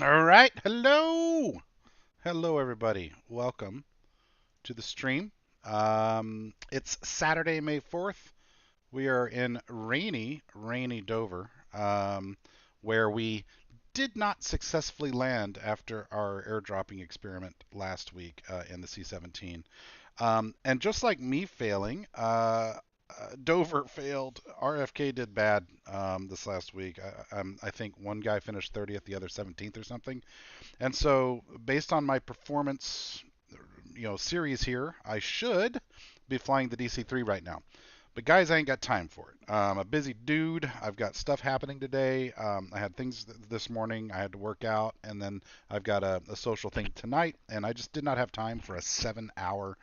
All right. Hello, everybody. Welcome to the stream. It's Saturday, May 4th. We are in rainy Dover, where we did not successfully land after our airdropping experiment last week in the C-17. And just like me failing, Dover failed. RFK did bad this last week. I think one guy finished 30th, the other 17th or something. And so, based on my performance, series here, I should be flying the DC-3 right now. But guys, I ain't got time for it. I'm a busy dude. I've got stuff happening today. I had things this morning. I had to work out, and then I've got a social thing tonight, and I just did not have time for a 7-hour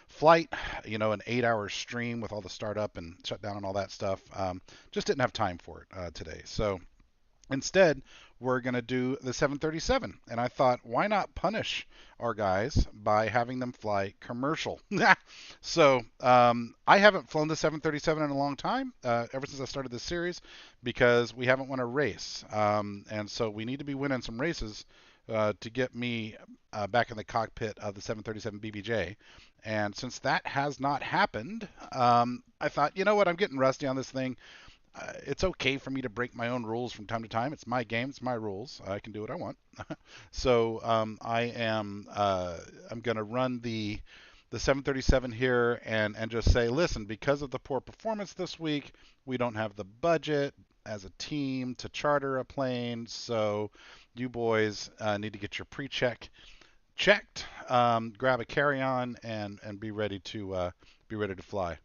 flight. An 8-hour stream with all the startup and shutdown and all that stuff. Just didn't have time for it today. So instead, we're going to do the 737. And I thought, why not punish our guys by having them fly commercial? So I haven't flown the 737 in a long time, ever since I started this series, because we haven't won a race. And so we need to be winning some races to get me back in the cockpit of the 737 BBJ. And since that has not happened, I thought, you know what, I'm getting rusty on this thing. It's okay for me to break my own rules from time to time. It's my game. It's my rules. I can do what I want. So I'm going to run the 737 here and just say, listen, because of the poor performance this week, we don't have the budget as a team to charter a plane. So you boys need to get your pre-check checked, grab a carry-on, and be ready to fly.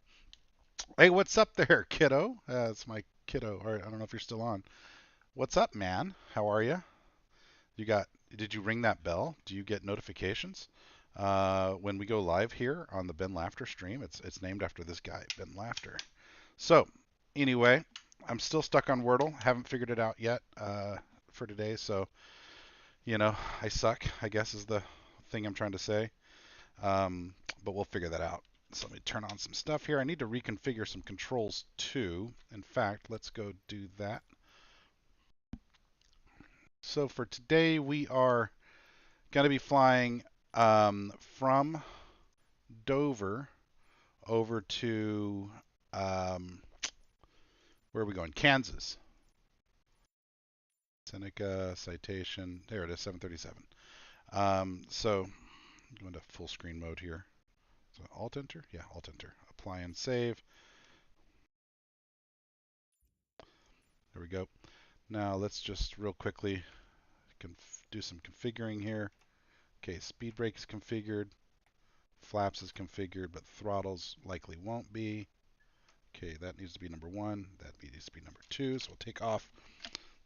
Hey, what's up there, kiddo? It's my kiddo. All right, I don't know if you're still on. What's up, man? How are you? You got? Did you ring that bell? Do you get notifications when we go live here on the Ben Laughter stream? It's named after this guy, Ben Laughter. So, anyway, I'm still stuck on Wordle. Haven't figured it out yet for today. So, I suck, I guess is the thing I'm trying to say. But we'll figure that out. So let me turn on some stuff here. I need to reconfigure some controls too. In fact, let's go do that. So for today, we are going to be flying from Dover over to, where are we going? Kansas. Seneca, citation, there it is, 737. So I'm going to full screen mode here. So Alt Enter? Yeah, Alt Enter. Apply and save. There we go. Now let's just real quickly do some configuring here. Okay, speed brake is configured, flaps is configured, but throttles likely won't be. Okay, that needs to be number 1. That needs to be number 2. So we'll take off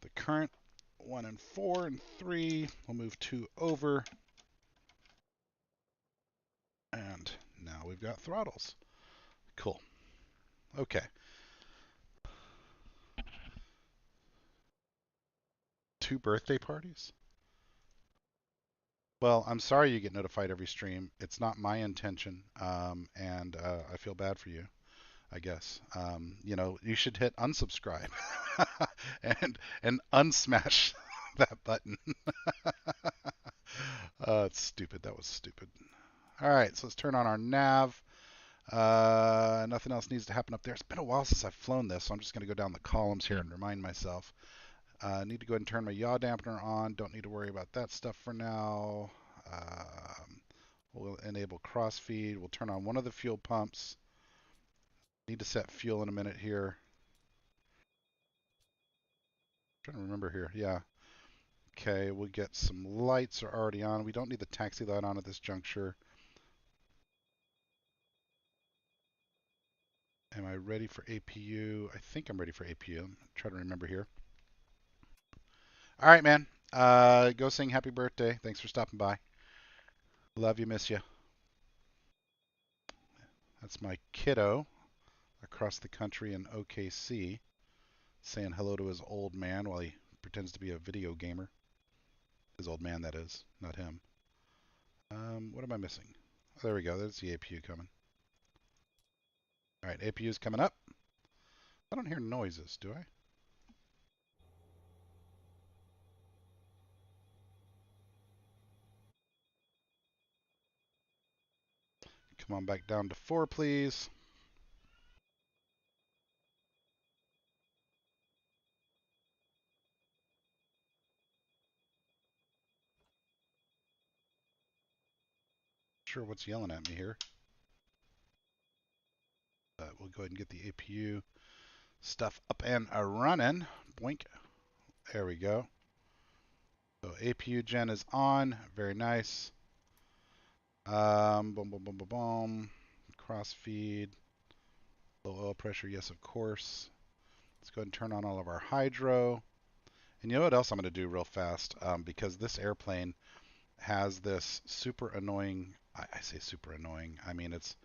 the current 1 and 4 and 3. We'll move 2 over. And now we've got throttles. Cool. Okay. 2 birthday parties? Well, I'm sorry you get notified every stream. It's not my intention, and I feel bad for you, I guess. You should hit unsubscribe and unsmash that button. It's stupid. That was stupid. All right, so let's turn on our nav. Nothing else needs to happen up there. It's been a while since I've flown this, so I'm just going to go down the columns here and remind myself. Need to go ahead and turn my yaw dampener on. Don't need to worry about that stuff for now. We'll enable crossfeed. We'll turn on one of the fuel pumps. Need to set fuel in a minute here. I'm trying to remember here. Yeah. Okay, we'll get some lights are already on. We don't need the taxi light on at this juncture. Am I ready for APU? I think I'm ready for APU. I'm trying to remember here. All right, man. Go sing happy birthday. Thanks for stopping by. Love you, miss you. That's my kiddo across the country in OKC saying hello to his old man while he pretends to be a video gamer. His old man, that is, not him. What am I missing? Oh, there we go. There's the APU coming. All right, APU is coming up. I don't hear noises, do I? Come on back down to 4, please. Sure what's yelling at me here. We'll go ahead and get the APU stuff up and running. Boink. There we go. So APU gen is on. Very nice. Boom, boom, boom, boom, boom. Cross feed. Low oil pressure, yes, of course. Let's go ahead and turn on all of our hydro. And you know what else I'm going to do real fast? Because this airplane has this super annoying, I say super annoying, I mean it's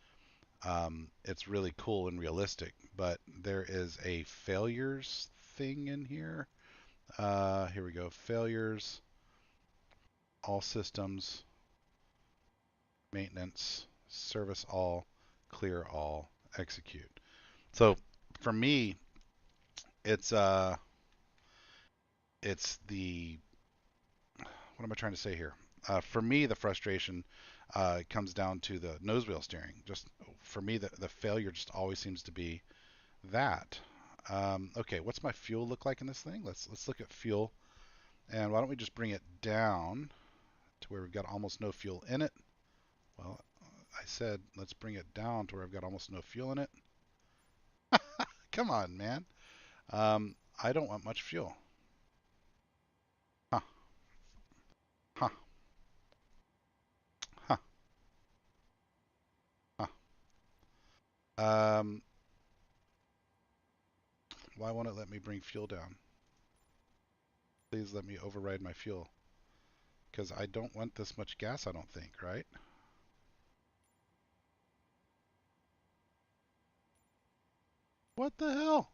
really cool and realistic, but there is a failures thing in here. Here we go, failures, all systems, maintenance, service all, clear all, execute. So for me, it's it's the what am I trying to say here? For me, the frustration comes down to the nose wheel steering. Just for me, the failure just always seems to be that. Okay, what's my fuel look like in this thing? Let's look at fuel, and why don't we just bring it down to where we've got almost no fuel in it? Well, I said let's bring it down to where I've got almost no fuel in it. Come on, man. I don't want much fuel. Huh? Huh? Huh? Huh? Um, why won't it let me bring fuel down? Please let me override my fuel. Because I don't want this much gas, I don't think, right? What the hell?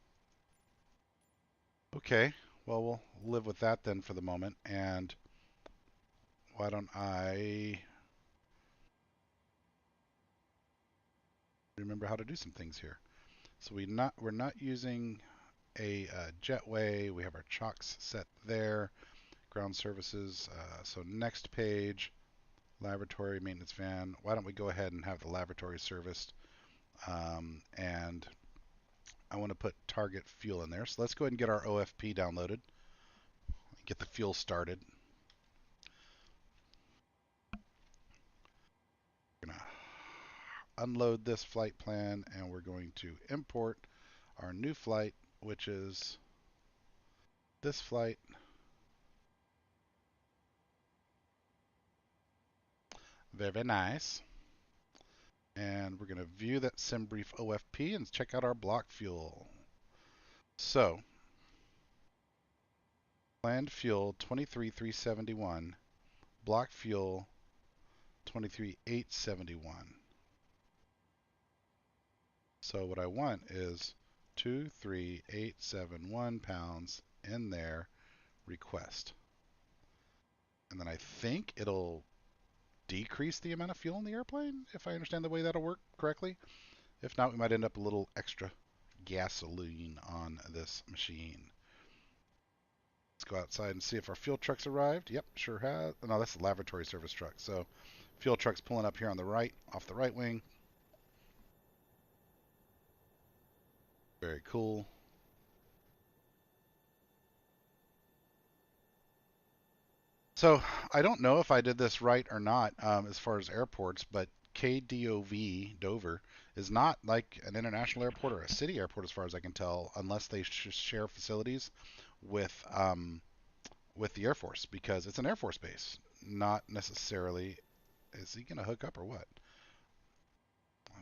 Okay, well, we'll live with that then for the moment. And why don't I remember how to do some things here? So we're not using a jetway. We have our chocks set there. Ground services. So next page, laboratory maintenance van. Why don't we go ahead and have the laboratory serviced? And I want to put target fuel in there. So let's go ahead and get our OFP downloaded. Get the fuel started. We're going to unload this flight plan and we're going to import our new flight, which is this flight. Very nice. And we're going to view that SimBrief OFP and check out our block fuel. So, planned fuel 23,371, block fuel 23,871. So what I want is 23871 pounds in there, request. And then I think it'll decrease the amount of fuel in the airplane, if I understand the way that'll work correctly. If not, we might end up a little extra gasoline on this machine. Let's go outside and see if our fuel truck's arrived. Yep, sure has. No, that's the laboratory service truck. So fuel truck's pulling up here on the right, off the right wing. Very cool. So I don't know if I did this right or not as far as airports, but KDOV, Dover, is not like an international airport or a city airport as far as I can tell, unless they share facilities with the Air Force, because it's an Air Force base, not necessarily. Is he going to hook up or what?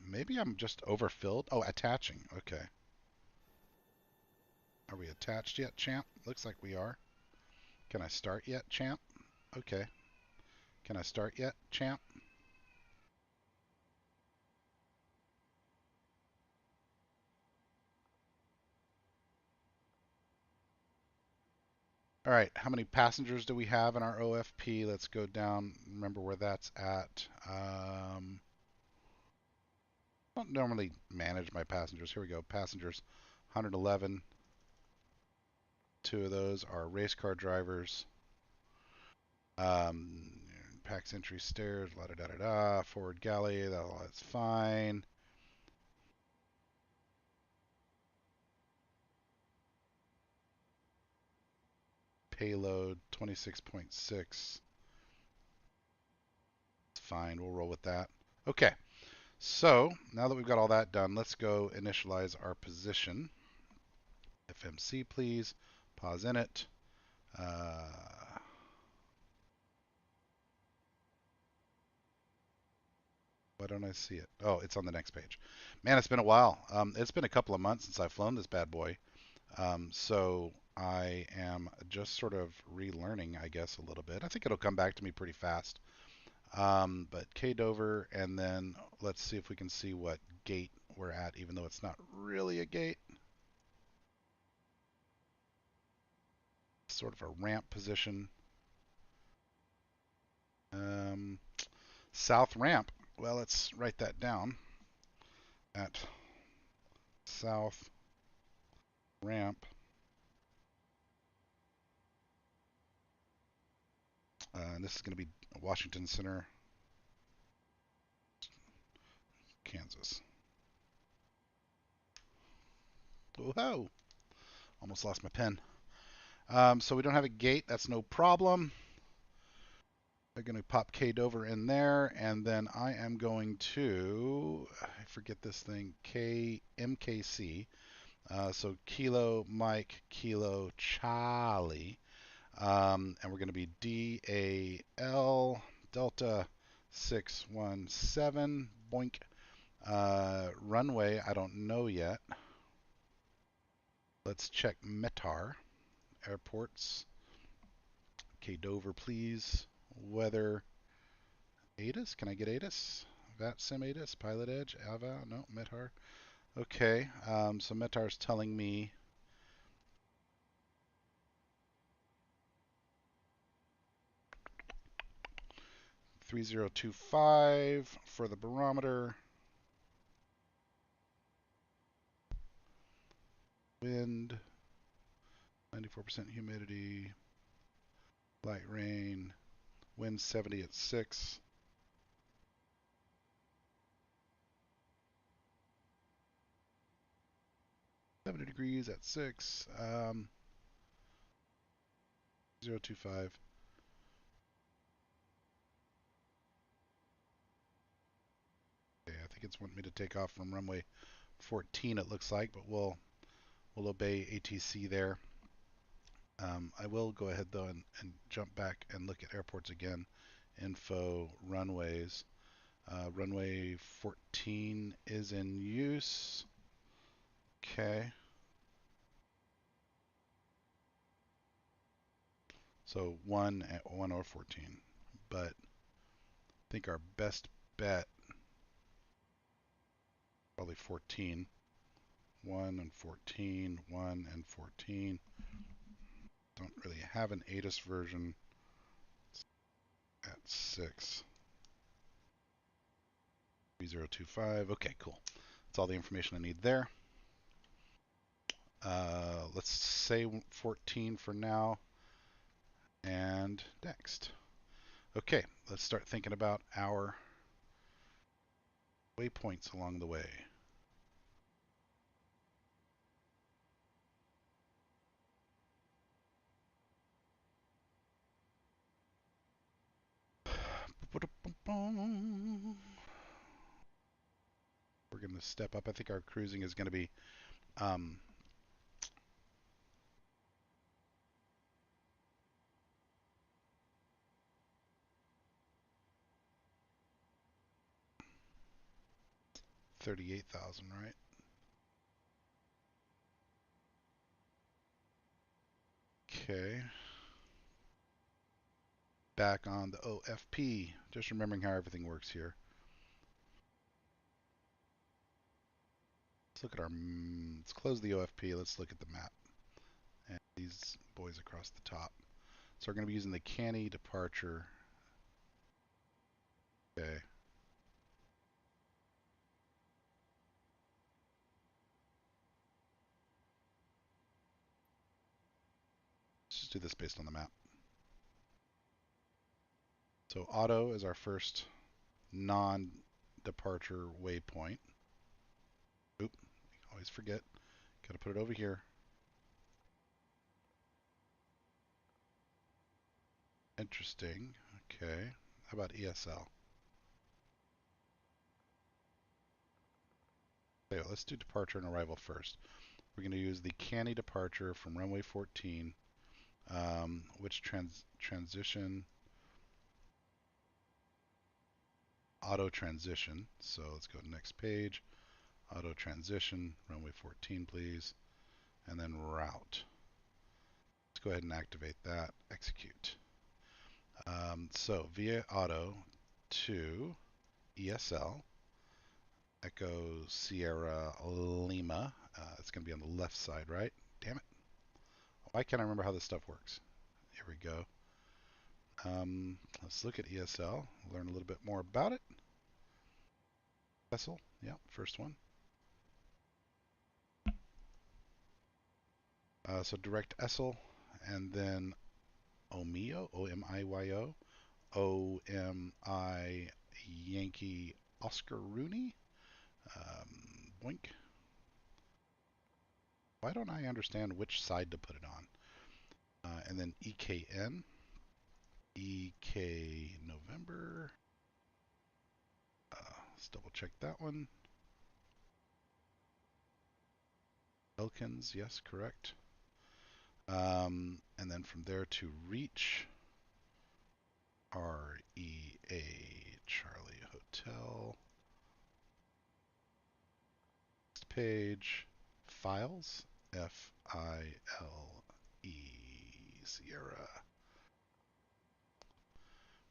Maybe I'm just overfilled. Oh, attaching. Okay. Are we attached yet, champ? Looks like we are. Can I start yet, champ? Okay. Can I start yet, champ? All right, how many passengers do we have in our OFP? Let's go down. Remember where that's at. I don't normally manage my passengers. Here we go. Passengers, 111. Two of those are race car drivers. packs entry stairs, la da da da da, forward galley, that's fine. Payload 26.6. It's fine, we'll roll with that. Okay, so now that we've got all that done, let's go initialize our position. FMC please, pause init. Why don't I see it? Oh, it's on the next page. Man, it's been a while. It's been a couple of months since I've flown this bad boy. So I am just sort of relearning, I guess, a little bit. I think it'll come back to me pretty fast. But K Dover, and then let's see if we can see what gate we're at, even though it's not really a gate. Sort of a ramp position. South ramp. Well, let's write that down. At south ramp. And this is going to be Washington Center, Kansas. Whoa! Almost lost my pen. So we don't have a gate. That's no problem. I'm going to pop K Dover in there, and then I am going to, I forget this thing, MKC. So Kilo, Mike, Kilo, Charlie. And we're going to be DAL, Delta 617, boink. Runway, I don't know yet. Let's check METAR, airports. K Dover, please. Weather, ATIS, can I get ATIS? VATSIM ATIS, Pilot Edge, AVA, no, METAR. Okay, so METAR's telling me 3025 for the barometer. Wind, 94% humidity, light rain, wind 70 at 6. $70 at 6. 025. Okay, I think it's wanting me to take off from runway 14, it looks like, but we'll obey ATC there. I will go ahead though and jump back and look at airports again. Info, runways. Runway 14 is in use. Okay. So 1 or 14. But I think our best bet, probably 14. 1 and 14, 1 and 14. Don't really have an ATIS version at 6. 3025. Okay, cool. That's all the information I need there. Let's say 14 for now. And next. Okay, let's start thinking about our waypoints along the way. We're going to step up. I think our cruising is going to be 38,000, right? Okay. Back on the OFP. Just remembering how everything works here. Let's look at our. Let's close the OFP. Let's look at the map. And these boys across the top. So we're going to be using the canny departure. Okay. Let's just do this based on the map. So auto is our first non-departure waypoint. Oop, always forget. Got to put it over here. Interesting. Okay. How about ESL? Okay, let's do departure and arrival first. We're going to use the canny departure from runway 14, which transition auto transition. So let's go to next page. Auto transition, runway 14, please, and then route. Let's go ahead and activate that. Execute. So via auto to ESL, Echo Sierra Lima. It's going to be on the left side, right? Damn it. Why can't I remember how this stuff works? Here we go. Let's look at ESL, learn a little bit more about it. Vessel, yeah, first one. So direct ESL, and then OMIYO, OMIYO, OMI Yankee Oscar Rooney. Boink. Why don't I understand which side to put it on? And then EKN, EK November. Let's double check that one. Elkins, yes, correct. And then from there to reach, REA Charlie Hotel. Next page, files, FILE Sierra.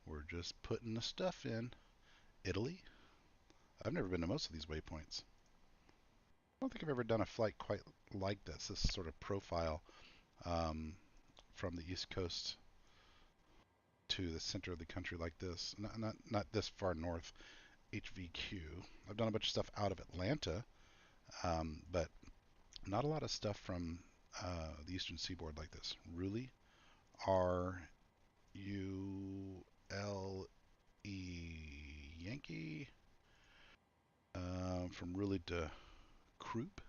We're just putting the stuff in. Italy. I've never been to most of these waypoints. I don't think I've ever done a flight quite like this sort of profile um, from the East Coast to the center of the country like this. Not this far north, HVQ. I've done a bunch of stuff out of Atlanta, but not a lot of stuff from the Eastern Seaboard like this. Ruli, RULE Yankee. From Ruli to Croup.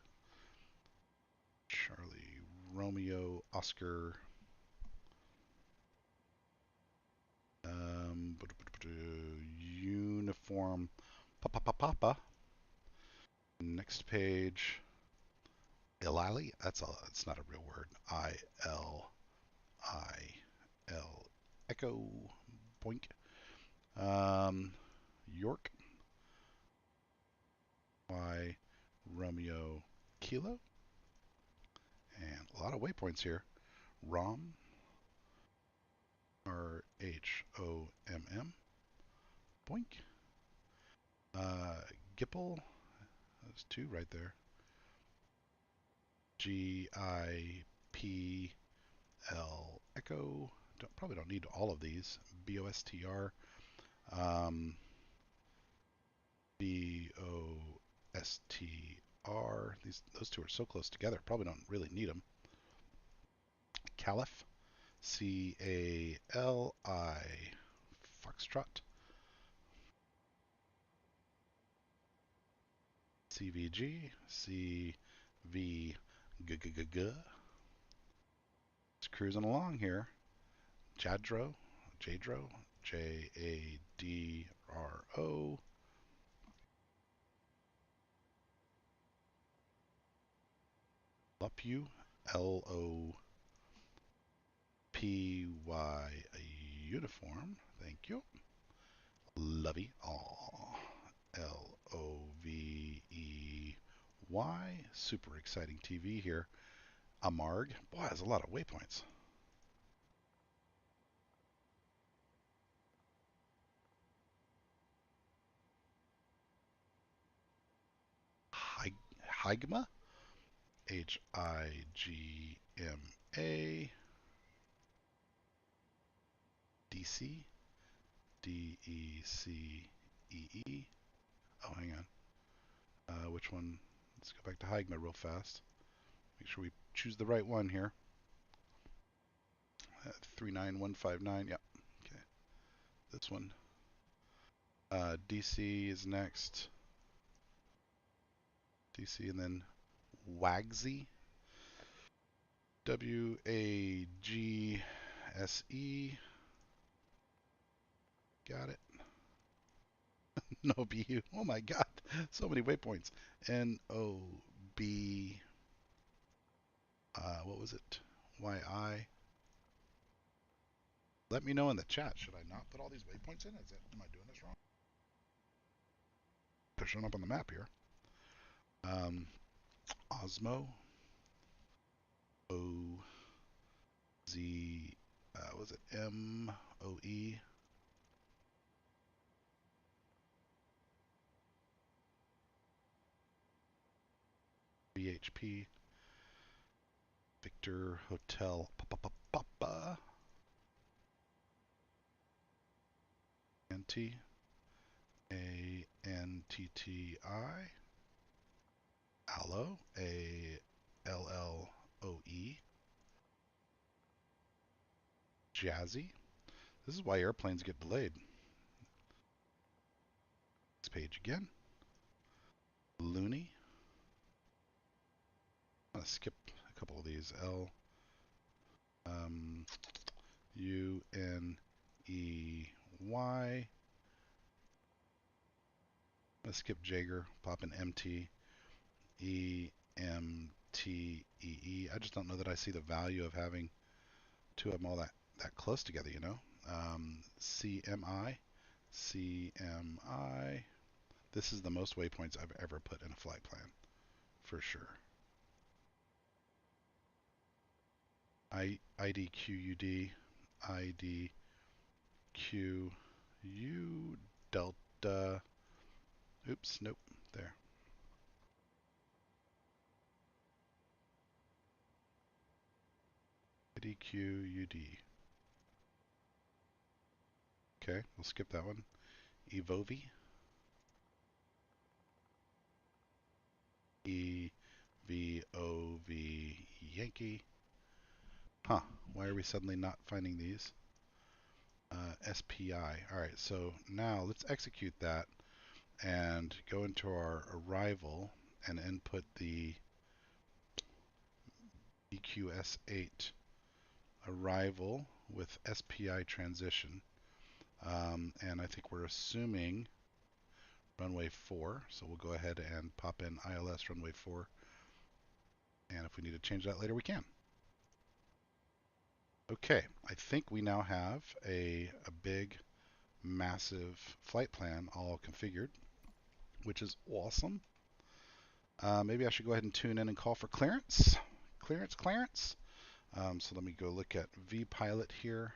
Charlie Romeo Oscar. Uniform Papa. Next page. Ilali. That's not a real word. ILIL. Echo. Boink. York. Y Romeo Kilo. And a lot of waypoints here. ROM. RHOMM. Boink. Gipple. There's two right there. GIPL Echo. Probably don't need all of these. BOSTR. Um, BOSTR. Those two are so close together. Probably don't really need them. Caliph. CALI. Foxtrot. CVG. CVG. It's cruising along here. Jadro. JADRO. Lupy. LOPY uniform. Thank you. Lovey. Aw. LOVEY. Super exciting TV here. Amarg. Boy, there's a lot of waypoints. Higma. HIGMA. DC. DECEE. Oh, hang on. Which one? Let's go back to Higma real fast. Make sure we choose the right one here. 39159. Yep. Okay. this one. DC is next. DC and then Wagsy. WAGSE. Got it. No BU. Oh my god. So many waypoints. NOB. What was it? YI. Let me know in the chat. Should I not put all these waypoints in? Am I doing this wrong? They're showing up on the map here. Osmo. O Z. Was it MOE? BHP. Victor Hotel. Papa. NT. ANTTI. Allo. ALLOE. Jazzy. This is why airplanes get delayed. Next page again. Looney. I'm going to skip a couple of these. UNEY. I'm going to skip Jager. Pop in MT. EMTEE. I just don't know that I see the value of having two of them all that close together, you know? CMI. CMI. This is the most waypoints I've ever put in a flight plan, for sure. IDQUD. IDQU Delta. Oops, nope, there. IDQUD. Okay, we'll skip that one. Evovi. EVOV Yankee. Huh, why are we suddenly not finding these? SPI. Alright, so now let's execute that and go into our arrival and input the EQS8 arrival with SPI transition. And I think we're assuming runway 4, so we'll go ahead and pop in ILS runway 4. And if we need to change that later, we can. Okay, I think we now have a big, massive flight plan all configured, which is awesome. Maybe I should go ahead and tune in and call for clearance. Clearance. So let me go look at vPilot here.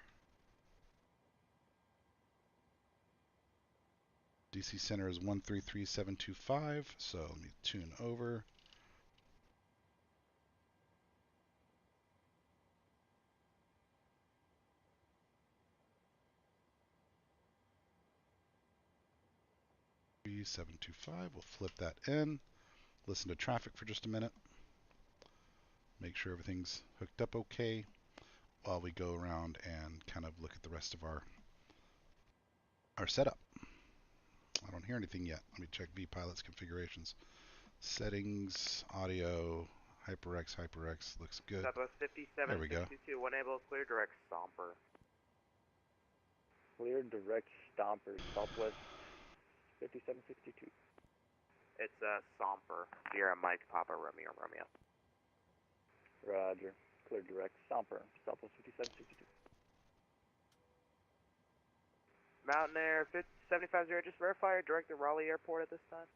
DC center is 133725, so let me tune over. We'll flip that in. Listen to traffic for just a minute. Make sure everything's hooked up okay while we go around and kind of look at the rest of our setup. I don't hear anything yet. Let me check vPilot's configurations. Settings, audio, HyperX looks good. Southwest 57, there we go. 62, one able, clear direct Stomper. Clear direct Stomper, Southwest 5762. It's Stomper, Sierra Mike, Papa Romeo. Roger. Clear direct Stomper, Southwest 5762. Mountain Air 750, just verify direct to Raleigh Airport at this time.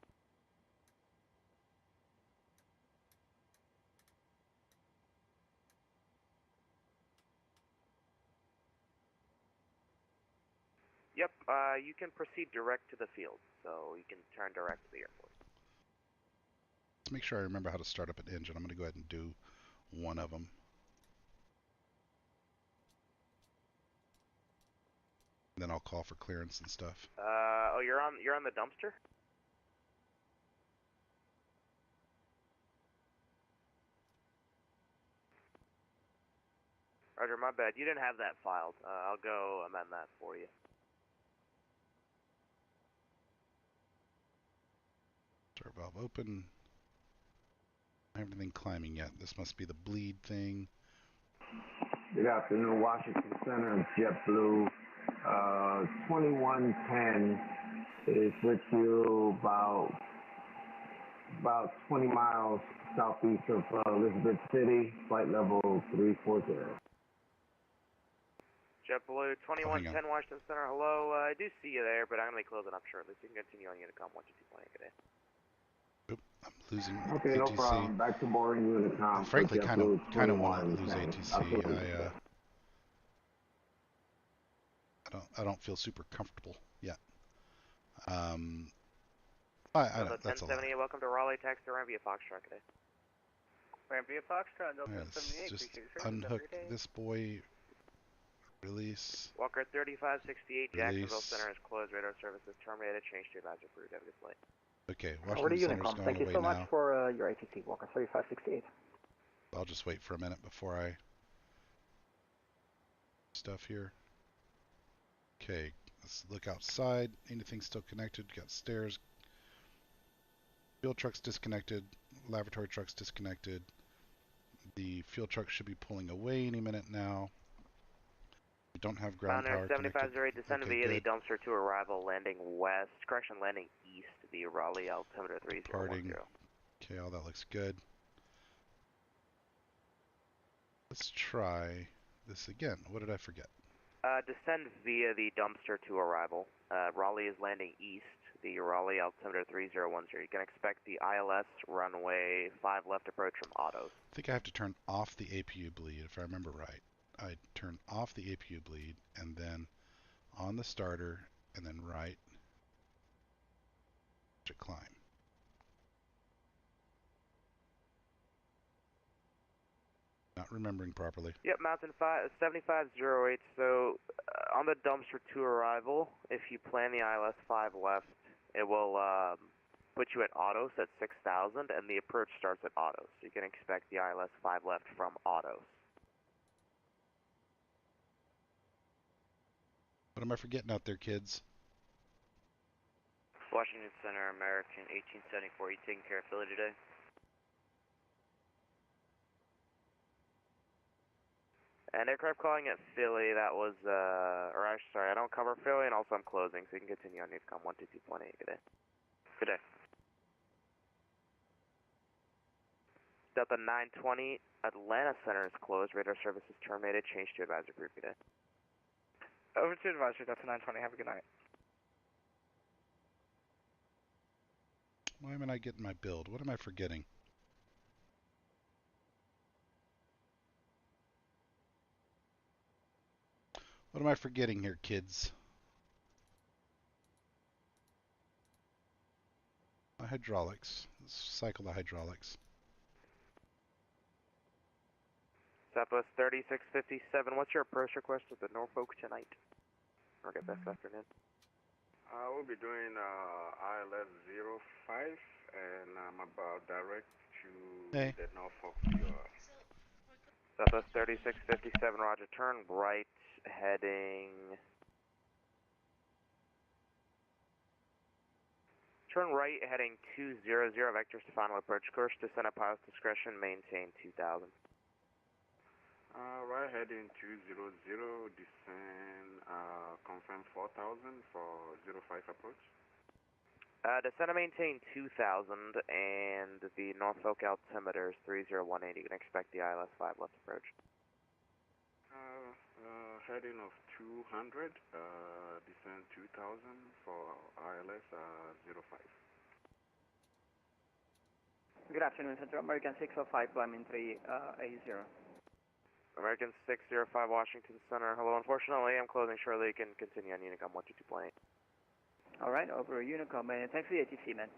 Yep, you can proceed direct to the field, so you can turn direct to the airport. Let's make sure I remember how to start up an engine. I'm going to go ahead and do one of them. Then I'll call for clearance and stuff. Oh, you're on the dumpster? Roger, my bad. You didn't have that filed. I'll go amend that for you. Start valve open. Everything climbing yet. This must be the bleed thing. Good afternoon, Washington Center, JetBlue. 2110 is with you about 20 miles southeast of Elizabeth City, flight level 340. JetBlue 2110 Washington Center, hello. I do see you there, but I'm going to be closing up shortly, so you can continue on Unicom 122.8 today. Oop, I'm losing Okay, ATC. no problem. Back to boarding Unicom. Frankly, kind of want to lose 2110. ATC. I don't feel super comfortable yet. I know that's a lot. 1078, welcome to Raleigh, taxi to Ramvia Foxtrot today. Ramvia Foxtrot, Delta Let's 78, just appreciate your service unhook every day. this boy. Release. Walker 3568, Jacksonville Release. Center is closed, radar services terminated, change to advisor approved, have a good flight. Okay, Over to Washington Center's Unicom. going Thank you away so much now. for your ATC, Walker 3568. I'll just wait for a minute before I stuff here. Okay, let's look outside. Anything still connected? Got stairs. Fuel truck's disconnected. Laboratory truck's disconnected. The fuel truck should be pulling away any minute now. We don't have ground power connected. 7508, descend Okay, via good. the dumpster to arrival, landing west, correction, landing east, the Raleigh altimeter 3010. Departing. Okay, all that looks good. Let's try this again. What did I forget? Descend via the dumpster to arrival. Raleigh is landing east, the Raleigh altimeter 3010. You can expect the ILS runway 5 left approach from autos. I think I have to turn off the APU bleed if I remember right. I turn off the APU bleed and then on the starter and then right to climb. Not remembering properly. Yep, Mountain 7508. So on the dumpster to arrival, if you plan the ILS 5 left, it will put you at autos at 6,000, and the approach starts at autos. So you can expect the ILS 5 left from autos. What am I forgetting out there, kids? Washington Center, American 1874. You taking care of Philly today? And aircraft calling at Philly, that was, sorry, I don't cover Philly, and also I'm closing, so you can continue on Newcom 122.8. Good day. Good day. Delta 920, Atlanta Center is closed, radar services terminated, change to advisor group. Good day. Over to advisor, Delta 920, have a good night. Why am I not getting my build? What am I forgetting? What am I forgetting here, kids? The hydraulics. Let's cycle the hydraulics. Southwest 3657, what's your approach request with the Norfolk tonight? Or get back this afternoon? We'll be doing ILS 05, and I'm about direct to the Norfolk. Southwest 3657, roger, turn right, heading... Turn right, heading 200, vectors to final approach course, descend at pilot's discretion, maintain 2000. Right heading 200, descend, confirm 4000 for 05 approach. Descend and maintain 2000, and the Norfolk altimeter is 30180. You can expect the ILS 5 left approach. Heading of 200, descend 2000 for ILS 05. Good afternoon, Central American 605, climbing 380. American 605 Washington Center. Hello, unfortunately, I'm closing shortly. You can continue on Unicom 122.8. All right, over Unicom, man. Thanks for the ATC, man.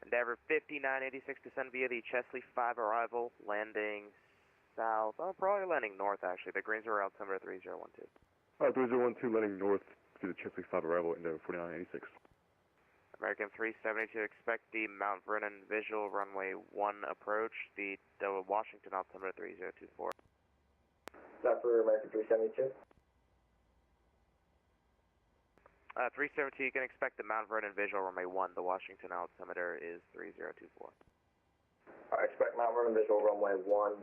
Endeavor 5986, descend via the Chesley 5 arrival, landing south. Oh, probably landing north, actually. The Greensboro altimeter 3012. 3012 landing north to the Chesley 5 arrival into 4986. American 372, expect the Mount Vernon visual runway 1 approach, the Washington altimeter 3024. Stop for American 372. 372, you can expect the Mount Vernon visual runway 1. The Washington altimeter is 3024. Alright, expect Mount Vernon visual runway 1.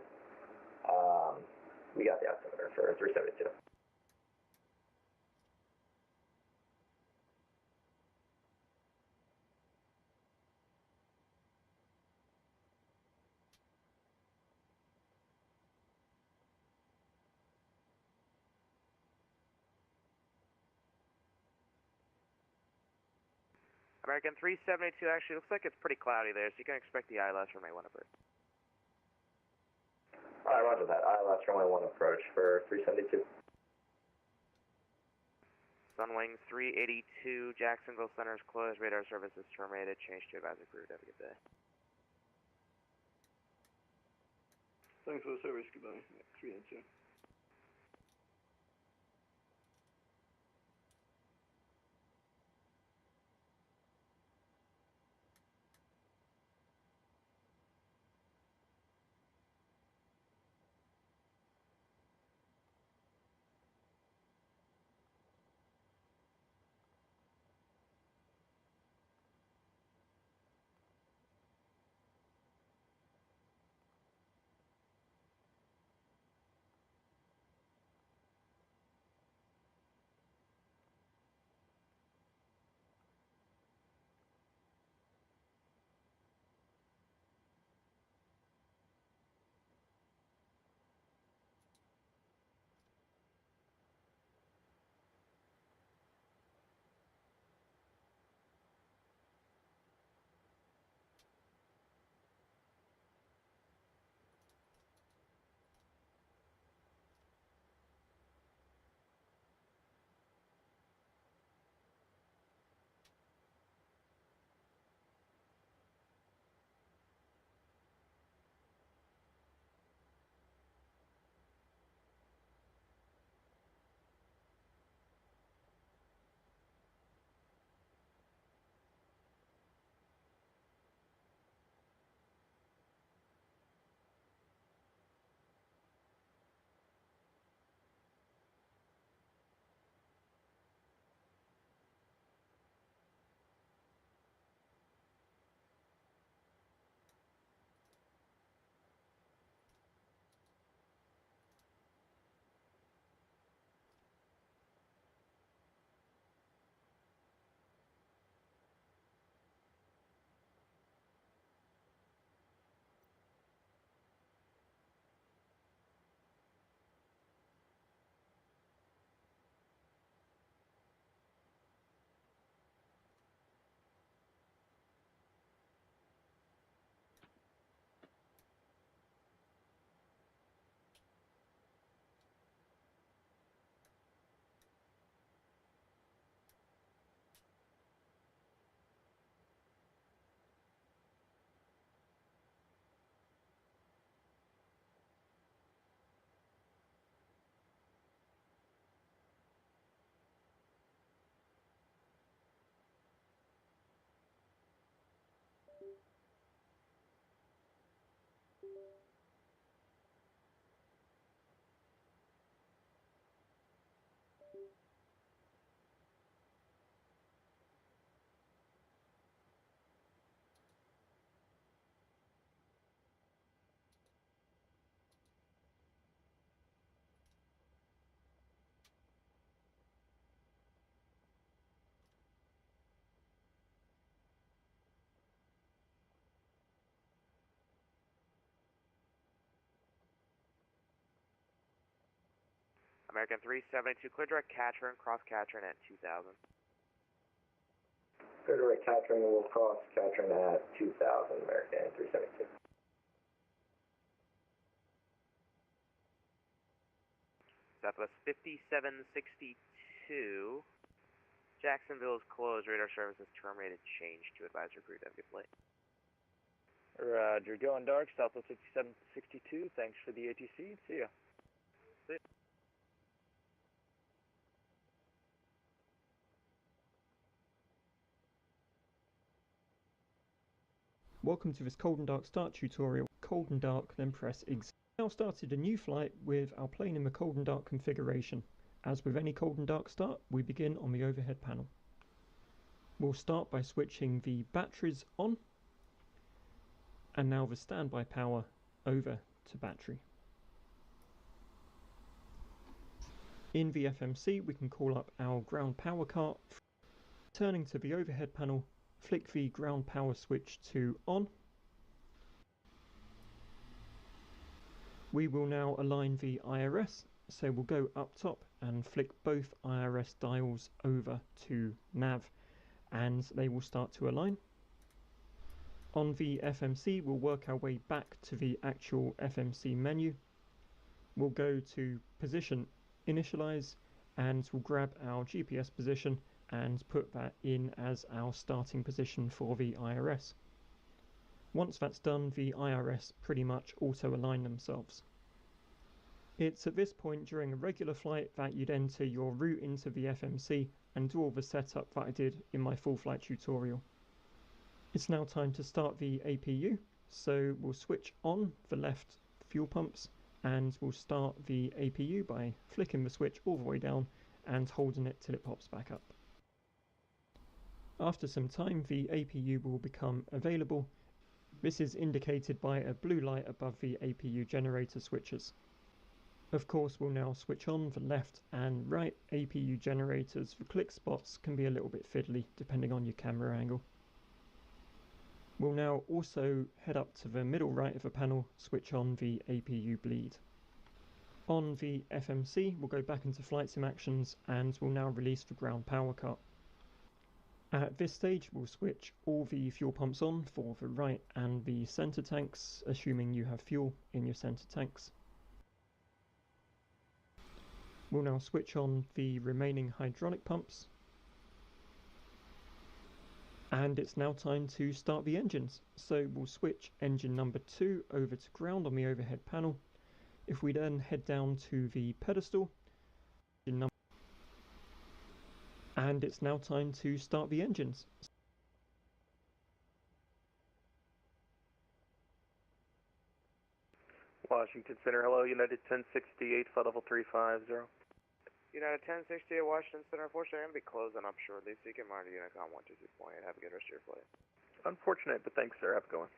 We got the altimeter for 372. American 372 actually looks like it's pretty cloudy there, so you can expect the ILS runway 1 approach. Alright, roger that. ILS runway 1 approach for 372. Sunwing 382, Jacksonville Center is closed. Radar service is terminated. Change to advisory crew. Have a good day. Thanks for the service. Goodbye. 382. American 372, clear direct Catron, cross Catron at 2000. Clear direct Catron will cross Catron at 2000, American 372. Southwest 5762. Jacksonville is closed. Radar service is terminated. Change to advisory crew. Have a good flight. Roger, going dark, Southwest 5762. Thanks for the ATC. See ya. See ya. Welcome to this cold and dark start tutorial. Cold and dark, then press exit. Now started a new flight with our plane in the cold and dark configuration. As with any cold and dark start, we begin on the overhead panel. We'll start by switching the batteries on, and now the standby power over to battery. In the FMC, we can call up our ground power cart. Turning to the overhead panel, flick the ground power switch to on. We will now align the IRS, so we'll go up top and flick both IRS dials over to nav, and they will start to align. On the FMC, we'll work our way back to the actual FMC menu. We'll go to position initialize, and we'll grab our GPS position and put that in as our starting position for the IRS. Once that's done, the IRS pretty much auto-align themselves. It's at this point during a regular flight that you'd enter your route into the FMC and do all the setup that I did in my full flight tutorial. It's now time to start the APU, so we'll switch on the left fuel pumps, and we'll start the APU by flicking the switch all the way down and holding it till it pops back up. After some time, the APU will become available. This is indicated by a blue light above the APU generator switches. Of course, we'll now switch on the left and right APU generators. The click spots can be a little bit fiddly depending on your camera angle. We'll now also head up to the middle right of the panel, switch on the APU bleed. On the FMC, we'll go back into flight sim actions, and we'll now release the ground power cart. At this stage, we'll switch all the fuel pumps on for the right and the center tanks, assuming you have fuel in your center tanks. We'll now switch on the remaining hydraulic pumps. And it's now time to start the engines. So we'll switch engine number 2 over to ground on the overhead panel. If we then head down to the pedestal, and it's now time to start the engines. Washington Center, hello, United 1068, flight level 350. United 1068 Washington Center, unfortunately, I'm going to be closing up shortly, so you can monitor Unicom 122.8. Have a good rest of your flight. Unfortunate, but thanks, sir. Have a good one.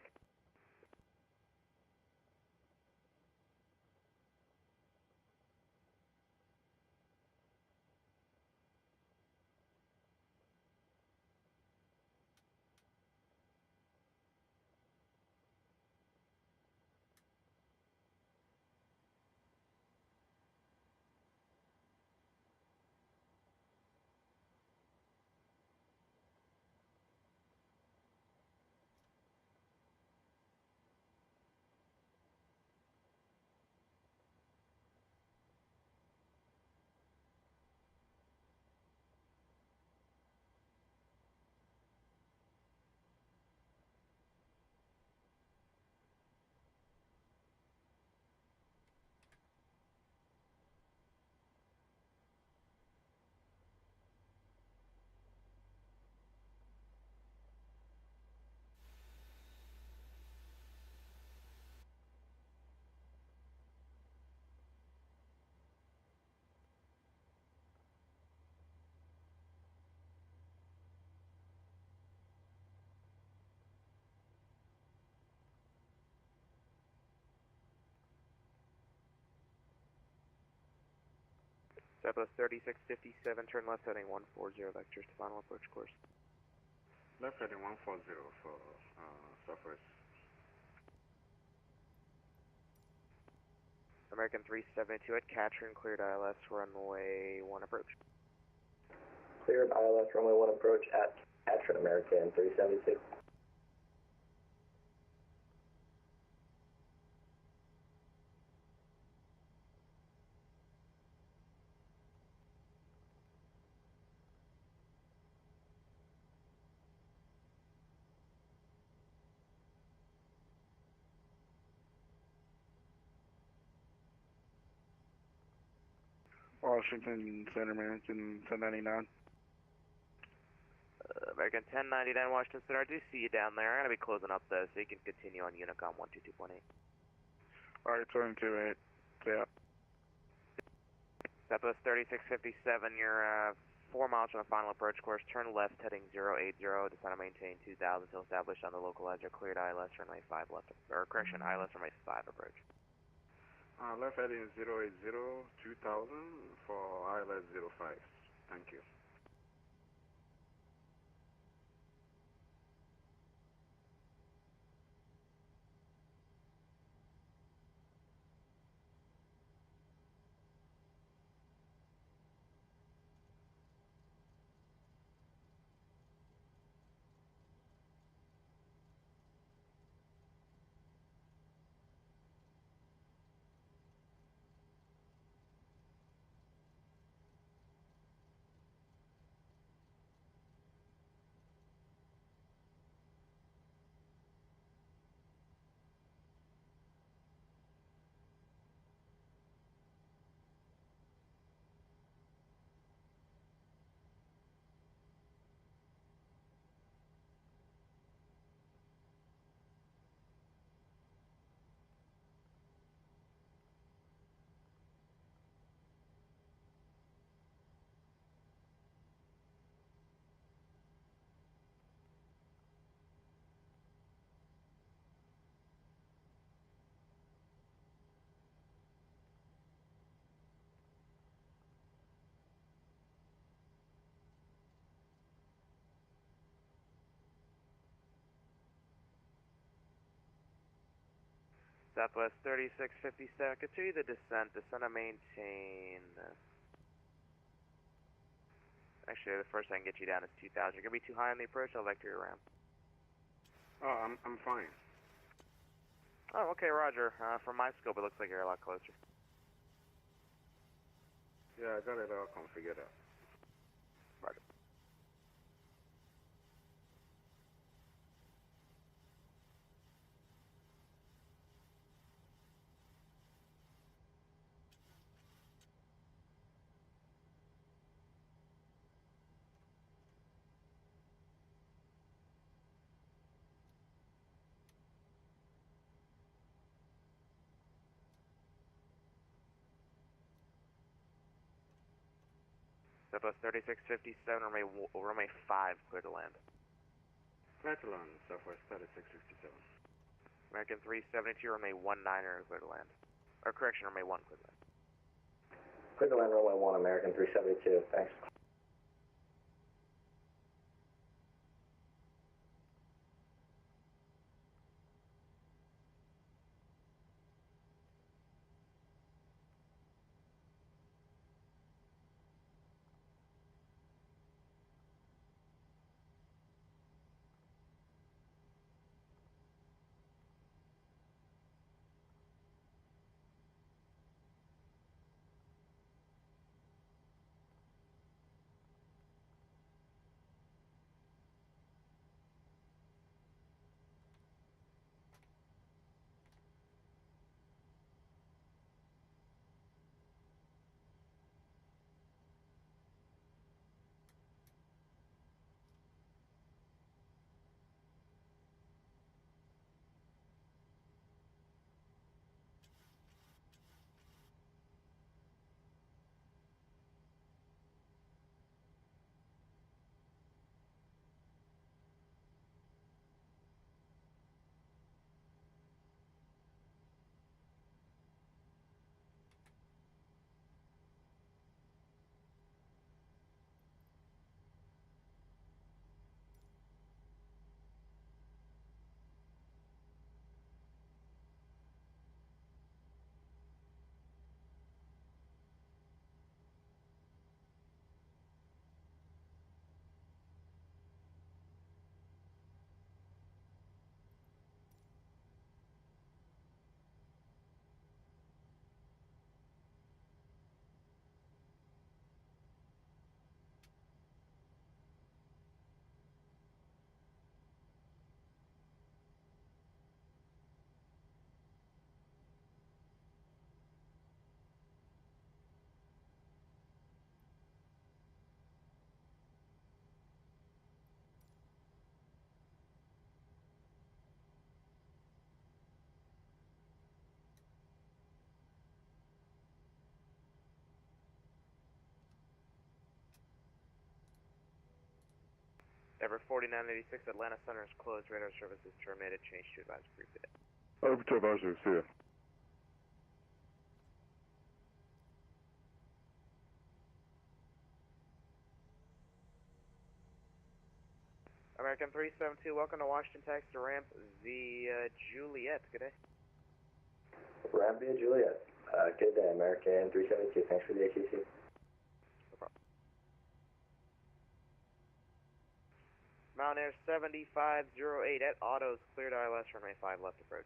Southwest 3657, turn left heading 140, vectors to final approach course. Left heading 140 for Southwest. American 372 at Katrin, cleared ILS runway 1 approach. Cleared ILS runway 1 approach at Katrin, American 372. Washington Center, American 1099. American 1099 Washington Center, I do see you down there. I'm going to be closing up though, so you can continue on Unicom 122.8. Alright, turn to it. Yeah. Southwest 3657, you're 4 miles from the final approach course, turn left heading 080, descend and maintain 2000 until established on the local edge or cleared ILS runway 5 left, or correction, ILS runway 5 approach. Left heading 080, 2000 for ILS 05. Thank you. Southwest 3657, continue the descent and maintain. Actually, the first I can get you down is 2000. You're going to be too high on the approach, I'll vector you around. Oh, I'm fine. Oh, okay, roger. From my scope, it looks like you're a lot closer. Yeah, I got it all configured up. Roger. Southwest 3657, runway 5, clear to land. Clear to land, Southwest 3667. American 372, runway 19er, clear to land. Or correction, runway 1, clear to land. Clear to land runway 1, American 372. Thanks. Ever 4986, Atlanta Center is closed. Radar services terminated. Change to advise prepaid. Over to advisory, see ya. American 372, welcome to Washington Taxi Ramp via Juliet. Good day. Ramp via Juliet. Good day, American 372. Thanks for the ATC. No problem. Mount Air 7508 at Autos, cleared ILS, runway 5 left approach.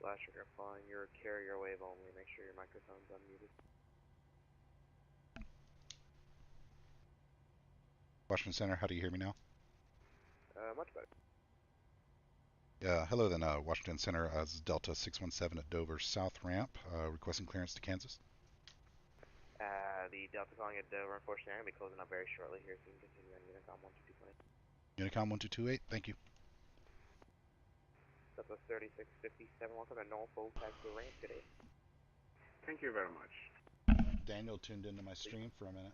Flash trigger following your carrier wave only. Make sure your microphone's unmuted. Washington Center, how do you hear me now? Much better. Hello then, Washington Center. This is Delta 617 at Dover South Ramp, requesting clearance to Kansas. The Delta calling at Dover, unfortunately, I'm going to be closing up very shortly here, so you can continue on Unicom 122.8. Unicom 1228, thank you. Delta 3657, welcome to Norfolk Taxi Ramp today. Thank you very much. Daniel tuned into my stream for a minute.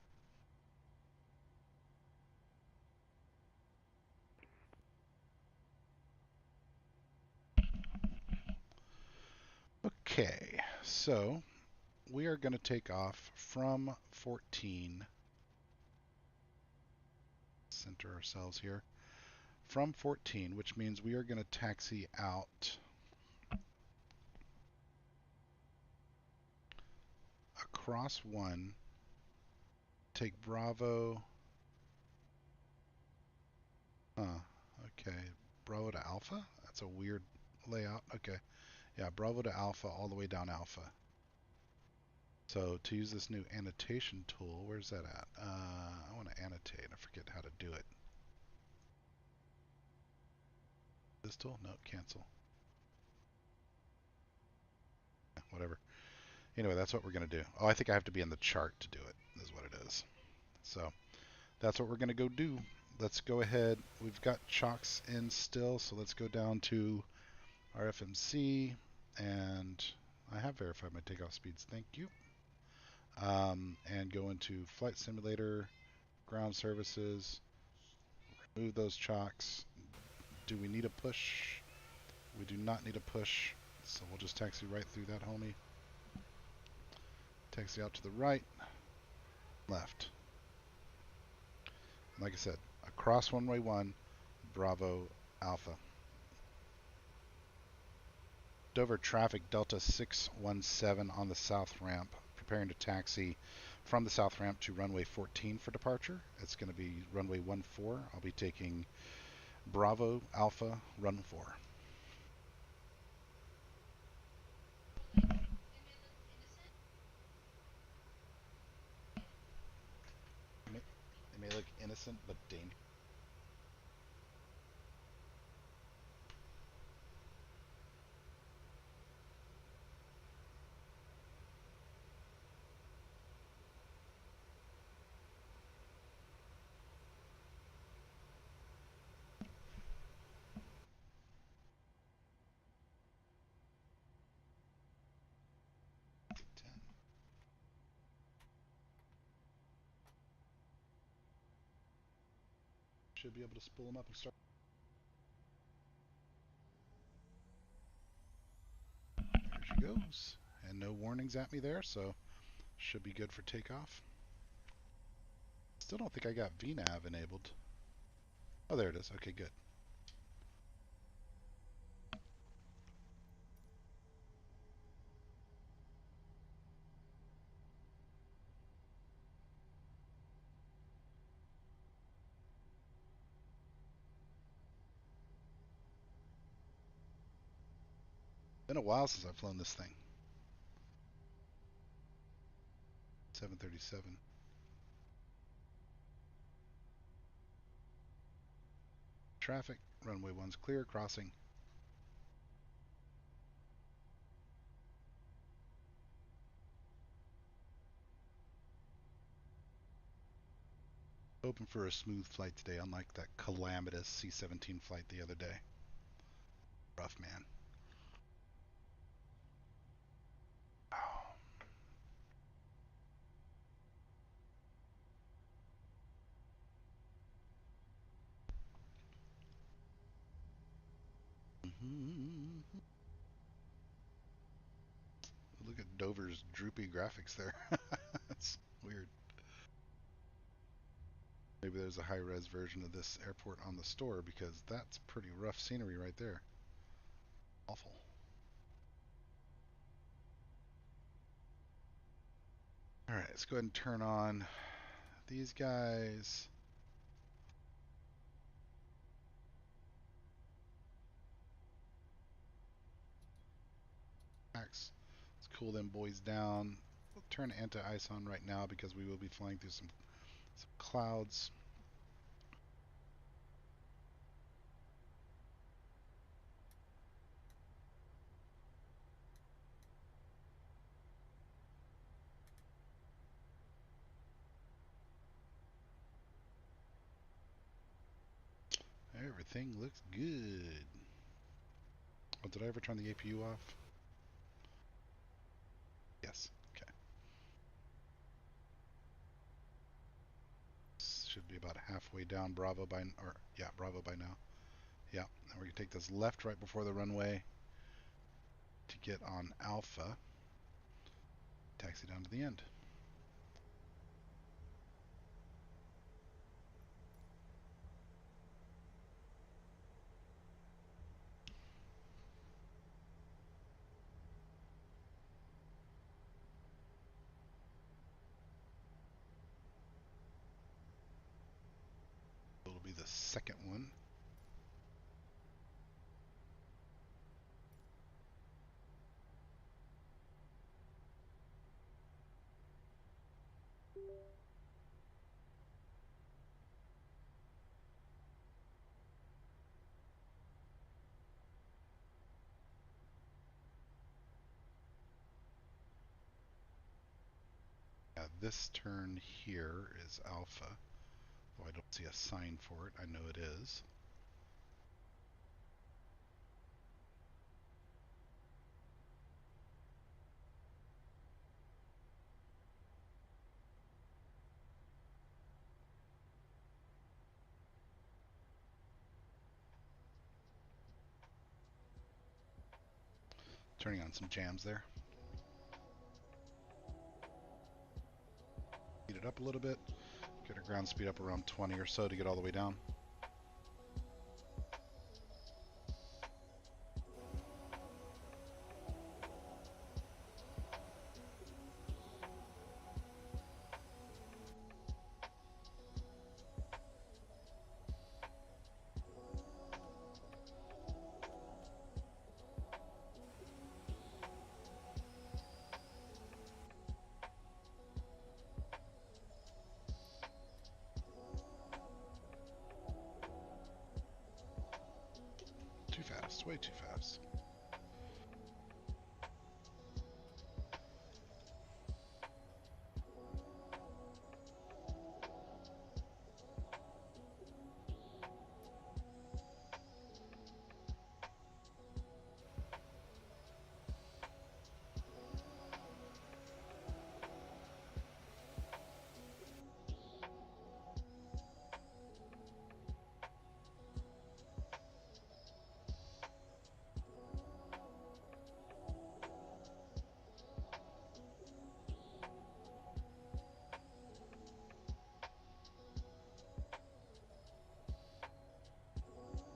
Okay, so we are going to take off from 14. Center ourselves here. From 14, which means we are going to taxi out across 1, take Bravo. Okay. Bravo to Alpha? That's a weird layout. Okay. Yeah, Bravo to Alpha all the way down Alpha. So to use this new annotation tool, where's that at? I want to annotate. I forget how to do it. This tool? No, cancel. Whatever. Anyway, that's what we're going to do. Oh, I think I have to be in the chart to do it, is what it is. So that's what we're going to go do. Let's go ahead. We've got chocks in still, so let's go down to our FMC, and I have verified my takeoff speeds. Thank you. And go into Flight Simulator, Ground Services, remove those chocks. Do we need a push? We do not need a push, so we'll just taxi right through that, homie. Taxi out to the right, left. Like I said, across runway 1, Bravo Alpha. Dover traffic Delta 617 on the south ramp, preparing to taxi from the south ramp to runway 14 for departure. It's going to be runway 14. I'll be taking Bravo Alpha run 4. It may look innocent, but dangerous. Should be able to spool them up and start. There she goes. And no warnings at me there, so should be good for takeoff. Still don't think I got VNAV enabled. Oh, there it is. Okay, good. Been a while since I've flown this thing. 737. Traffic, runway 1's clear, crossing. Hoping for a smooth flight today, unlike that calamitous C-17 flight the other day. Rough, man. Oh. Look at Dover's droopy graphics there. That's weird. Maybe there's a high-res version of this airport on the store, because that's pretty rough scenery right there. Awful. Alright, let's go ahead and turn on these guys. Let's cool them boys down. We'll turn anti-ice on right now because we will be flying through some clouds. Everything looks good. Oh, did I ever turn the APU off? Yes. Okay. Should be about halfway down Bravo by, or yeah, Bravo by now. Yeah, and we're gonna take this left right before the runway to get on Alpha. Taxi down to the end. It'll be the second one. Yeah, this turn here is Alpha. Though I don't see a sign for it. I know it is. Turning on some jams there. Speed it up a little bit. Get our ground speed up around 20 or so to get all the way down. Too fast, way too fast.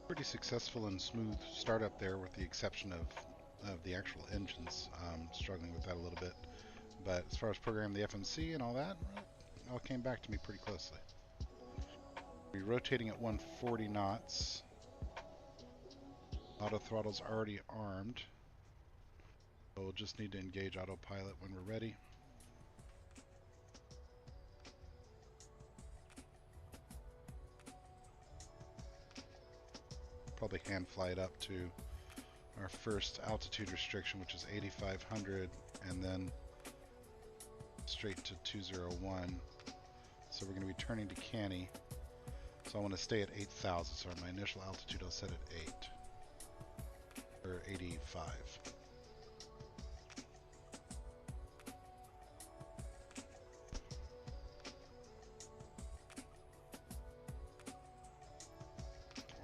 Pretty successful and smooth startup there, with the exception of the actual engines. Struggling with that a little bit. But as far as programming the FMC and all that, it all came back to me pretty closely. We're rotating at 140 knots. Auto throttle's already armed. So we'll just need to engage autopilot when we're ready. Probably hand fly it up to our first altitude restriction, which is 8,500, and then straight to 201. So we're going to be turning to Canny. So I want to stay at 8,000. So my initial altitude I'll set at 8 or 85.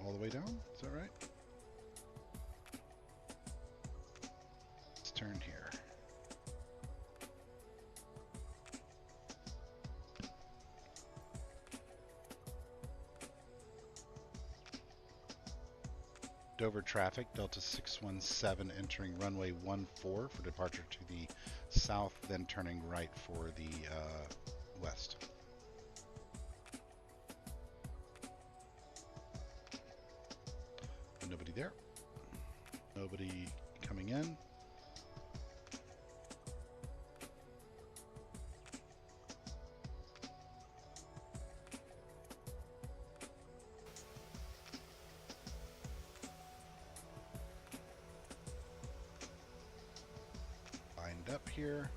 All the way down, is that right? Let's turn here. Dover traffic, Delta 617 entering runway 14 for departure to the south, then turning right for the west. Nobody there. Nobody coming in. Lined up here.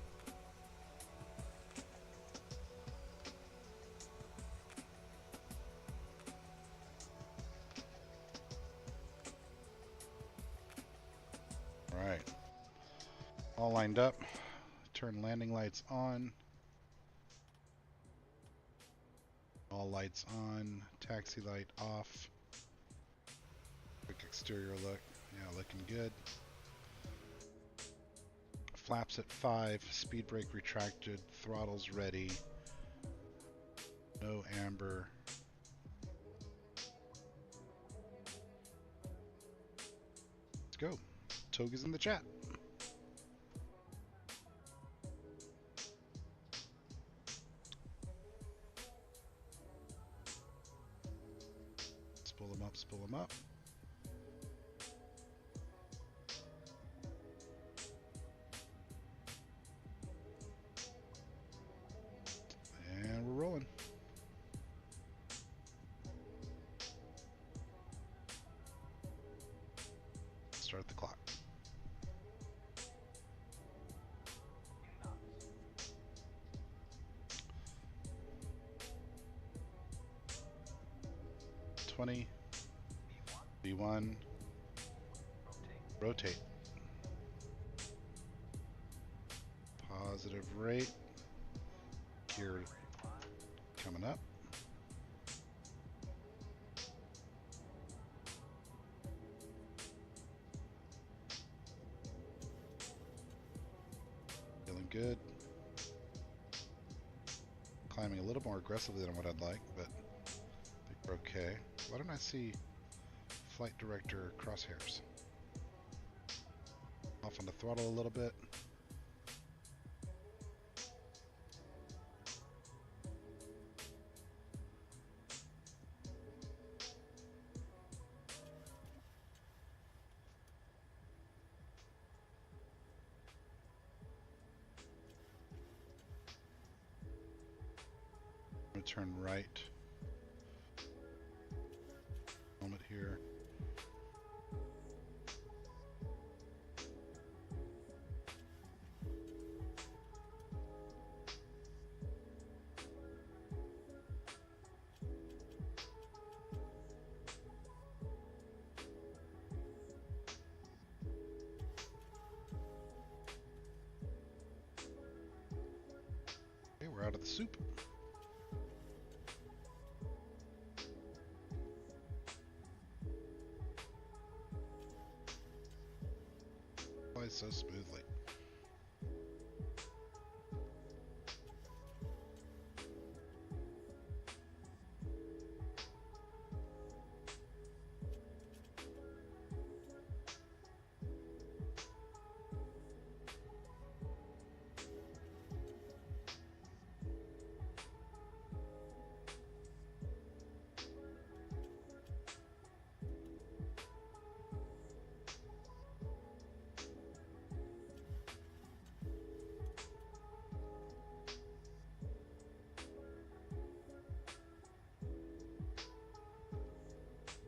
All right. All lined up. Turn landing lights on. All lights on. Taxi light off. Quick exterior look. Yeah, looking good. Flaps at 5. Speed brake retracted. Throttles ready. No amber. Let's go. Toga's in the chat. Spool them up, spool them up. And we're rolling. Start the clock. B1, rotate. Positive rate. Gear coming up. Feeling good. Climbing a little more aggressively than what I'd like, but I think we're okay. Why don't I see flight director crosshairs? Off on the throttle a little bit. I'm going to turn right. Moment here. Okay, we're out of the soup. Flies so smoothly.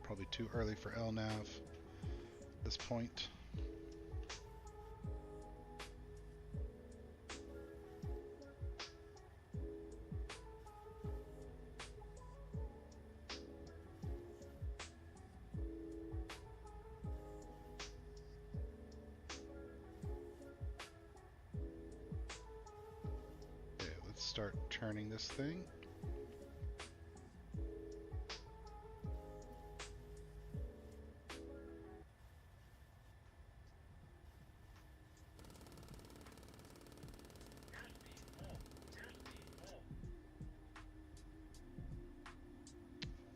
Probably too early for LNAV at this point. start turning this thing.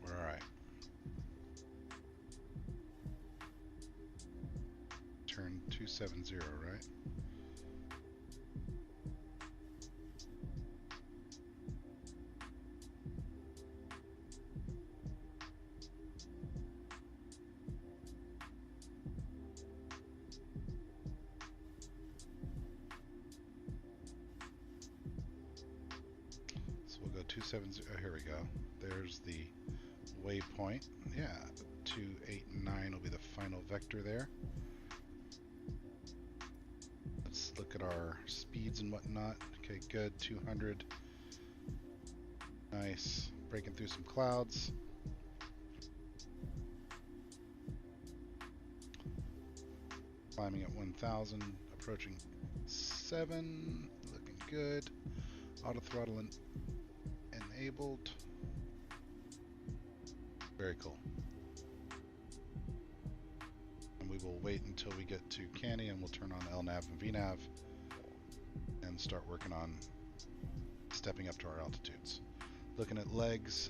Alright. Turn 270, right? So we'll go 270. Oh, here we go. There's the waypoint. Yeah, 289 will be the final vector there. Let's look at our speeds and whatnot. Okay, good. 200. Nice. Breaking through some clouds. Climbing at 1,000. Approaching 7. Looking good. Auto throttling enabled. Very cool. And we will wait until we get to Canny and we'll turn on LNAV and VNAV and start working on stepping up to our altitudes. Looking at legs.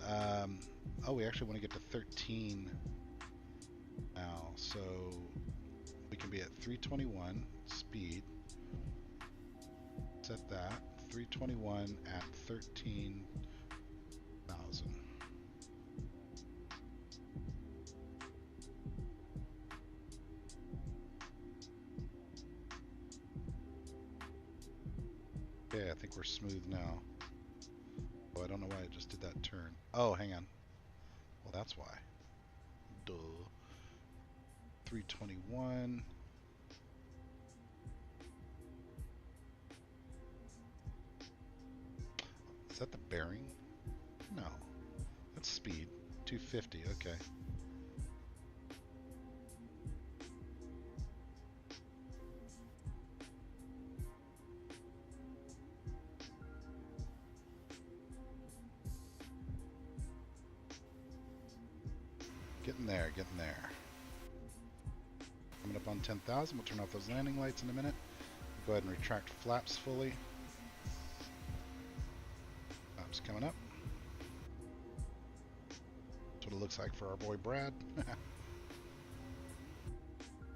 Oh, we actually want to get to 13 now. So we can be at 321 speed. Set that. 321 at 13,000. Okay, I think we're smooth now. Oh, I don't know why I just did that turn. Oh, hang on. Well, that's why. Duh. 321. Is that the bearing? No. That's speed. 250, okay. Getting there, getting there. Coming up on 10,000. We'll turn off those landing lights in a minute. Go ahead and retract flaps fully. Flaps coming up. That's what it looks like for our boy Brad.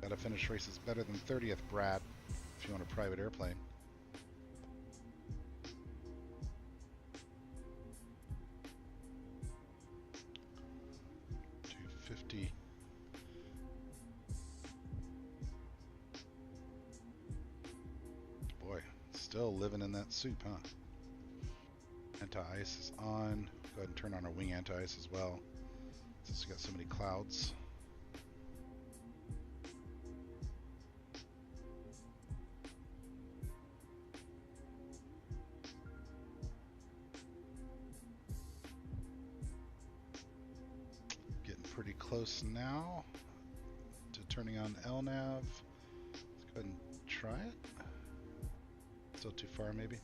Gotta finish races better than 30th, Brad, if you want a private airplane. Boy, still living in that soup, huh? Anti-ice is on. Go ahead and turn on our wing anti-ice as well, since we got so many clouds. Getting pretty close now to turning on LNAV. Let's go ahead and try it. Still too far, maybe.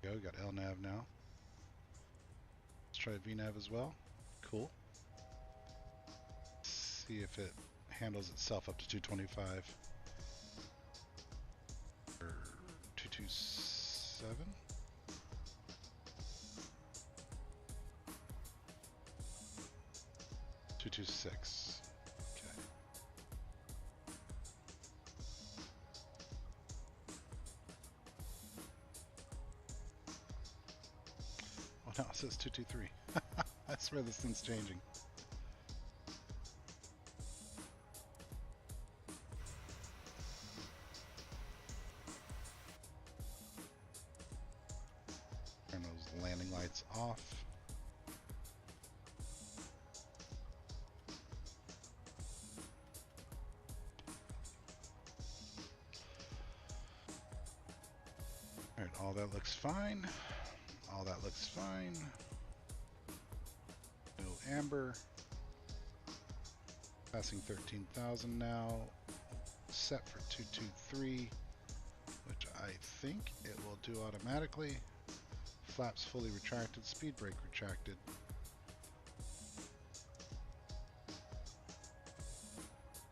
Go, got LNAV now. Let's try VNAV as well. Cool. See if it handles itself up to 225 or 227. .226. Okay. Oh, now it says 223. I swear this thing's changing. Turn those landing lights off. Alright, all that looks fine. All that looks fine. No amber. Passing 13,000 now. Set for 223, which I think it will do automatically. Flaps fully retracted, speed brake retracted.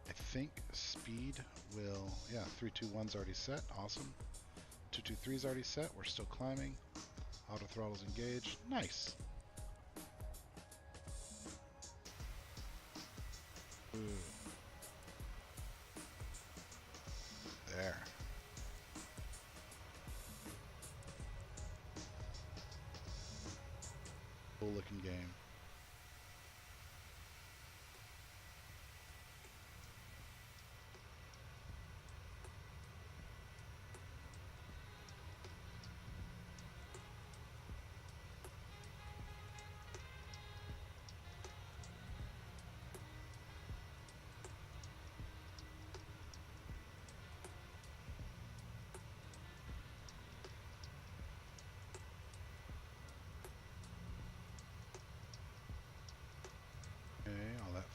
I think speed will, yeah, 321's already set, awesome. 223's already set, we're still climbing. Auto throttle's engaged, nice. Ooh. There. Cool looking game.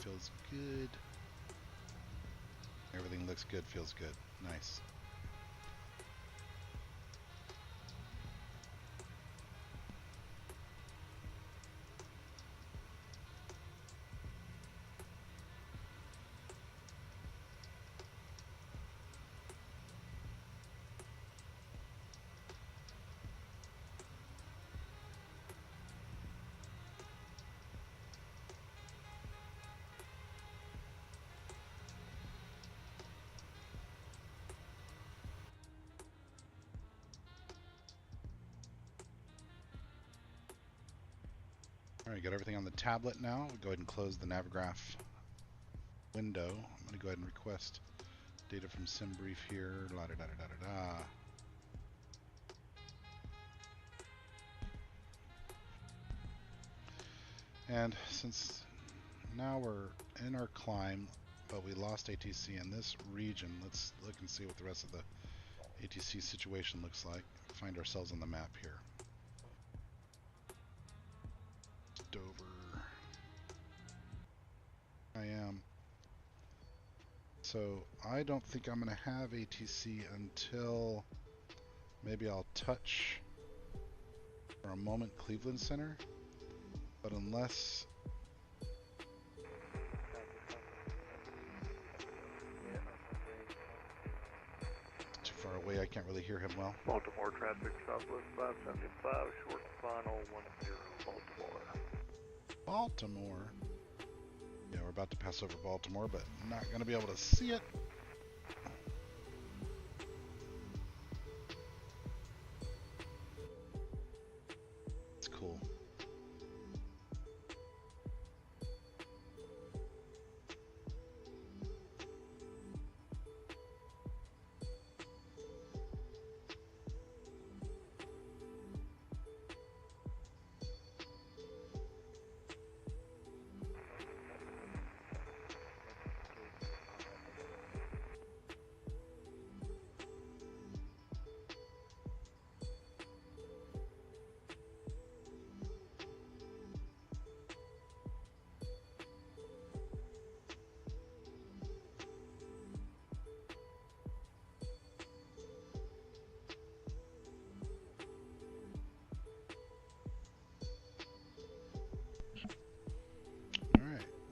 Feels good. Everything looks good, feels good. Nice. Alright, got everything on the tablet now. We'll go ahead and close the Navigraph window. I'm going to go ahead and request data from SimBrief here. La da da da da da. And since now we're in our climb, but we lost ATC in this region, let's look and see what the rest of the ATC situation looks like. Find ourselves on the map here. Dover. I am. So I don't think I'm going to have ATC until maybe I'll touch for a moment Cleveland Center. But unless too far away, I can't really hear him well. Baltimore traffic, southwest 575, short final 10, Baltimore. Baltimore. Yeah, we're about to pass over Baltimore, but not going to be able to see it. It's cool.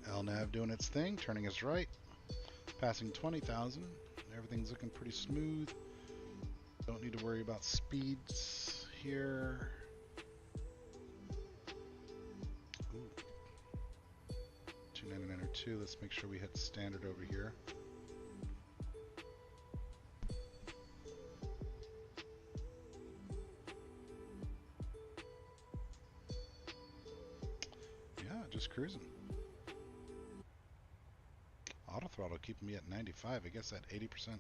LNAV doing its thing, turning us right, passing 20,000. Everything's looking pretty smooth. Don't need to worry about speeds here. Ooh. 29902. Let's make sure we hit standard over here. Yeah, just cruising. Auto throttle keeping me at 95. I guess that 80%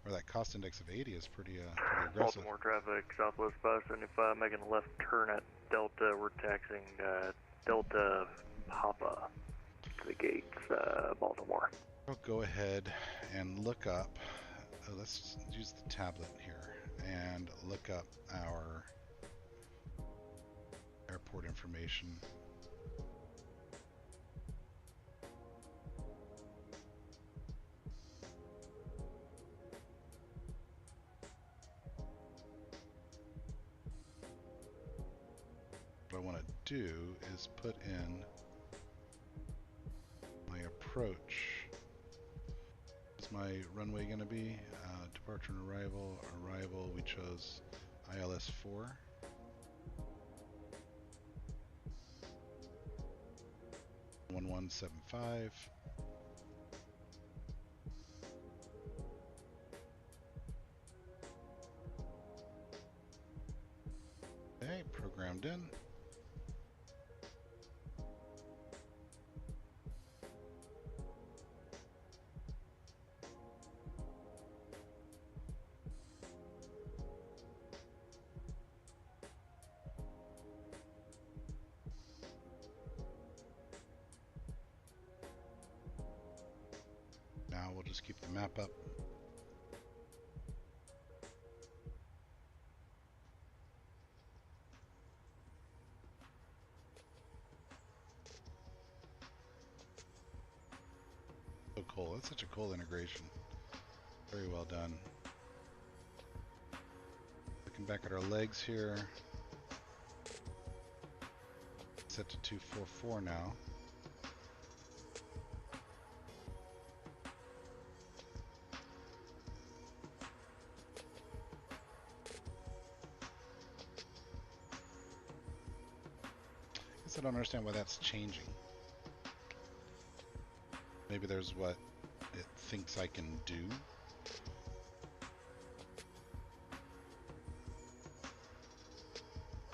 or that cost index of 80 is pretty aggressive. Baltimore traffic, southwest 575, making a left turn at Delta. We're taxing Delta Papa to the gates, Baltimore. I'll go ahead and look up. Let's use the tablet here and look up our airport information. do is put in my approach. What's my runway going to be? Departure and arrival. Arrival, we chose ILS 4. One 175. Okay, programmed in. Now we'll just keep the map up. So cool. That's such a cool integration. Very well done. Looking back at our legs here. Set to 244 now. I don't understand why that's changing. Maybe there's what it thinks I can do.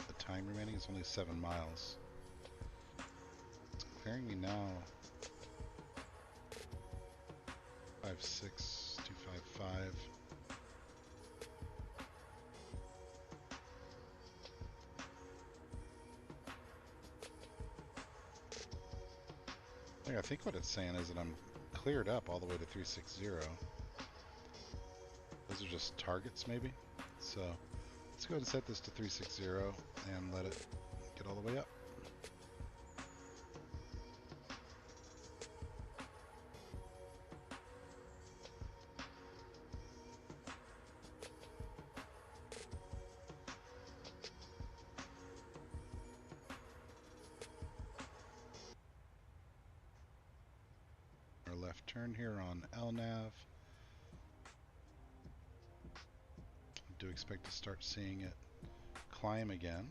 The time remaining is only 7 miles. It's clearing me now. 56255. I think what it's saying is that I'm cleared up all the way to 360. Those are just targets, maybe. So let's go ahead and set this to 360 and let it get all the way up. Left turn here on LNAV. Do expect to start seeing it climb again.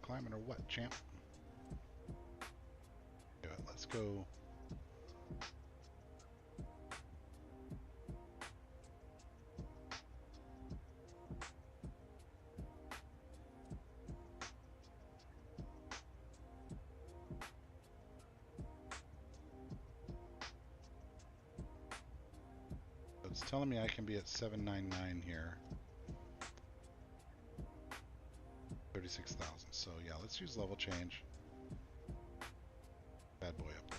Climbing or what, champ? Yeah, let's go. It's telling me I can be at 799 here. 36,000. So yeah, let's use level change. Bad boy up there.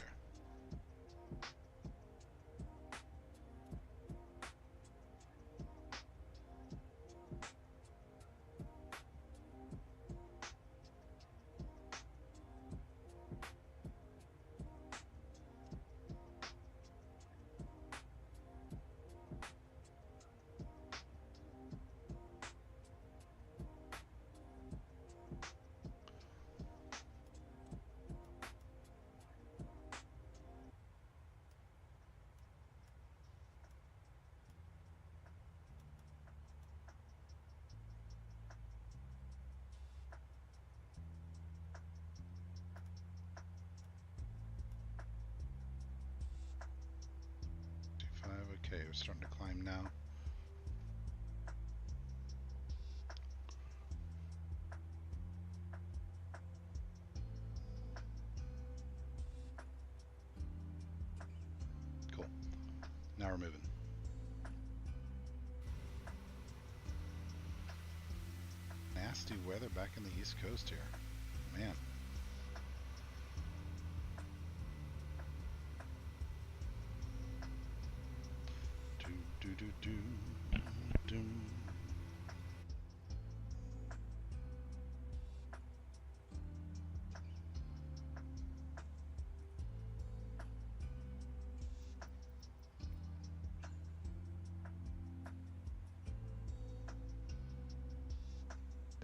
Okay, we're starting to climb now. Cool. Now we're moving. Nasty weather back in the East Coast here. Man. Do do do do do.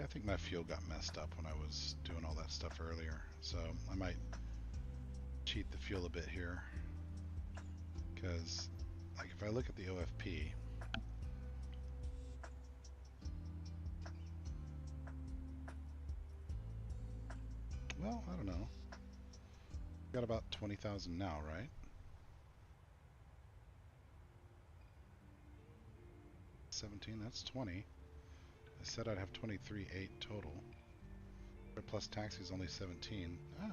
I think my fuel got messed up when I was doing all that stuff earlier, so I might cheat the fuel a bit here, because like if I look at the OFP, well, I don't know, got about 20,000 now, right? 17, that's 20. I said I'd have 23.8 total. Plus taxi is only 17. Oh, I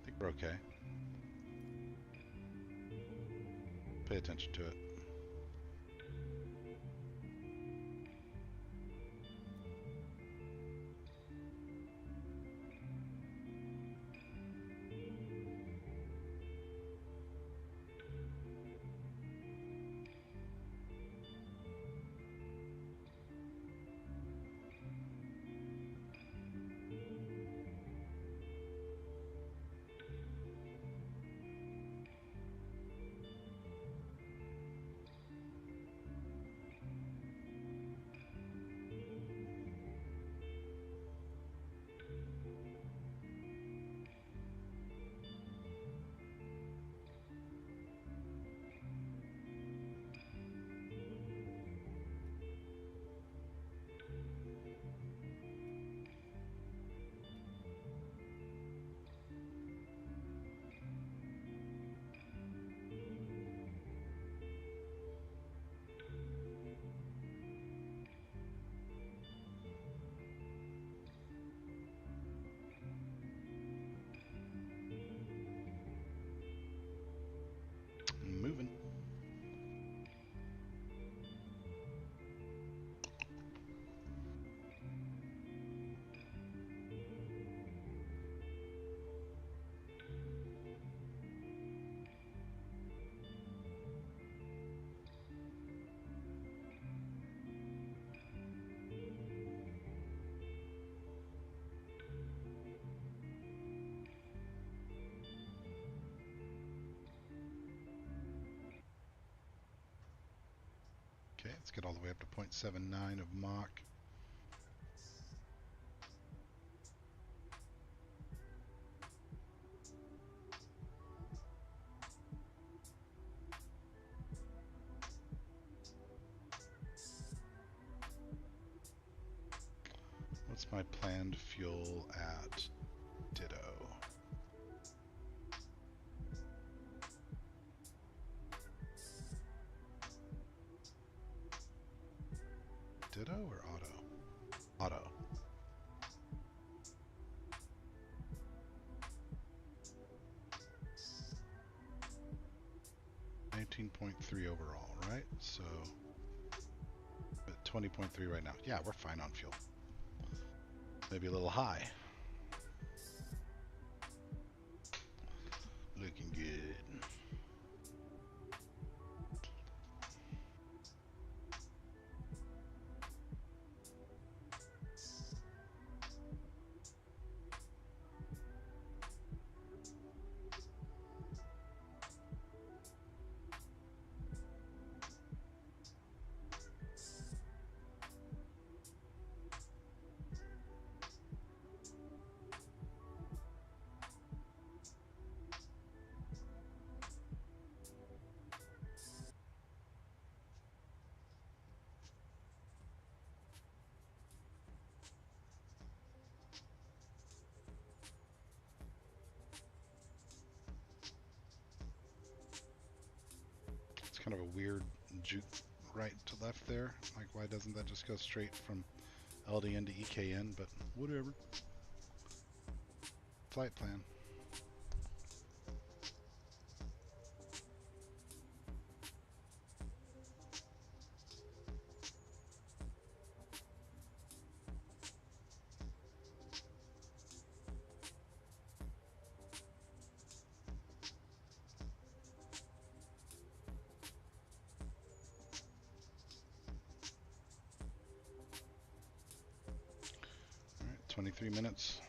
think we're okay. Pay attention to it. Moving. Okay, let's get all the way up to 0.79 of Mach. What's my planned fuel at Ditto? Ditto or auto? Auto. .3 overall, right? So, 20.3 right now. Yeah, we're fine on fuel. Maybe a little high. Looking good. Kind of a weird juke right to left there. Like, why doesn't that just go straight from LDN to EKN? But whatever. Flight plan. All right, 23 minutes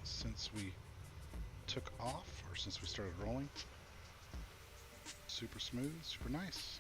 since we took off, or since we started rolling. Super smooth, super nice.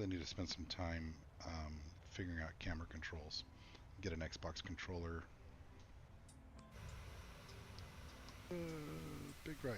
Really need to spend some time figuring out camera controls. Get an Xbox controller. Big right.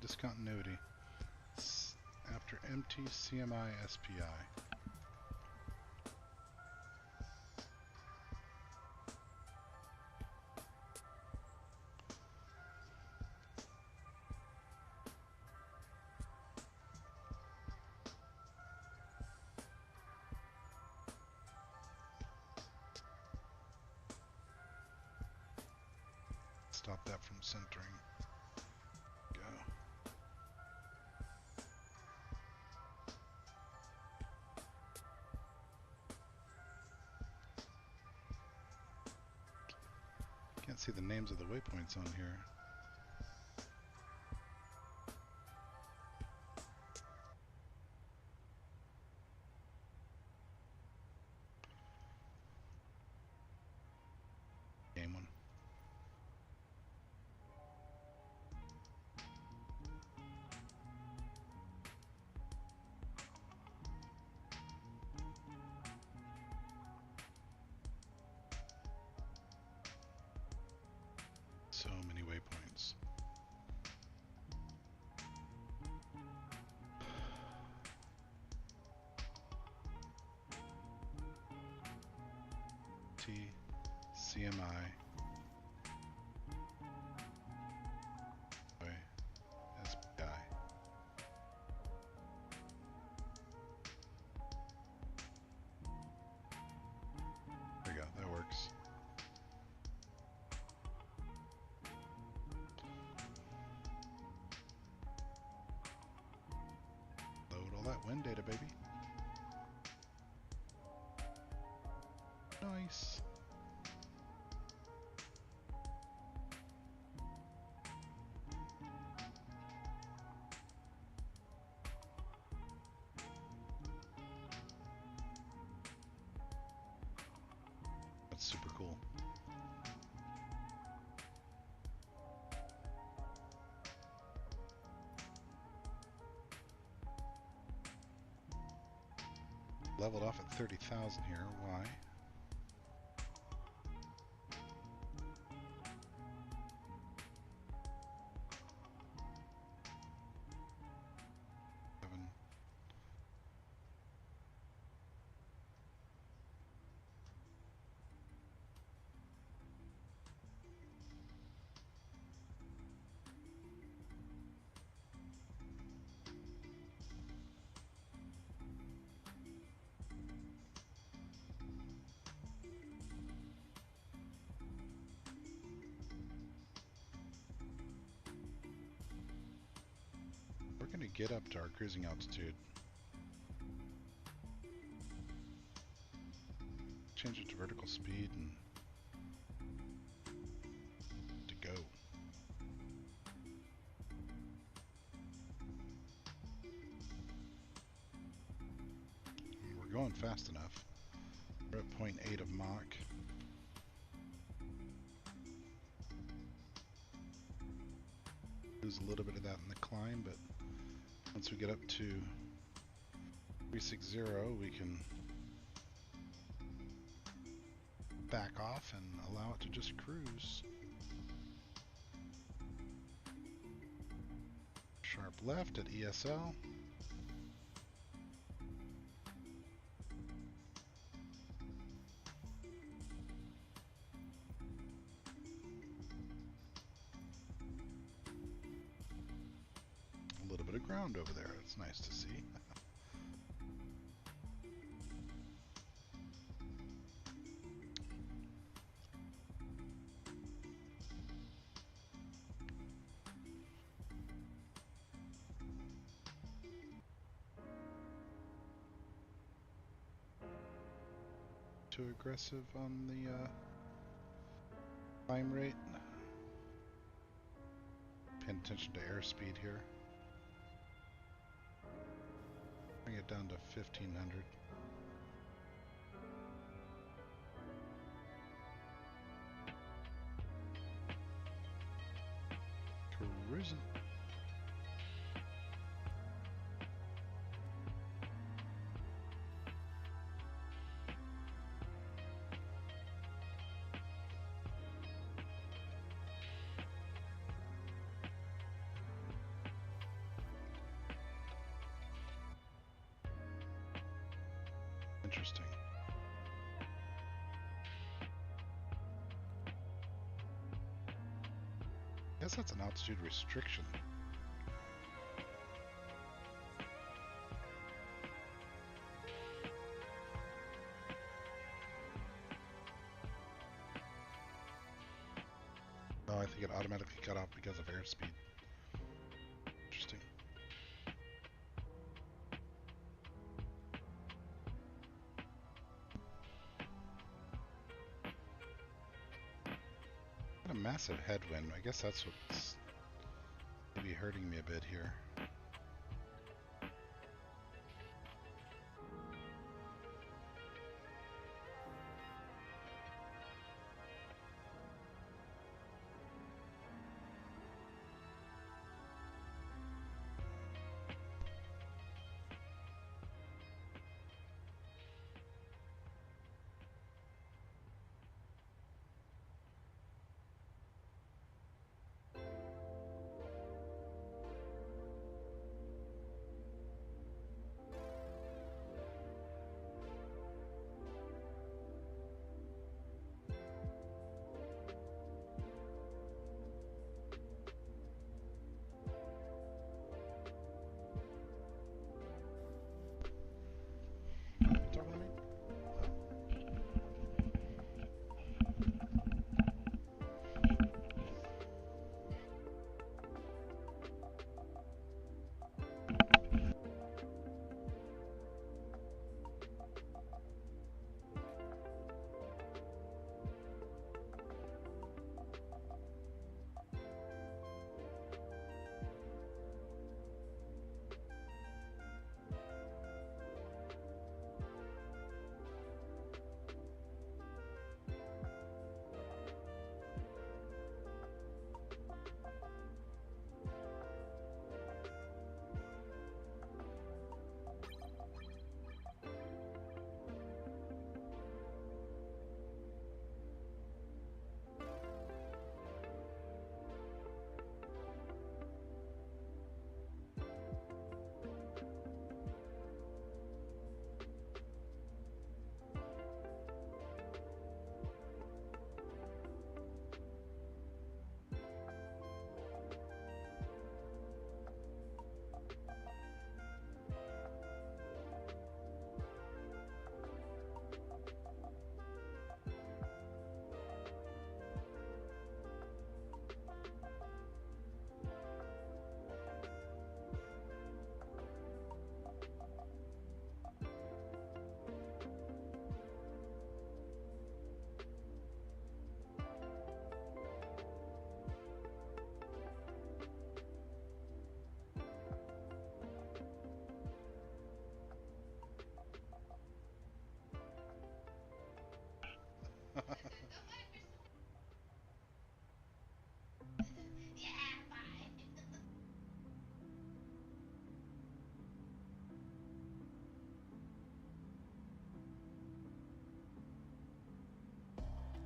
Discontinuity after MT CMI SPI. Stop that from centering. Go. Can't see the names of the waypoints on here. Game one. So many waypoints. T, CMI, SPI. There we go, that works. Load all that wind data, baby. Nice. That's super cool. Leveled off at 30,000 here. Why? Seven. get up to our cruising altitude. Change it to vertical speed and to go. And we're going fast enough. We're at 0.8 of Mach. Lose a little bit of that in the climb, but once we get up to 360, we can back off and allow it to just cruise. Sharp left at ESL. A little bit of ground over there. It's nice to see. Too aggressive on the climb rate. Paying attention to airspeed here. Bring it down to 1500. Cruising. Interesting. I guess that's an altitude restriction. Oh, I think it automatically cut off because of airspeed. Interesting. Got a massive headwind. I guess that's what's maybe hurting me a bit here.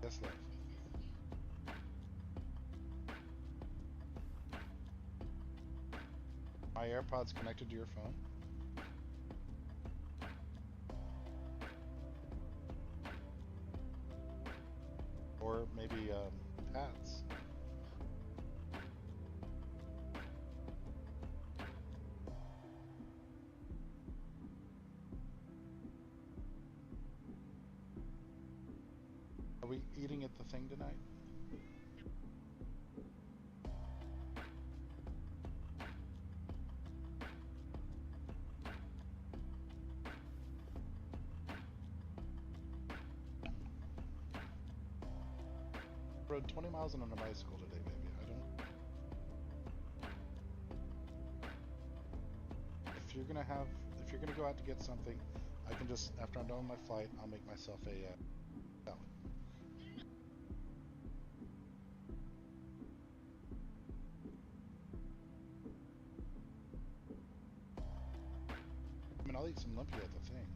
Yes, love. My AirPods connected to your phone? Or maybe Pat's. Are we eating at the thing tonight? Rode 20 miles on a bicycle today, baby. If you're gonna go out to get something, I can just, after I'm done with my flight, I'll make myself a salad. I mean, I'll eat some lumpia at the thing,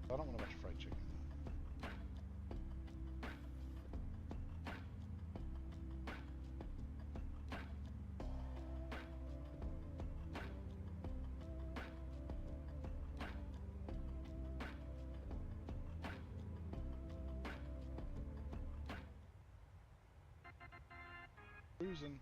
but I don't want a bunch of fried chicken. Cruising.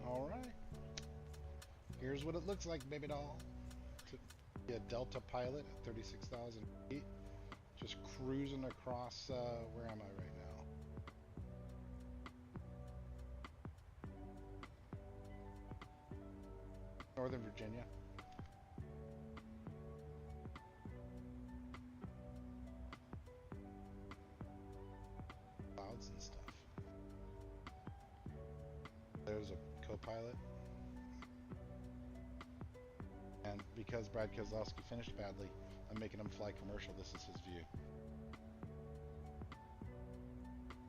Alright. Here's what it looks like, baby doll. To be a Delta pilot at 36,000 feet. Just cruising across, where am I right now? Northern Virginia. Clouds and stuff. There's a co-pilot. And because Brad Kozlowski finished badly, I'm making him fly commercial. This is his view.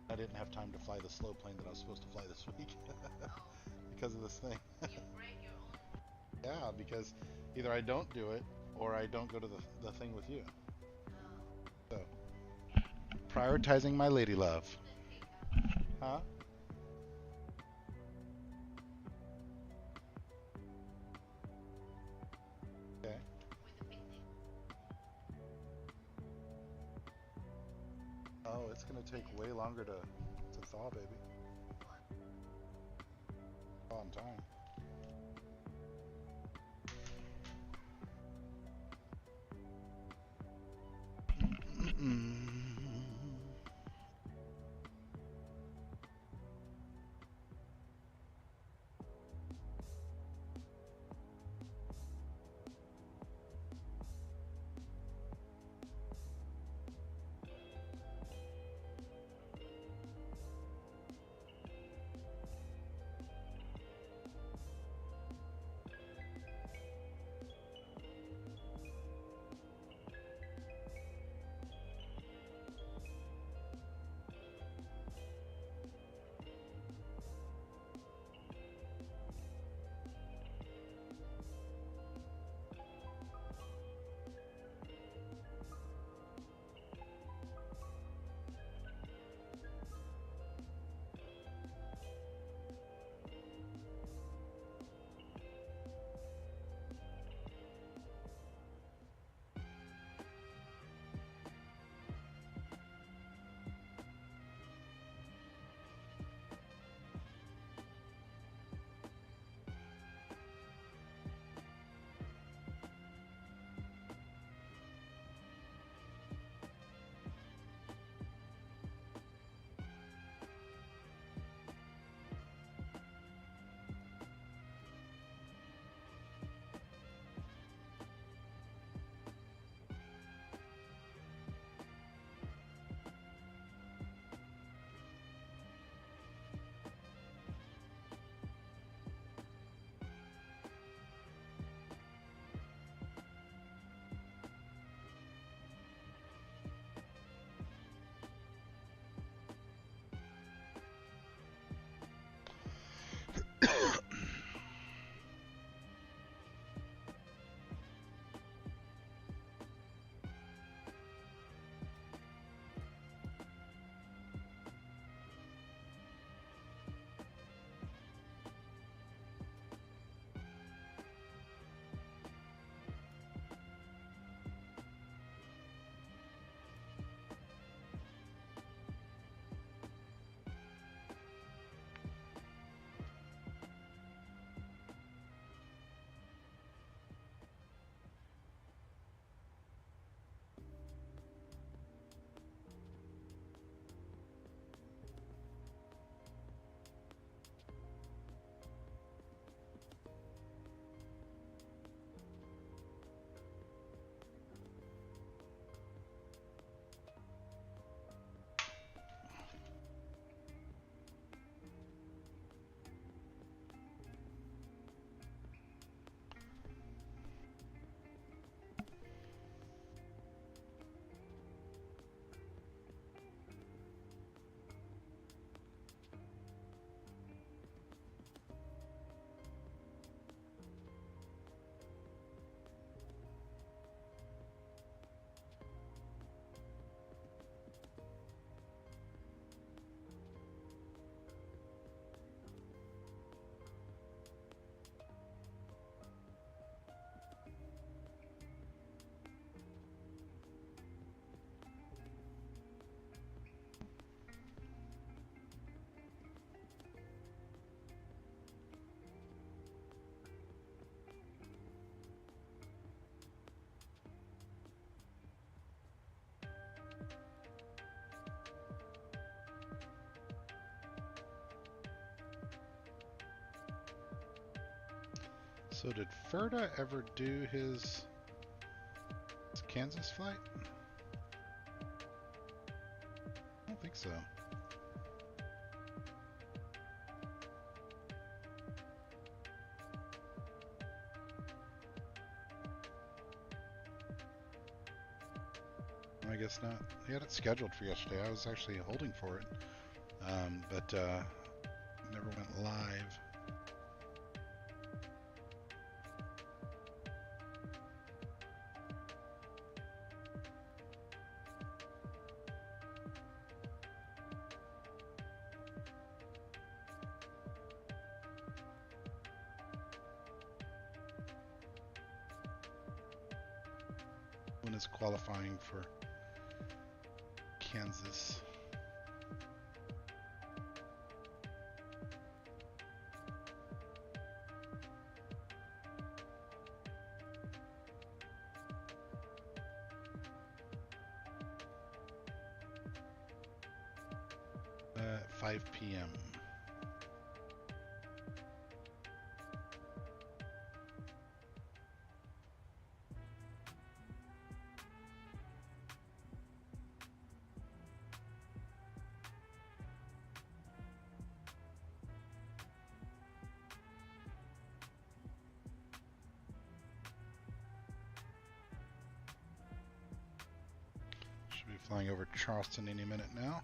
I didn't have time to fly the slow plane that I was supposed to fly this week because of this thing. Yeah, because either I don't do it or I don't go to the thing with you. So, prioritizing my lady love. Huh? Okay. Oh, it's gonna take way longer to thaw, baby. On time. So did Ferda ever do his Kansas flight? I don't think so. I guess not. He had it scheduled for yesterday. I was actually holding for it, but never went live. When is qualifying for Kansas? At 5 p.m. Should be flying over Charleston any minute now.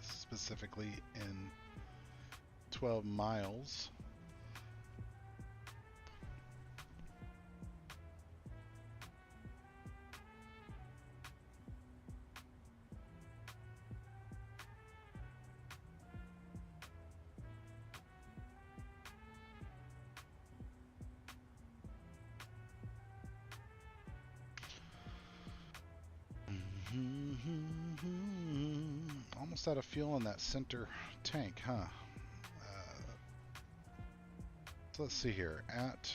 Specifically in 12 miles. Almost out of fuel in that center tank, huh? So let's see here. At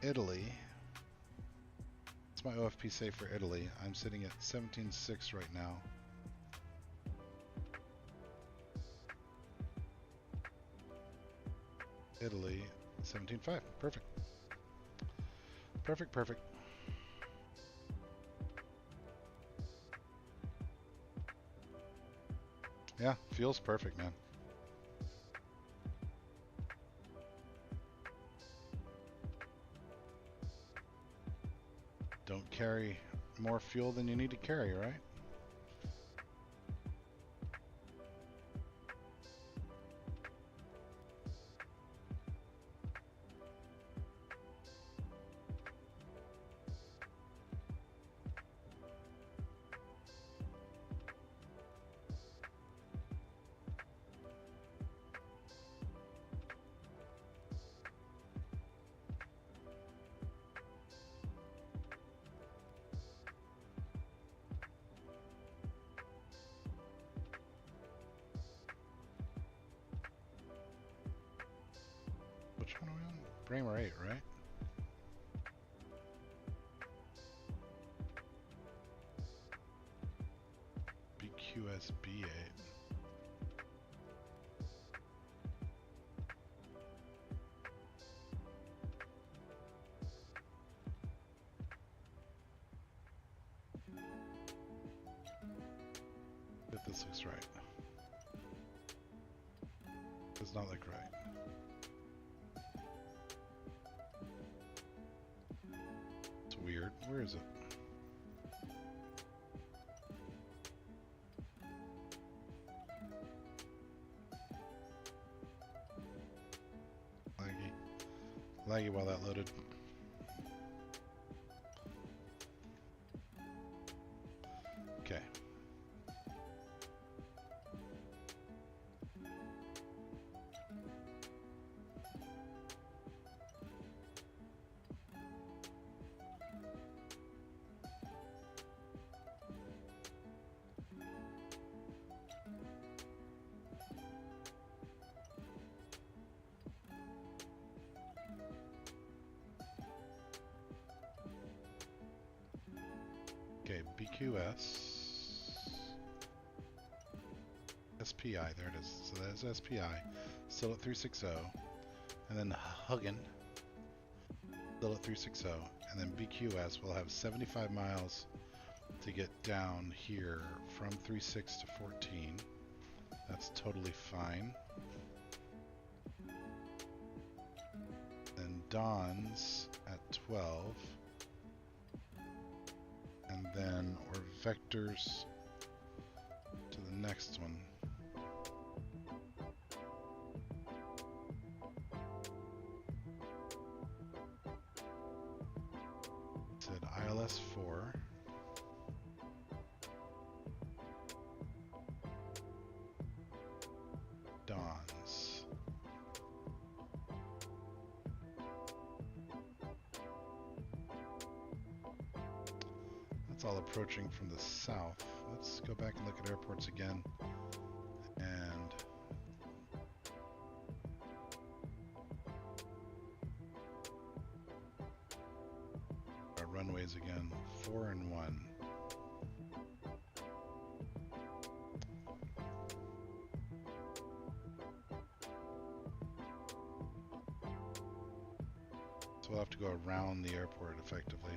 Italy, what's my OFP say for Italy? I'm sitting at 17.6 right now. Italy, 17.5. Perfect. Perfect, perfect. Yeah, fuel's perfect, man. Don't carry more fuel than you need to carry, right? Which one are we on? Bramer 8, right? BQSB 8. If this looks right. Does not look right. It's weird. Where is it? Laggy while that loaded. Okay. Okay, BQS. SPI, there it is. So that's SPI. Still at 360. And then Huggin. Still at 360. And then BQS will have 75 miles to get down here from 36 to 14. That's totally fine. Then Don's at 12. And then, or vectors to the next one. Said ILS 4. Dons. That's all approaching from the south. Let's go back and look at airports again. And our runways again. 4 and 1. So we'll have to go around the airport effectively.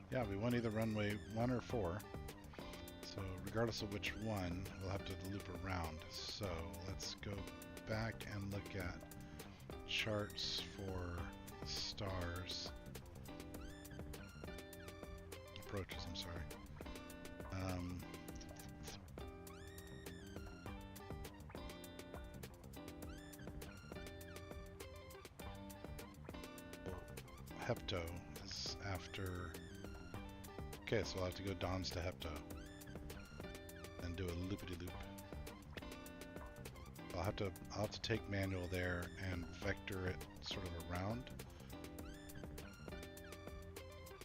Yeah, we want either runway 1 or 4. So regardless of which one, we'll have to loop around. So let's go back and look at charts for stars. Approaches, I'm sorry. Hepto is after. Okay, so I'll have to go Dons to Hepto and do a loopity-loop. I'll have to take manual there and vector it sort of around,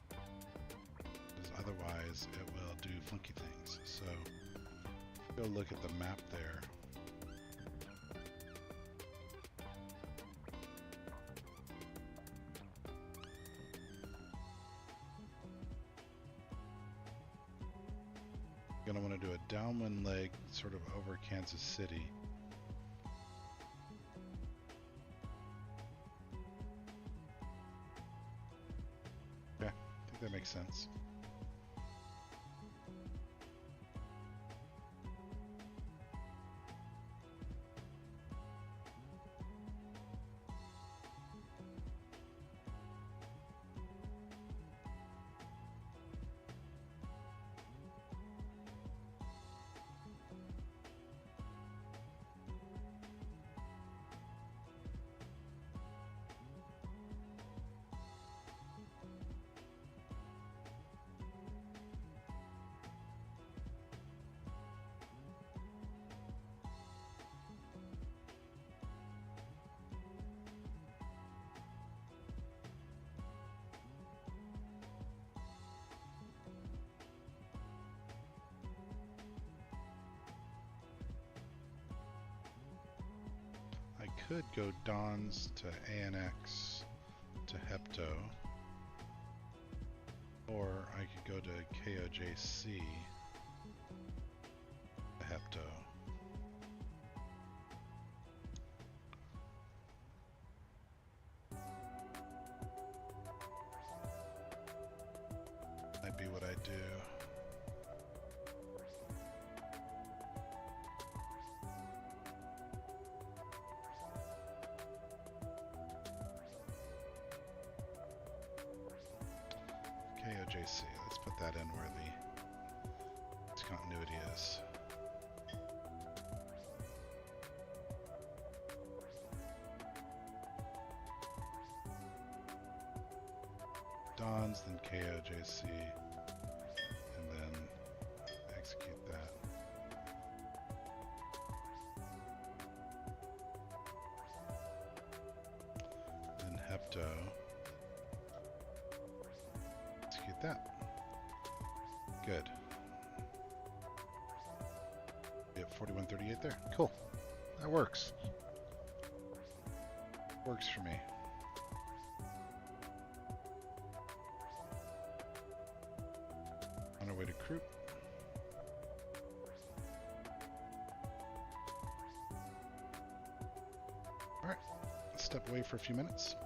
because otherwise it will do funky things. So go look at the map there. Gonna want to do a downwind leg sort of over Kansas City. Okay, I think that makes sense. Could go Dons to ANX to Hepto, or I could go to KOJC to Hepto. Might be what I do. JC. Let's put that in where the discontinuity is. Dons, then KOJC, and then execute that. Then Hepto. Execute that. Good. We have 4138 there. Cool. That works. Works for me. On our way to Croup. Alright, let's step away for a few minutes.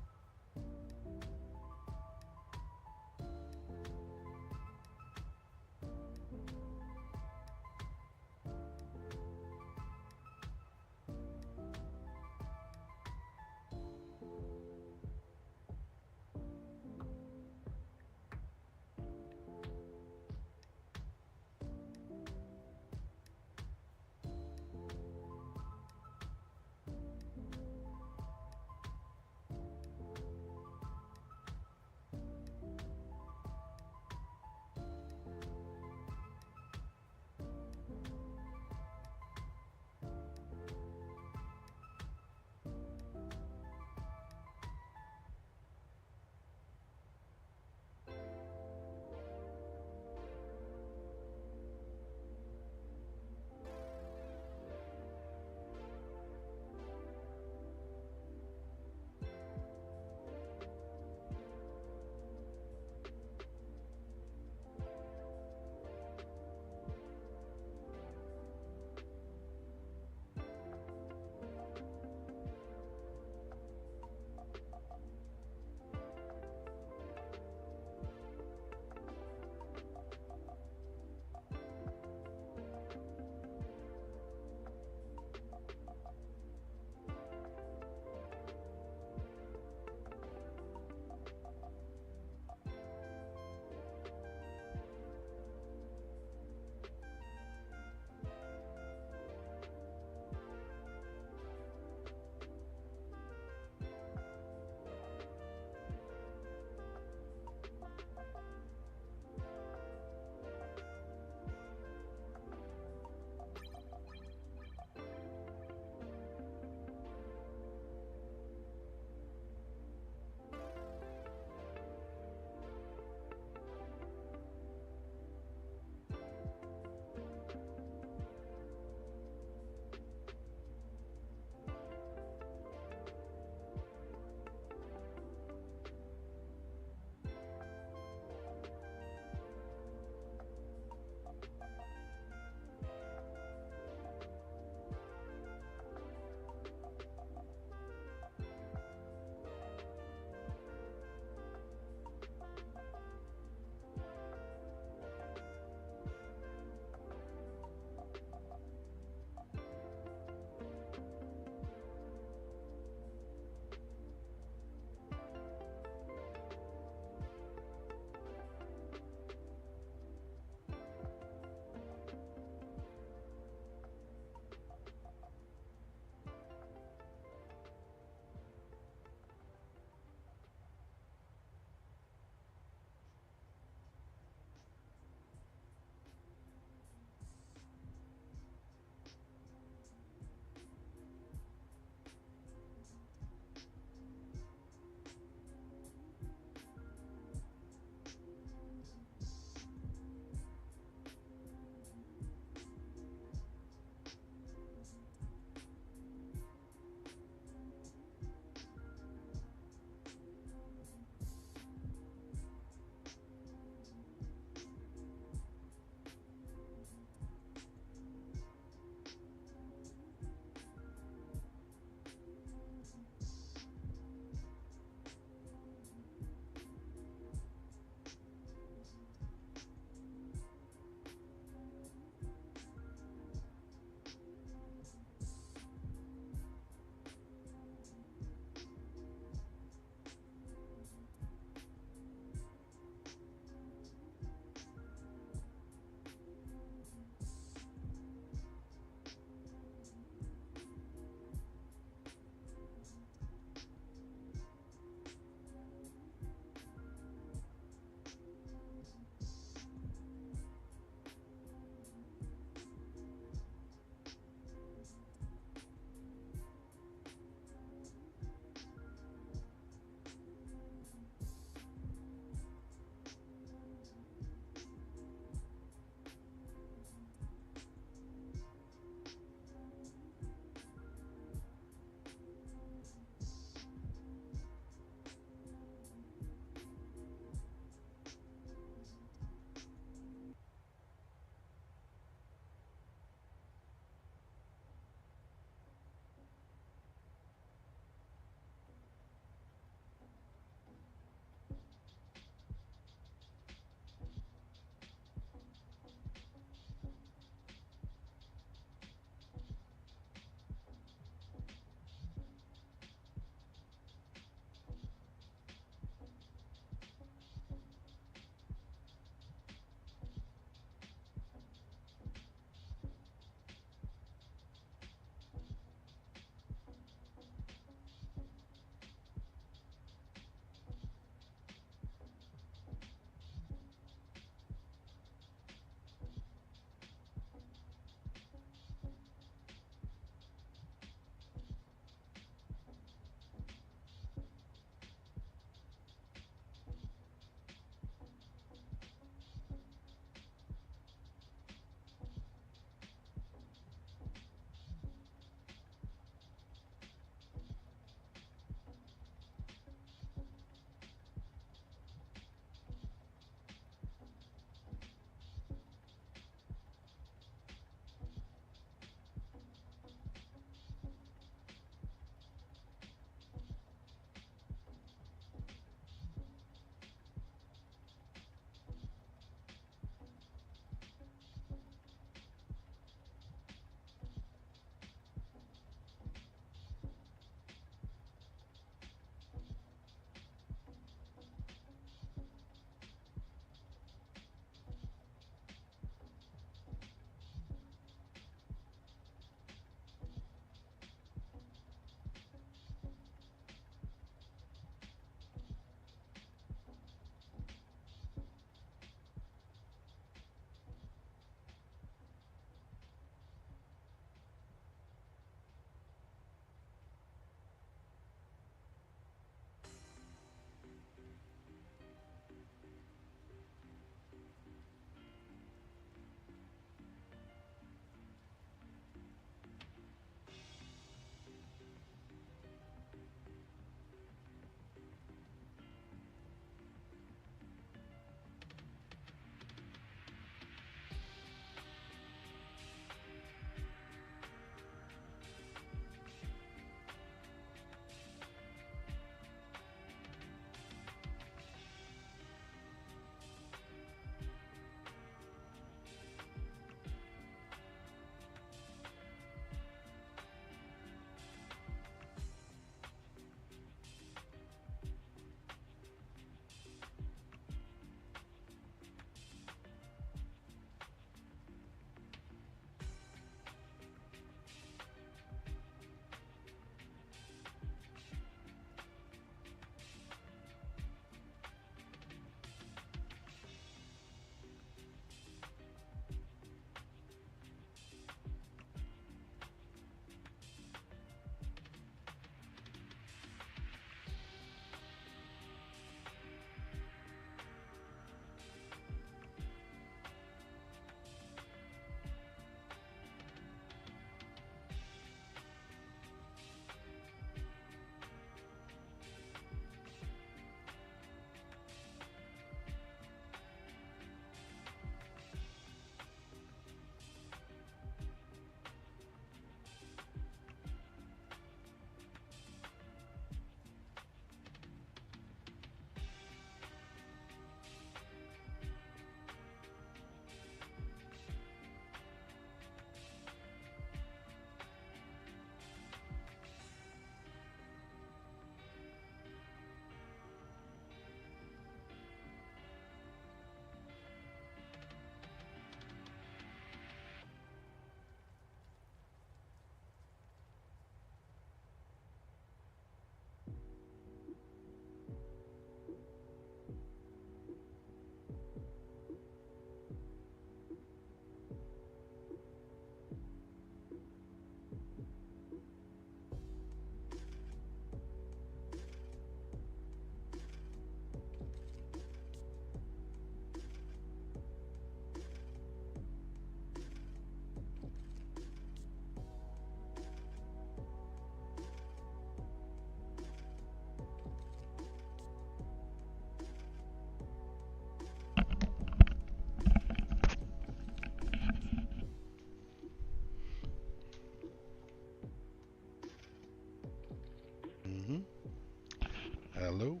Hello.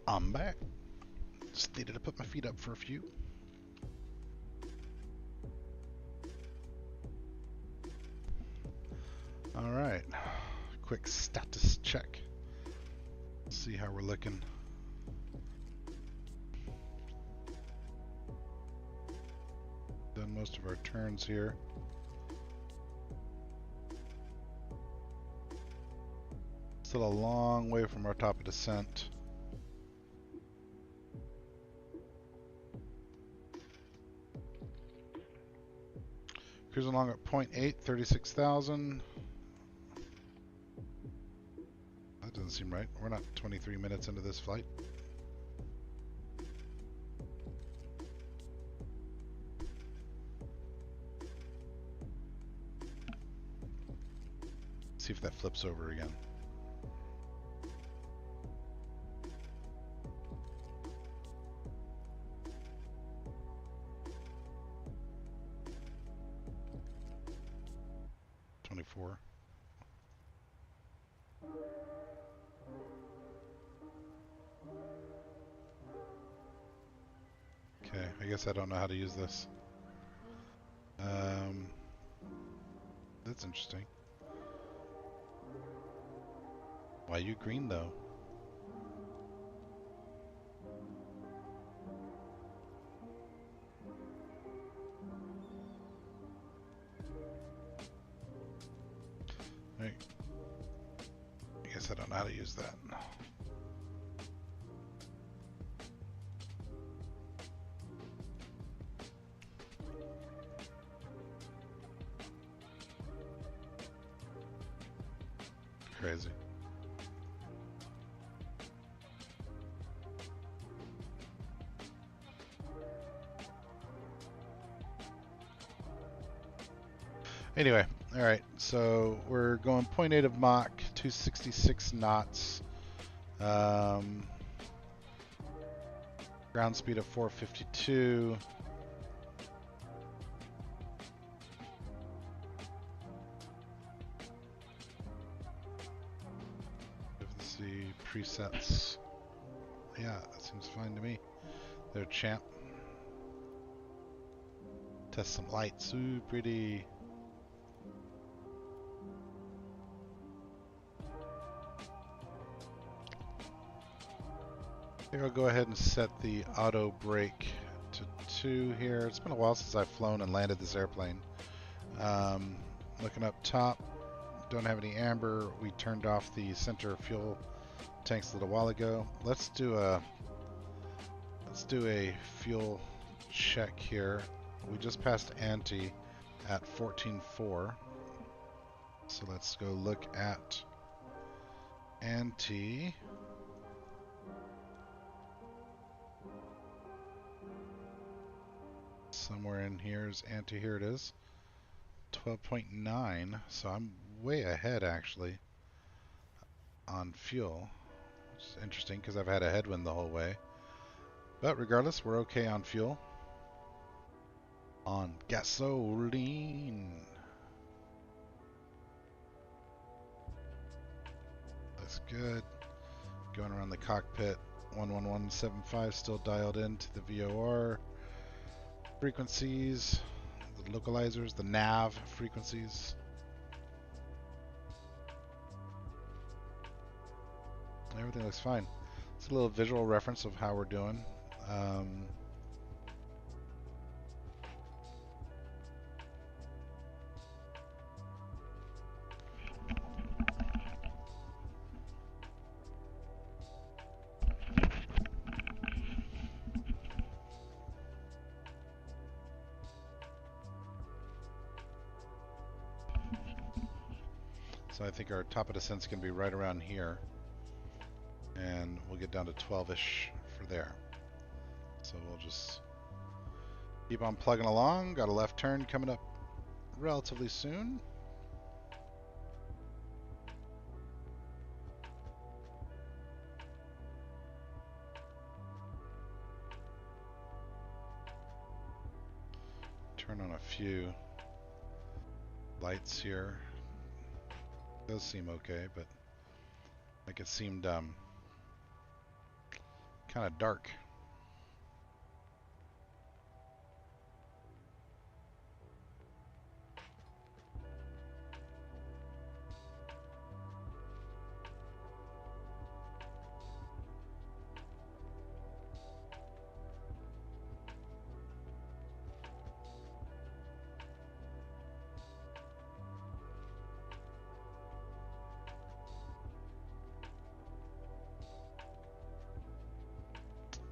I'm back. Just needed to put my feet up for a few. All right. Quick status check. See how we're looking. Done most of our turns here. Still a long way from our top of descent. Cruising along at 0.8, 36,000. That doesn't seem right. We're not 23 minutes into this flight. See if that flips over again. Okay, I guess I don't know how to use this. That's interesting. Why you green though? Right. I guess I don't know how to use that. Crazy. Anyway, all right. So we're going 0.8 of Mach, 266 knots. Ground speed of 452. Let's see presets. Yeah, that seems fine to me. There, champ. Test some lights. Ooh, pretty. I think I'll go ahead and set the auto brake to 2 here. It's been a while since I've flown and landed this airplane. Looking up top, don't have any amber. We turned off the center fuel tanks a little while ago. Let's do a fuel check here. We just passed ante at 14.4. So let's go look at ante. Somewhere in here's ante. Here it is. 12.9. So I'm way ahead actually on fuel, which is interesting because I've had a headwind the whole way. But regardless, we're okay on fuel. On gasoline. That's good. Going around the cockpit. 11175 still dialed into the VOR frequencies, the localizers, the nav frequencies. Everything looks fine. It's a little visual reference of how we're doing. So I think our top of descent's going to be right around here. And we'll get down to 12-ish for there. So we'll just keep on plugging along. Got a left turn coming up relatively soon. Turn on a few lights here. Does seem okay, but like it seemed kind of dark.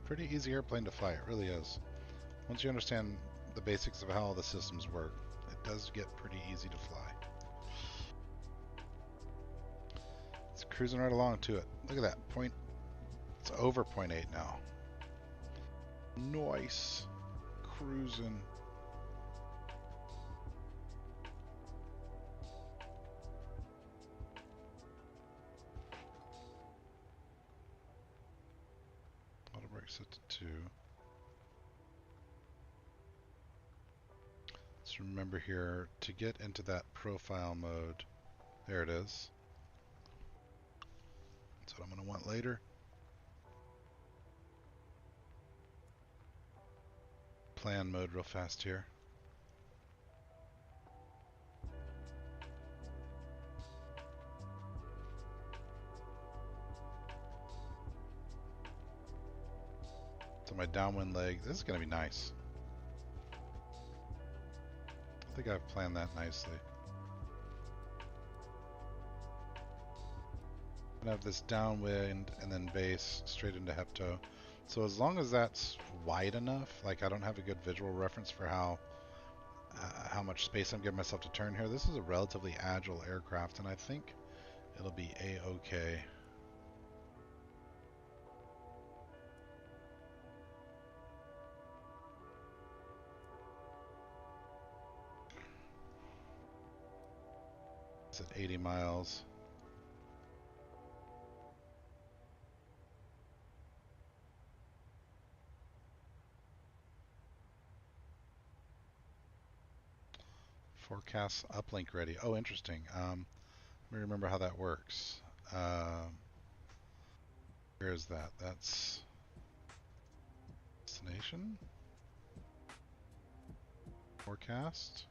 Pretty easy airplane to fly, it really is. Once you understand the basics of how all the systems work, it does get pretty easy to fly. It's cruising right along to it. Look at that point. It's over 0.8 now. Nice. Cruising. Auto brake set to 2. Let's remember here to get into that profile mode. There it is. That's what I'm going to want later. Plan mode real fast here. So my downwind leg, this is going to be nice. I think I've planned that nicely. I have this downwind and then base straight into Hepto. So as long as that's wide enough, like I don't have a good visual reference for how much space I'm giving myself to turn here. This is a relatively agile aircraft, and I think it'll be a-okay. It's at 80 miles. Forecast uplink ready. Oh, interesting. Let me remember how that works. Where is that? That's destination. Forecast.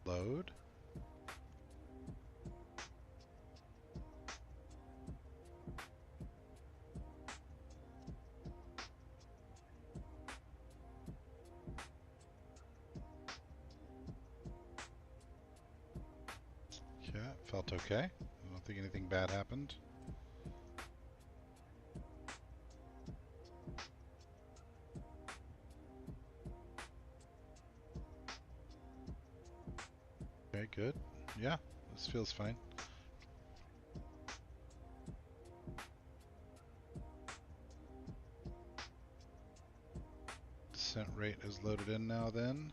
Load. Yeah, felt okay. I don't think anything bad happened. Okay, good. Yeah, this feels fine. Descent rate is loaded in now then.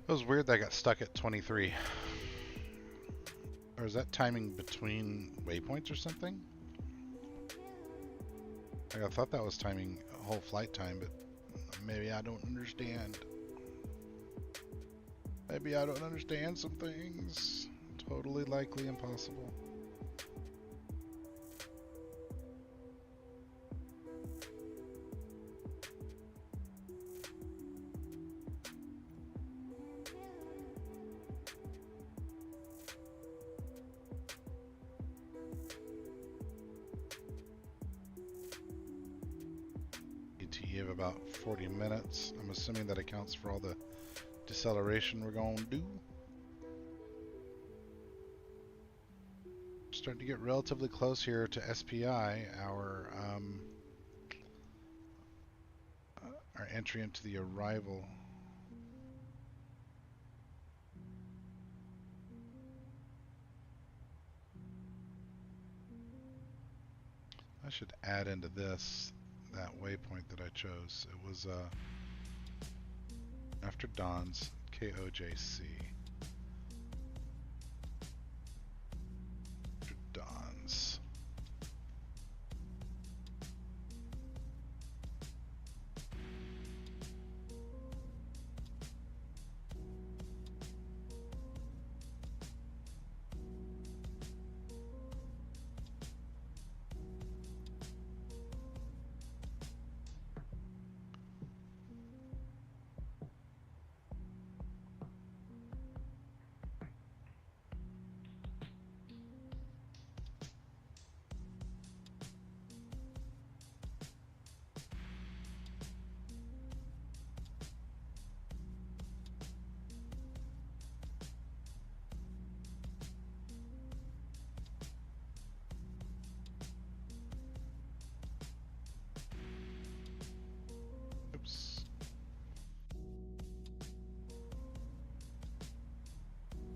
It was weird that I got stuck at 23. Or is that timing between waypoints or something? Like, I thought that was timing whole flight time, but maybe I don't understand. Maybe I don't understand some things. Totally likely impossible. ETE of about 40 minutes. I'm assuming that accounts for all the deceleration we're going to do. Starting to get relatively close here to SPI, our entry into the arrival. I should add into this that waypoint that I chose. It was after Don's KOJC. After Don's.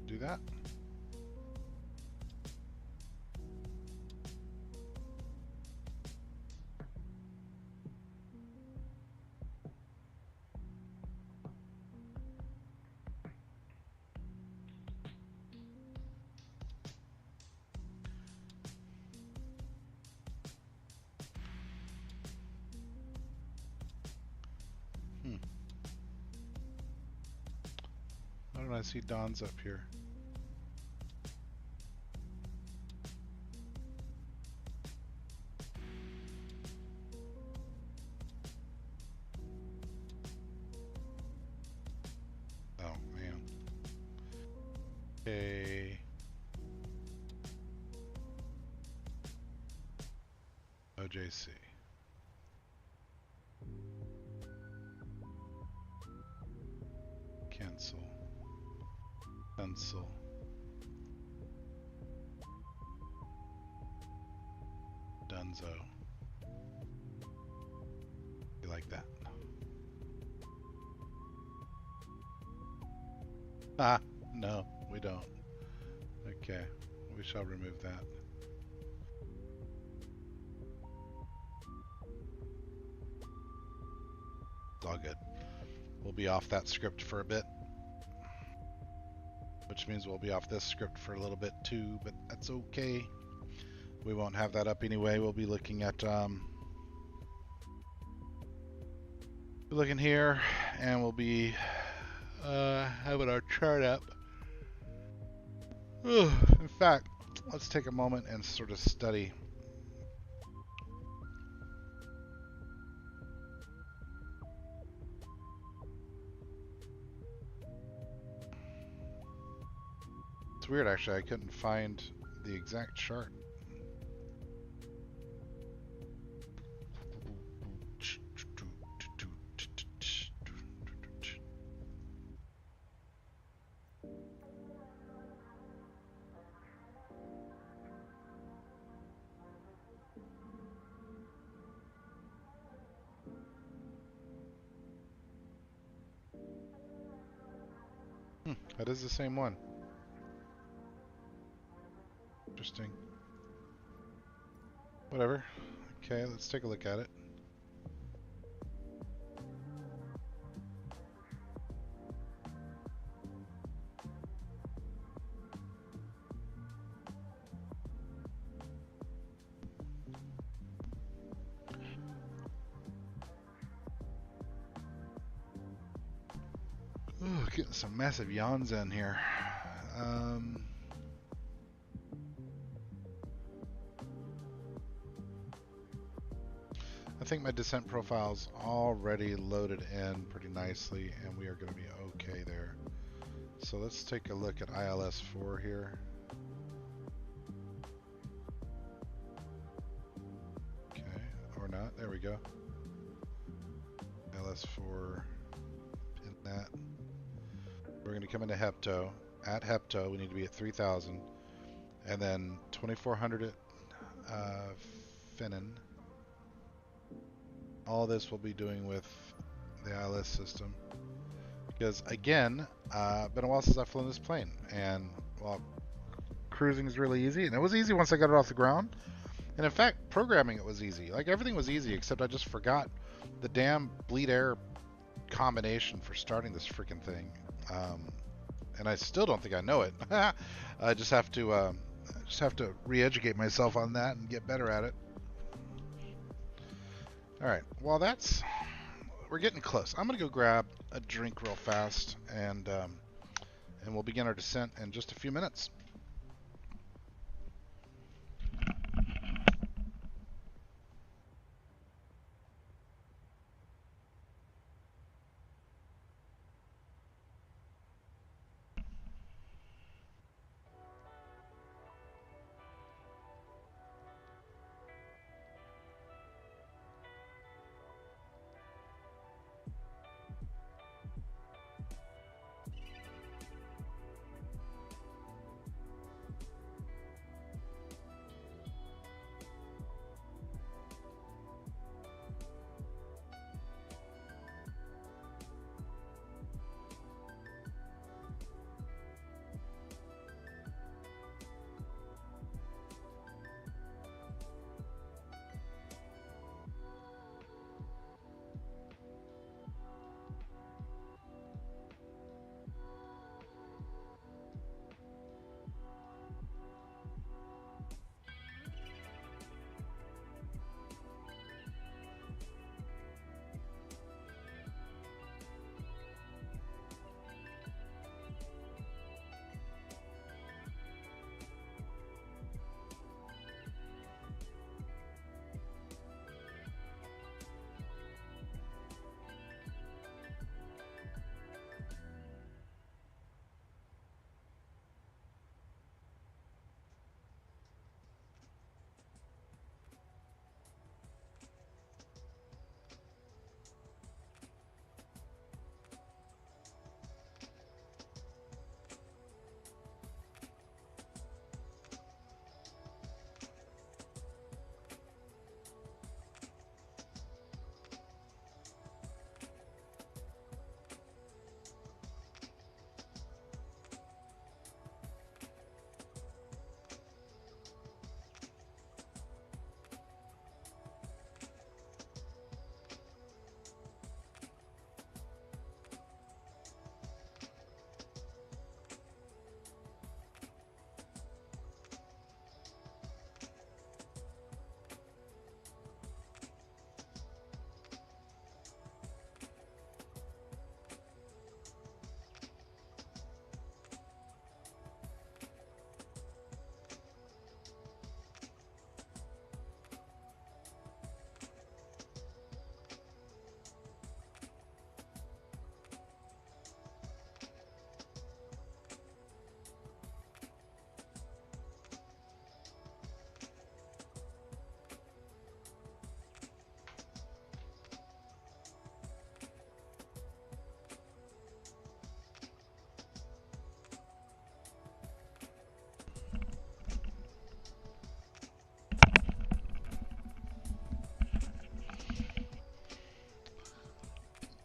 Do that. Why don't I see Don's up here? Oh man. Okay. OJC. Cancel. Pencil. Dunzo. You like that? Ah, no, we don't. Okay, we shall remove that. It's all good. We'll be off that script for a bit. Which means we'll be off this script for a little bit too, but that's okay. We won't have that up anyway. We'll be looking at here, and we'll be having our chart up. In fact, let's take a moment and sort of study. It's weird, actually. I couldn't find the exact chart. That is the same one. Interesting. Whatever. Okay, let's take a look at it. Getting some massive yawns in here. I think my descent profile's already loaded in pretty nicely, and we are going to be okay there. So let's take a look at ILS 4 here. Okay, or not. There we go. ILS 4, pin that. We're going to come into Hepto. At Hepto, we need to be at 3,000, and then 2,400 at Finnan. All this we'll be doing with the ILS system. Because again, been a while since I've flown this plane, and well, cruising is really easy, and it was easy once I got it off the ground. And in fact, programming it was easy. Like everything was easy, except I just forgot the damn bleed air combination for starting this freaking thing. And I still don't think I know it. I just have to re-educate myself on that and get better at it. All right. Well, we're getting close. I'm gonna go grab a drink real fast, and we'll begin our descent in just a few minutes.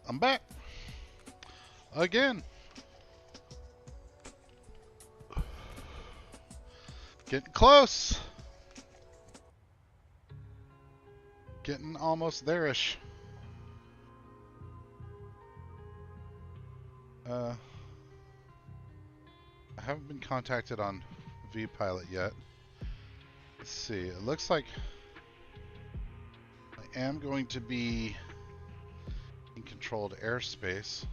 I'm back again. Getting close. Getting almost there-ish. I haven't been contacted on vPilot yet. Let's see. It looks like I am going to be in controlled airspace.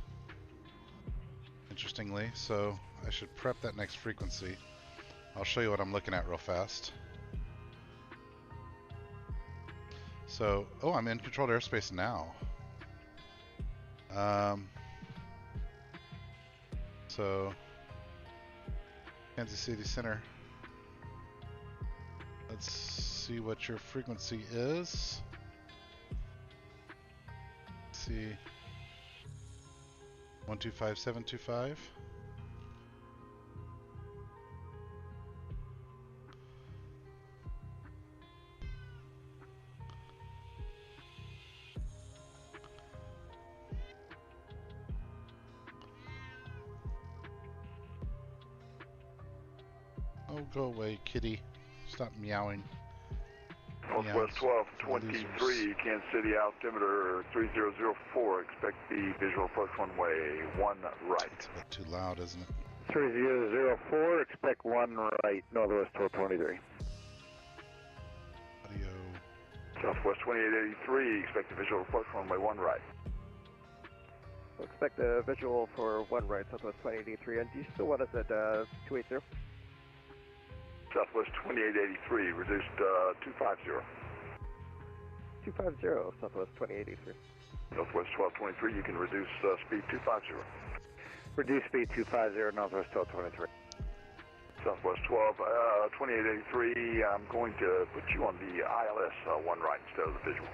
And interestingly, so I should prep that next frequency. I'll show you what I'm looking at real fast. So, oh, I'm in controlled airspace now. So, Kansas City Center. Let's see what your frequency is. Let's see. 125725. Oh, go away, kitty. Stop meowing. Northwest 1223, Kansas City altimeter 3004. Expect the visual approach one-way, one right. It's a bit too loud, isn't it? 3004, expect one right, Northwest 1223. Audio. Southwest 2883, expect the visual approach runway, one right. We'll expect a visual for one right, Southwest 2883, and do you still want us at 280? Southwest 2883, reduced 250. 250, Southwest 2883. Northwest 1223, you can reduce speed 250. Reduce speed 250, Northwest 1223. Southwest 2883, I'm going to put you on the ILS one right instead of the visual.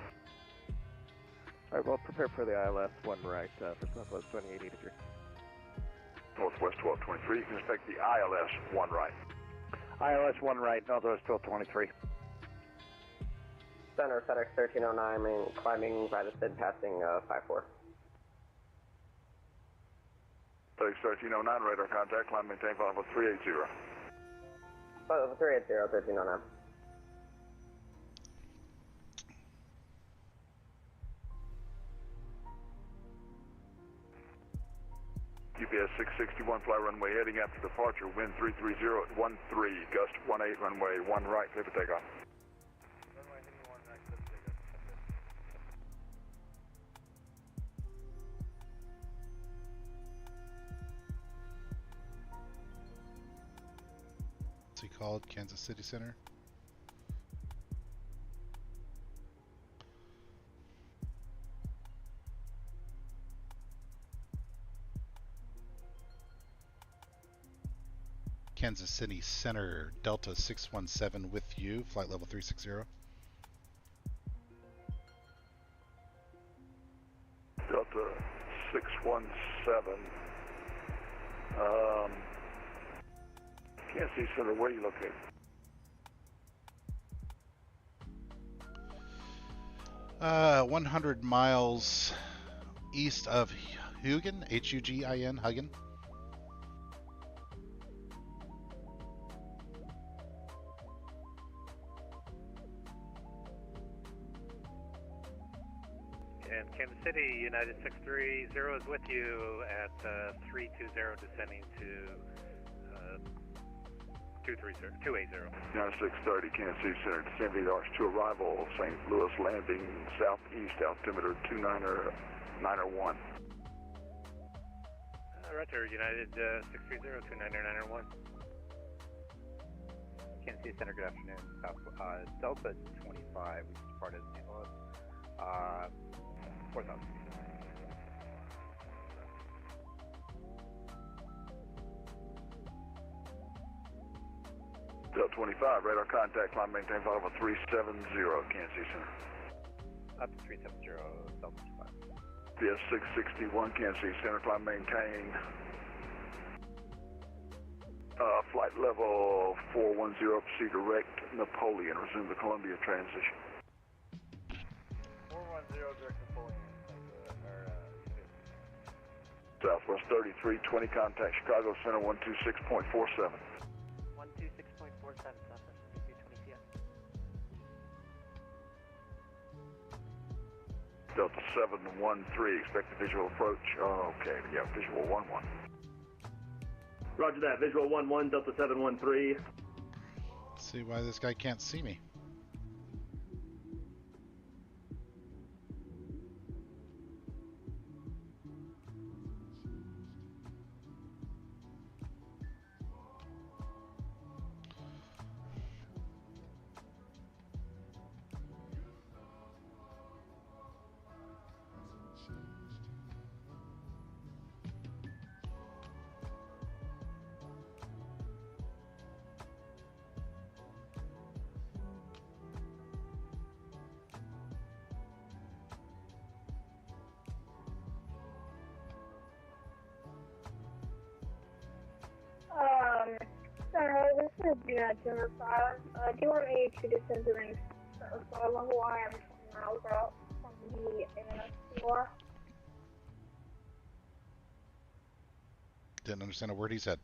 Alright, well, prepare for the ILS one right for Southwest 2883. Northwest 1223, you can expect the ILS one right. ILS one right, Northwest 1223. Center FedEx 1309, climbing by the SID, passing 54. FedEx 1309, radar contact, climb maintain, follow 380. 380, 1309. UPS 661, fly runway heading after departure, wind 330 at 13, gust 18, runway 1 right, clear for takeoff. Runway heading 1 right, clear for takeoff. What's he called? Kansas City Center? Kansas City Center, Delta 617 with you, flight level 360. Delta 617. Kansas City Center, where are you located? 100 miles east of Hugin, Hugin, Hugin. And Kansas City, United 630 is with you at 320, descending to 280. United 630, Kansas City Center, descend VDARS to arrival, St. Louis landing, southeast, altimeter 29091. Roger, United 630, 29091. Kansas City Center, good afternoon. Delta 25, which is part of St. Louis. 4,000. Delta 25, radar contact, climb maintain, follow for 370, Kansas City Center. Up to 370, Delta 25. PS 661, Kansas City Center, climb maintain. Flight level 410, proceed direct Napoleon, resume the Columbia transition. 410, direct Napoleon. Southwest 3320, contact Chicago Center 126.47. 126.47, Southwest 3320 CF. Delta 713, expect the visual approach. Oh, okay, yeah, visual 11. Roger that, visual 11, Delta 713. Let's see why this guy can't see me. This is Jennifer. Do you want me to descend to the level? I am 20 miles out from the NASCAR. Didn't understand a word he said.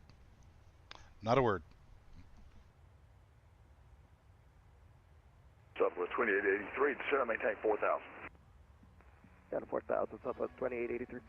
Not a word. Southwest 2883, descend and maintain 4,000. Down to 4,000, Southwest 2883.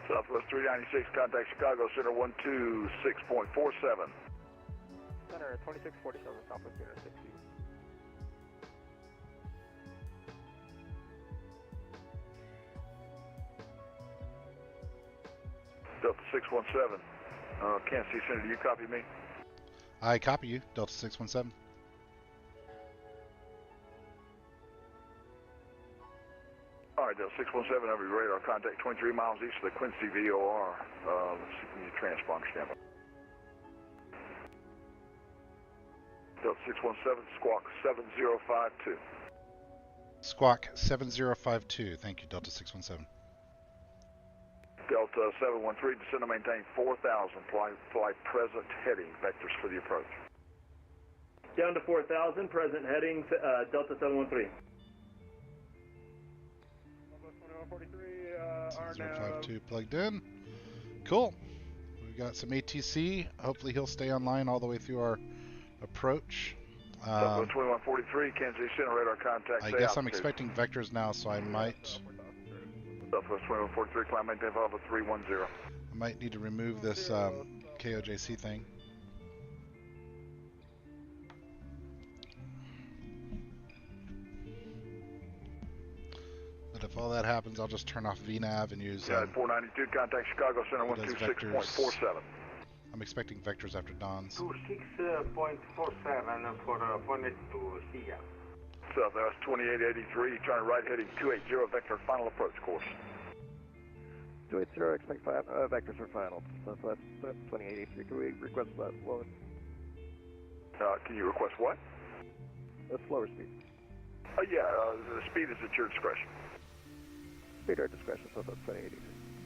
Southwest 396, contact Chicago Center 126.47. Center 2647, Southwest 360. Delta 617, Kansas City Center, do you copy me? I copy you, Delta 617. All right, Delta 617, over your radar, contact 23 miles east of the Quincy VOR. Let's see, can you transponder stand by? Delta 617, squawk 7052. Squawk 7052. Thank you, Delta 617. Delta 713, descend and maintain 4,000, fly present heading, vectors for the approach. Down to 4,000, present heading, Delta 713. 052 plugged in. Cool. We've got some ATC. Hopefully he'll stay online all the way through our approach. Southwest 2143, Kansas City Center, radar contact. I guess I'm expecting vectors now, so I might... Southwest 2143, climb maintain Volvo 310. I might need to remove this KOJC thing. But if all that happens, I'll just turn off VNAV and use... 492, contact Chicago Center 126.47. I'm expecting vectors after dawns. 26.47 for appointment to SIA. Southwest 2883, turn right heading 280, vector final approach course. 280, expect vectors for final. Southwest 2883, can we request that slower? Can you request what? A slower speed. The speed is at your discretion. Speed at discretion, Southwest 2883.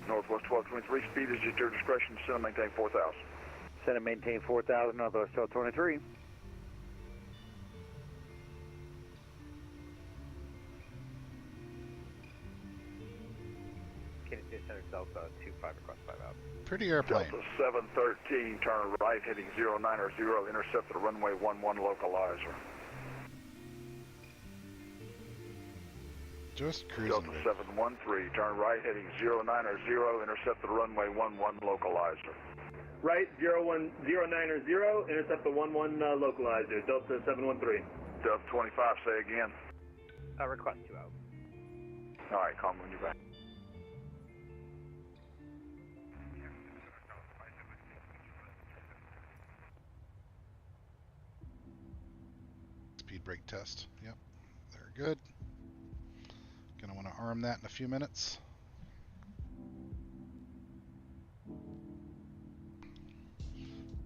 Northwest 1223, speed is at your discretion, descend and maintain 4,000. Descend and maintain 4,000, Northwest 1223. Kansas Center Delta 25 across 5 out. Pretty airplane. Delta 713, turn right heading 090, intercept the runway 11 localizer. Just cruising. Delta 713, turn right heading 090, intercept the runway 11 localizer. Right, 090, intercept the 11 localizer, Delta 713. Delta 25, say again. Request 2 out. All right, call me when you're back. Speed brake test. Yep, they're good. Gonna want to arm that in a few minutes.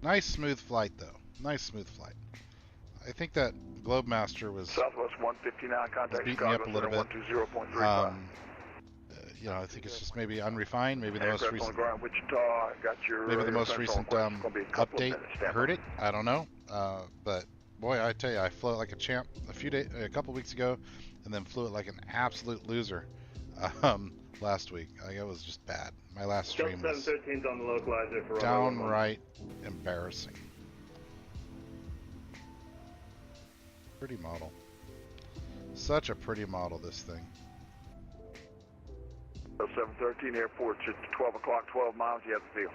Nice smooth flight though. Nice smooth flight. I think that Globemaster was Southwest 159, contact beating me up a little bit. 120.35. I think it's just maybe unrefined. Maybe the most recent. Ground, Wichita, got your maybe the most recent update hurt it. I don't know. But boy, I tell you, I flew it like a champ a couple weeks ago, and then flew it like an absolute loser last week. It was just bad. My last stream was 713's on the localizer for downright embarrassing. Pretty model. Such a pretty model, this thing. 713 airport, 12 o'clock, 12 miles, you have the field.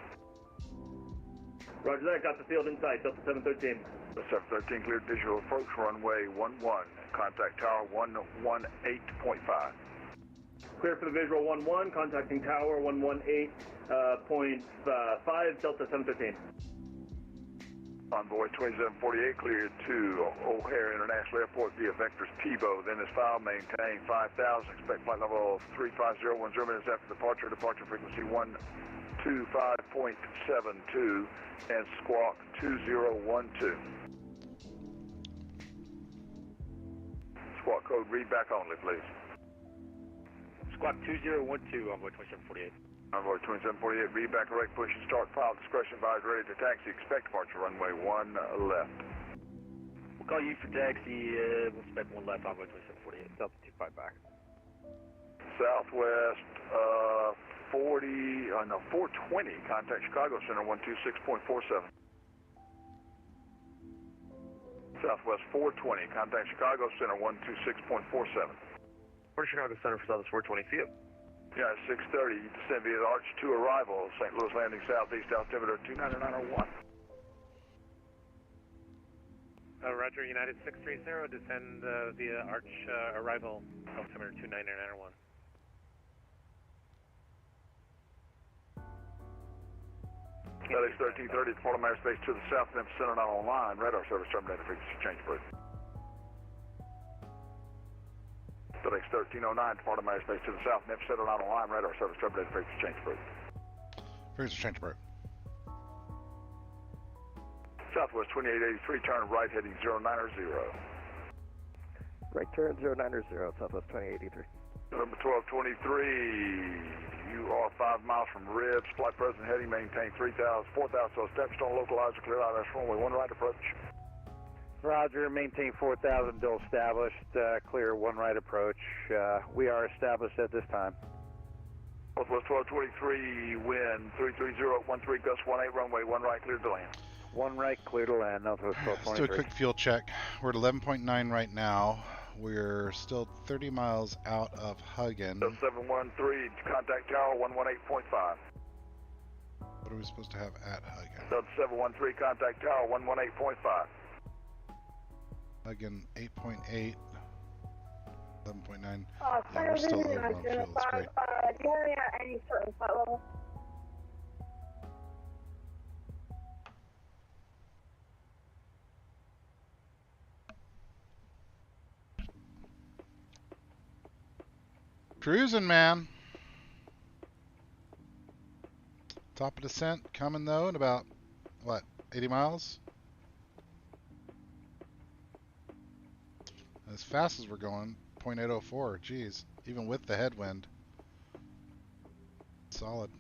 Roger that, got the field in sight, Delta 713. 713 cleared visual approach runway 11, contact tower 118.5. Clear for the visual 1-1, contacting tower 118.5, Delta 715. Envoy 2748 cleared to O'Hare International Airport via vectors TBO. Then is file, maintain 5,000. Expect flight level 35010 minutes after departure. Departure frequency 125.72 and squawk 2012. Squawk code read back only, please. Squawk 2012, Envoy 2748. Envoy 2748, read back correct, push and start, file discretion, advised, ready to taxi, expect departure, runway 1 left. We'll call you for taxi, we'll expect 1 left, Envoy 2748, Delta 25 back. Southwest 420, contact Chicago Center 126.47. Southwest 420, contact Chicago Center 126.47. For Chicago Center for Southwest 420, see you. Yeah, 6:30. Descend via the Arch 2 arrival. St. Louis landing southeast altimeter 29901. Roger, United 630, descend via Arch arrival, altimeter 29901. FedEx 1330, Florida airspace to the south, Memphis Center not online. Radar service terminated, frequency change approved. FedEx 1309, Florida airspace to the south, Memphis Center not online. Radar service terminated, frequency change approved. Frequency change approved. Southwest 2883, turn right heading 090. Right turn 090, Southwest 2883. Number 1223, you are 5 miles from Ribs. Flight present heading, maintain 4,000, so established on localizer, clear out that's runway 1 right approach. Roger, maintain 4,000, bill established, clear 1 right approach. We are established at this time. Northwest 1223, wind 330.13, gust 18, runway 1 right, clear to land. 1 right, clear to land, Northwest 1223. Let's do a quick fuel check. We're at 11.9 right now. We're still 30 miles out of Huggin. 713, contact tower 118.5. What are we supposed to have at Huggin? 713, contact tower 118.5. Huggin 8.8, 11.9. Center, Yeah, we're this still is over on United fuel. That's 5. great. Do you have any certain flight level? Cruising, man. Top of descent coming though in about, what, 80 miles? As fast as we're going, 0.804, geez, even with the headwind. Solid.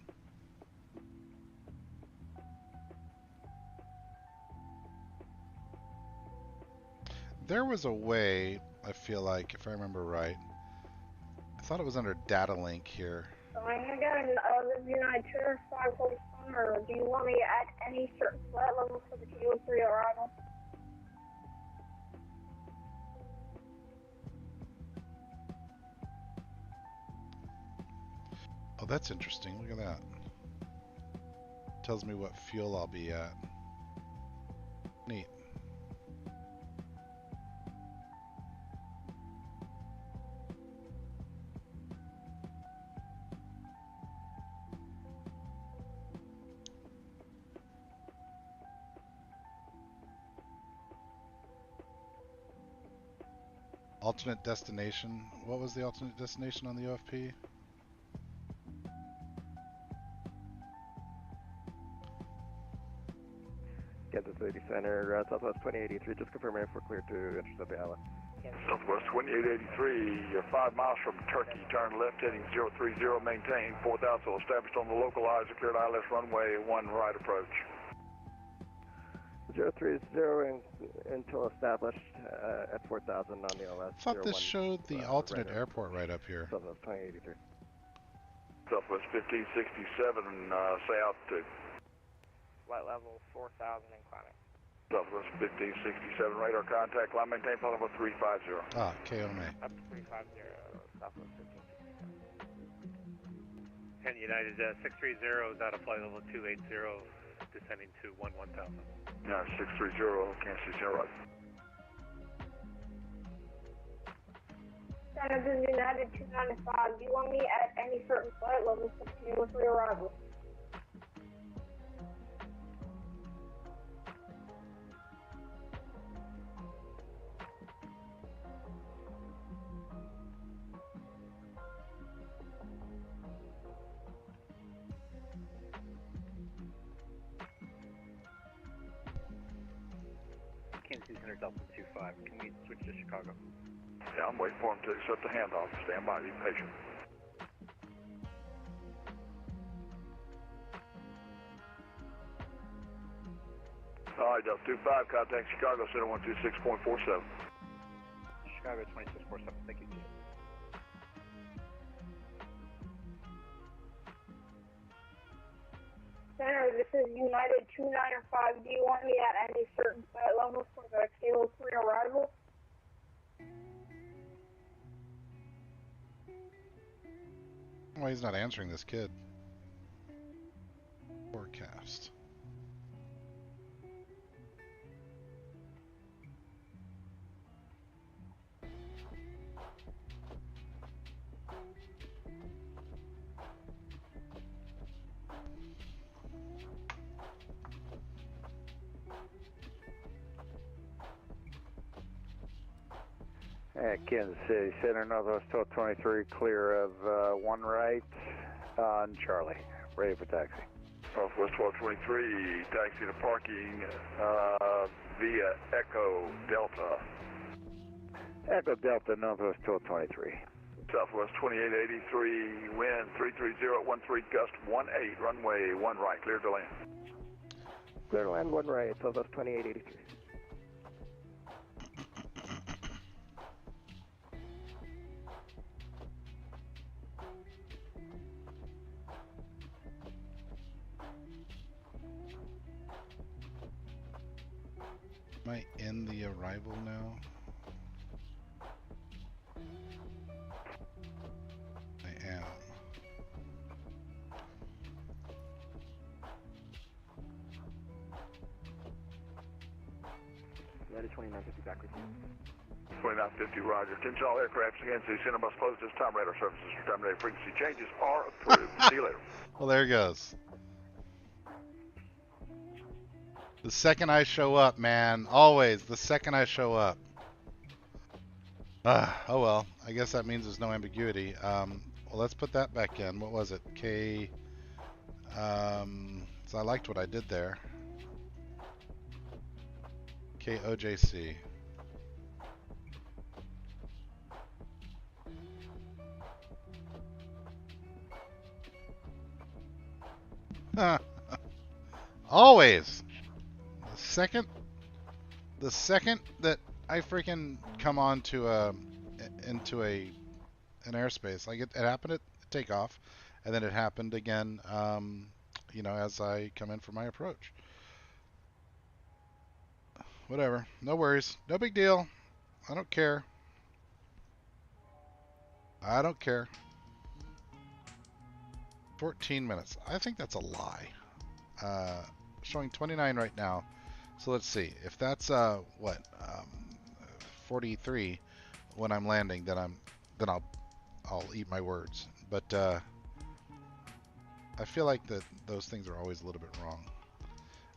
There was a way, I feel like, if I remember right, I thought it was under data link here. So I'm gonna get this United 547, or do you want me at any certain flight level for the KO3 arrival? Oh, that's interesting. Look at that. Tells me what fuel I'll be at. Neat. Alternate destination. What was the alternate destination on the OFP? Kansas City Center, Southwest 2083, just confirming if we're clear to intercept the island. Southwest 2883, you're 5 miles from Turkey, turn left heading 030, maintain 4,000, so established on the localizer, cleared ILS runway 1 right approach. 030 until established at 4,000 on the LS. I thought this showed the alternate airport right up here. Southwest 2083. Southwest 1567, say altitude. Flight level 4,000 and climbing. Southwest 1567, radar contact, line maintain, flight level 350. Ah, KOMA. Up to 350, Southwest 1567. And United 630 is out of flight level 280, descending to 11,000. Yeah, 630, Kansas City, right. Center, this is United 295. Do you want me at any certain flight level for Kilo 3 arrival? Kansas City Center, Delta 25. Can we switch to Chicago? Yeah, I'm waiting for him to accept the handoff. Stand by, be patient. All right, Delta 25, contact Chicago Center 126.47. Chicago 2647. Thank you. Center, this is United 295. Do you want me at any certain flight level for the Kilo 3 arrival? Why he's not answering this kid? Forecast. At Kansas City Center, Northwest 1223, clear of 1 right on Charlie. Ready for taxi. Northwest 1223, taxi to parking via Echo Delta. Echo Delta, Northwest 1223. Southwest 2883, wind 330 at 13, gust 18, runway 1 right, clear to land. Clear to land 1 right, Southwest 2883. Am I in the arrival now? I am. United 2950 back with you. 2950, roger. Attention all aircraft, Kansas City Center must close this time. Radar services for terminated. Frequency changes are approved. See you later. Well, there goes. The second I show up, man. Always. The second I show up. Oh well. I guess that means there's no ambiguity. Well, let's put that back in. What was it? K. So I liked what I did there. KOJC. Always. The second that I freaking come on to into an airspace, like it happened at takeoff, and then it happened again, you know, as I come in for my approach. Whatever, no worries, no big deal. I don't care. I don't care. 14 minutes. I think that's a lie. Showing 29 right now. So let's see. If that's 43 when I'm landing, then I'll eat my words. But I feel like that those things are always a little bit wrong.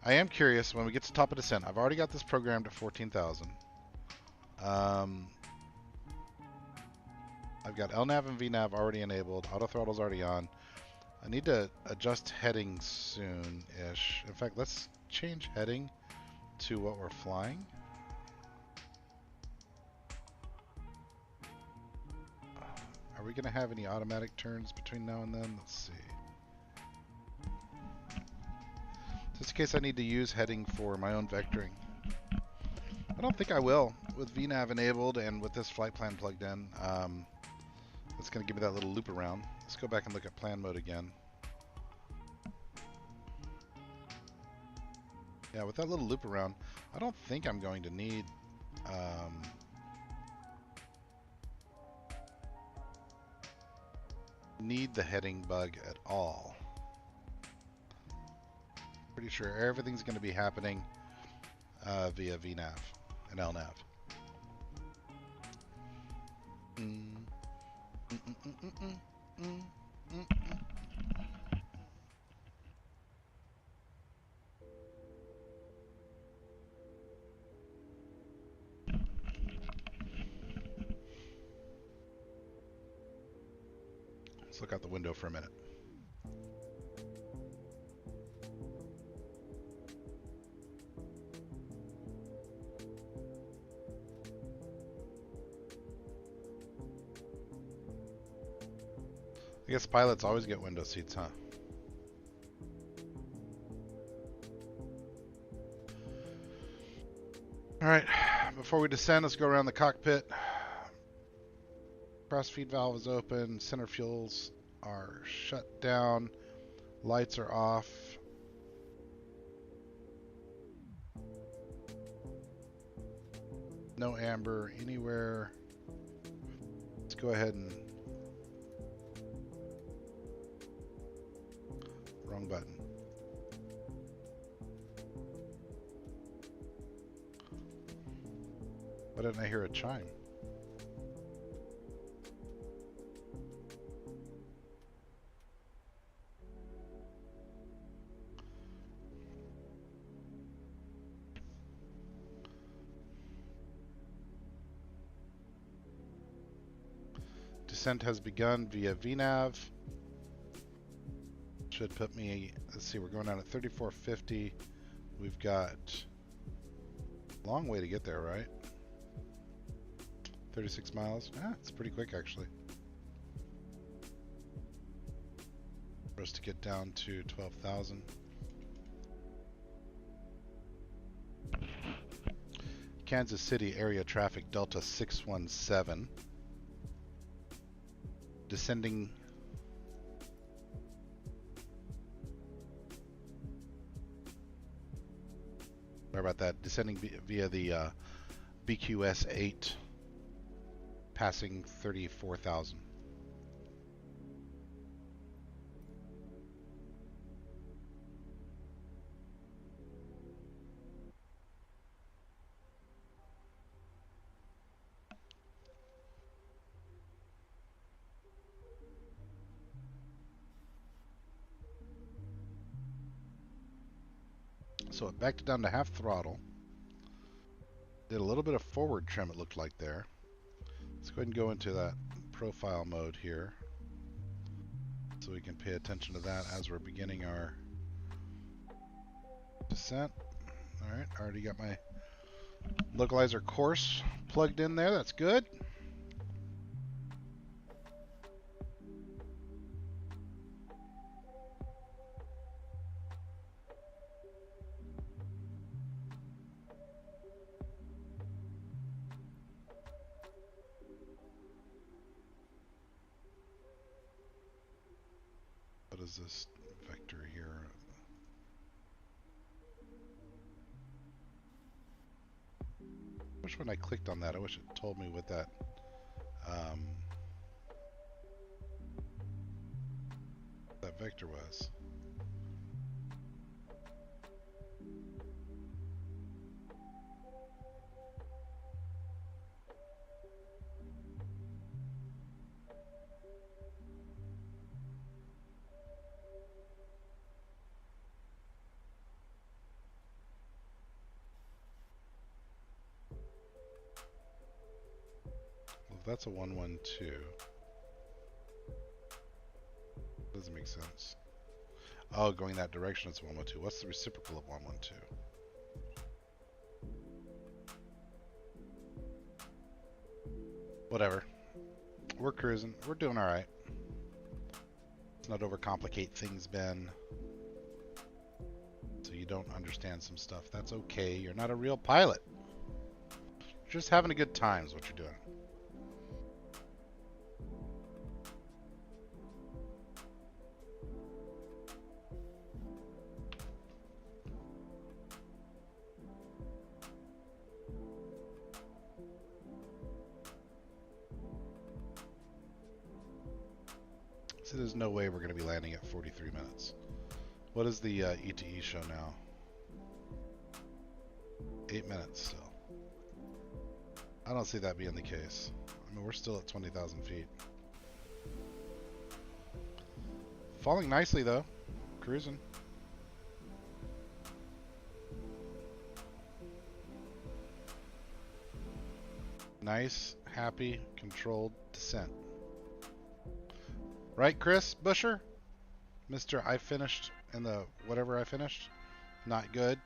I am curious when we get to top of descent. I've already got this programmed at 14,000. I've got LNAV and VNAV already enabled. Auto throttle's already on. I need to adjust heading soon-ish. In fact, let's change heading to what we're flying. Are we going to have any automatic turns between now and then? Let's see. Just in case I need to use heading for my own vectoring. I don't think I will. With VNAV enabled and with this flight plan plugged in, it's going to give me that little loop around. Let's go back and look at plan mode again. Yeah, with that little loop around, I don't think I'm going to need the heading bug at all. Pretty sure everything's going to be happening via VNAV and LNAV. Let's look out the window for a minute. I guess pilots always get window seats, huh? Alright, before we descend, let's go around the cockpit. Cross feed valve is open, center fuels are shut down, lights are off. No amber anywhere. Let's go ahead and... Wrong button. Why didn't I hear a chime? Descent has begun via VNAV. Should put me, let's see, we're going down at 3450. We've got a long way to get there, right? 36 miles. Ah, it's pretty quick actually. For us to get down to 12,000. Kansas City area traffic Delta 617. Descending. Sorry about that. Descending via the BQS 8. Passing 34,000. So it backed down to half throttle. Did a little bit of forward trim, it looked like there. Let's go ahead and go into that profile mode here so we can pay attention to that as we're beginning our descent. Alright, already got my localizer course plugged in there. That's good. What is this vector here? I wish when I clicked on that, I wish it told me what that that vector was. That's a 112. Doesn't make sense. Oh, going that direction, it's 112. What's the reciprocal of 112? Whatever. We're cruising. We're doing all right. Let's not overcomplicate things, Ben. So you don't understand some stuff. That's okay. You're not a real pilot. You're just having a good time is what you're doing. So there's no way we're going to be landing at 43 minutes. What is the ETE show now? 8 minutes still. I don't see that being the case. I mean, we're still at 20,000 feet. Falling nicely though. Cruising. Nice, happy, controlled descent. Right, Chris Busher? Mr. I finished in the whatever I finished. Not good.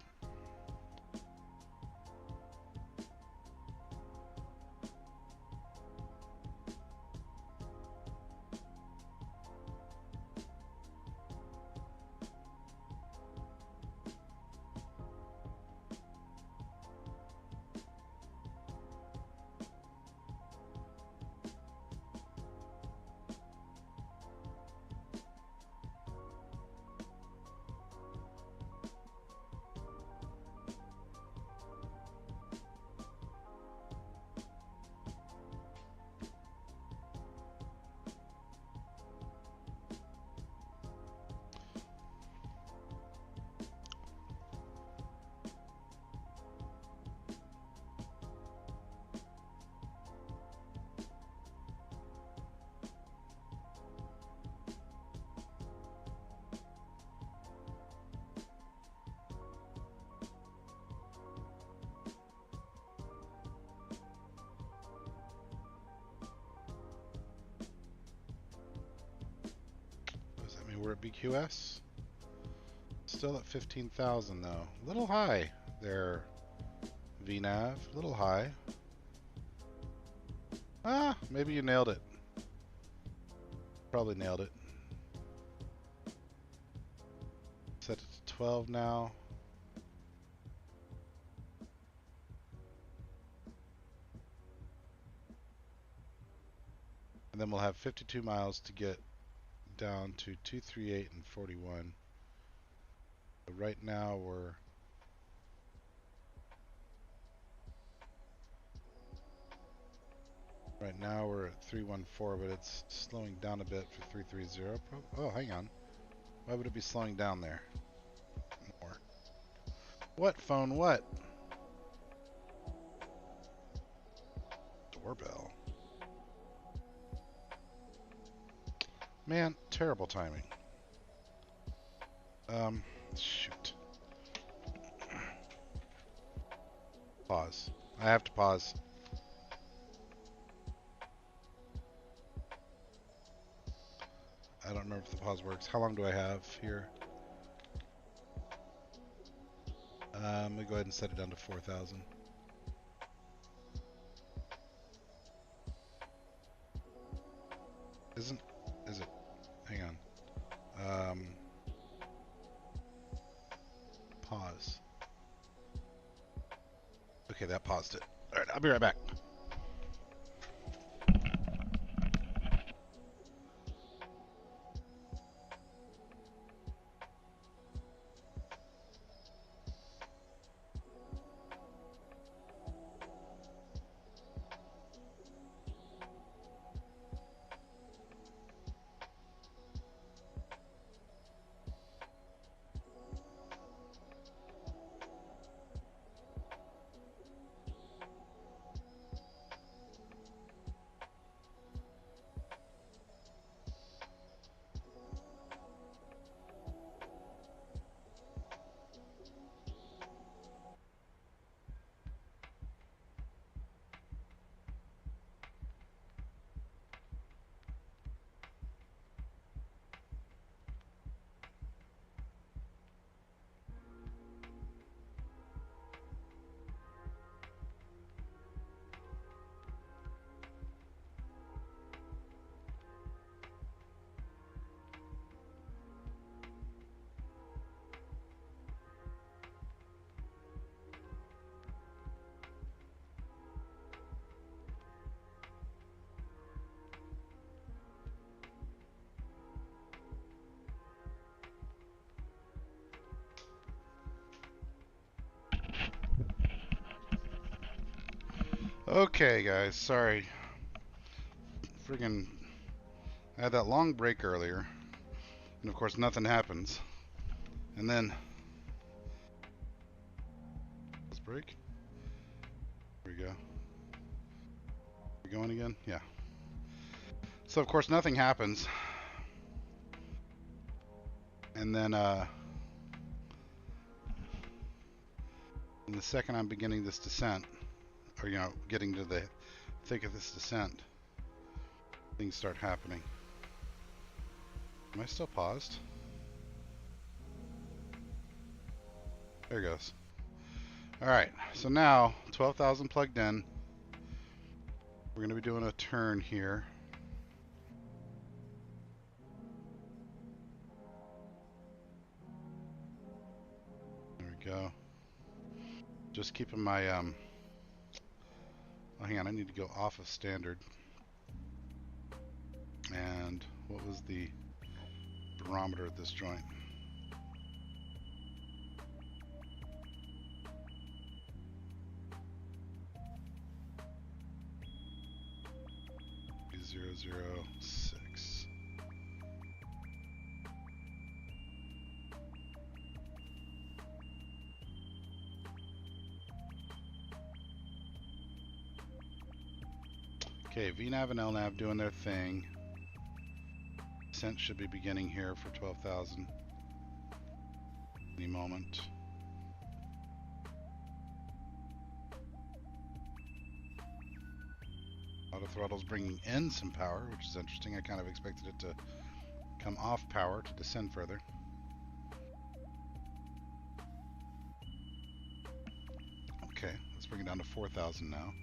Does that mean we're at BQS? Still at 15,000 though. Little high there, VNav. Little high. Ah, maybe you nailed it. Probably nailed it. Set it to 12 now. And then we'll have 52 miles to get down to 238 and 41. But right now we're at 314, but it's slowing down a bit for 330. Oh, hang on. Why would it be slowing down there? More. What phone? What? Doorbell. Man, terrible timing. Shoot. Pause. I have to pause. I don't remember if the pause works. How long do I have here? I'm going to go ahead and set it down to 4,000. Is it? Hang on. Pause. Okay, that paused it. All right, I'll be right back. Okay, guys, sorry. Friggin' I had that long break earlier, and of course nothing happens. And then let's break. There we go. We're going again? Yeah. So of course nothing happens. And then in the second I'm beginning this descent, or getting to the thick of this descent, things start happening. Am I still paused? There it goes. Alright, so now 12,000 plugged in. We're going to be doing a turn here. There we go. Just keeping my oh, hang on, I need to go off of standard. And what was the barometer at this joint? .006. Okay, VNAV and LNAV doing their thing. Descent should be beginning here for 12,000 any moment. Auto throttle's bringing in some power, which is interesting. I kind of expected it to come off power to descend further. Okay, let's bring it down to 4,000 now.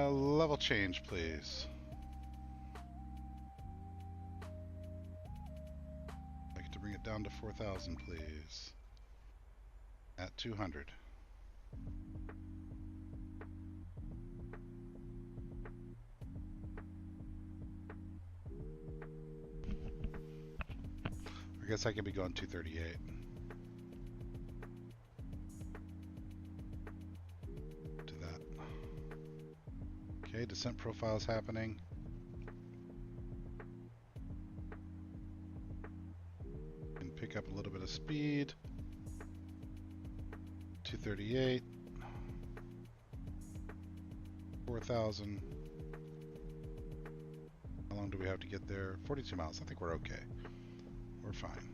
Level change, please. I'd like to bring it down to 4,000, please. At 200. I guess I could be going 238. To that. Okay, descent profile is happening. Can pick up a little bit of speed. 238. 4,000. How long do we have to get there? 42 miles. I think we're okay. We're fine.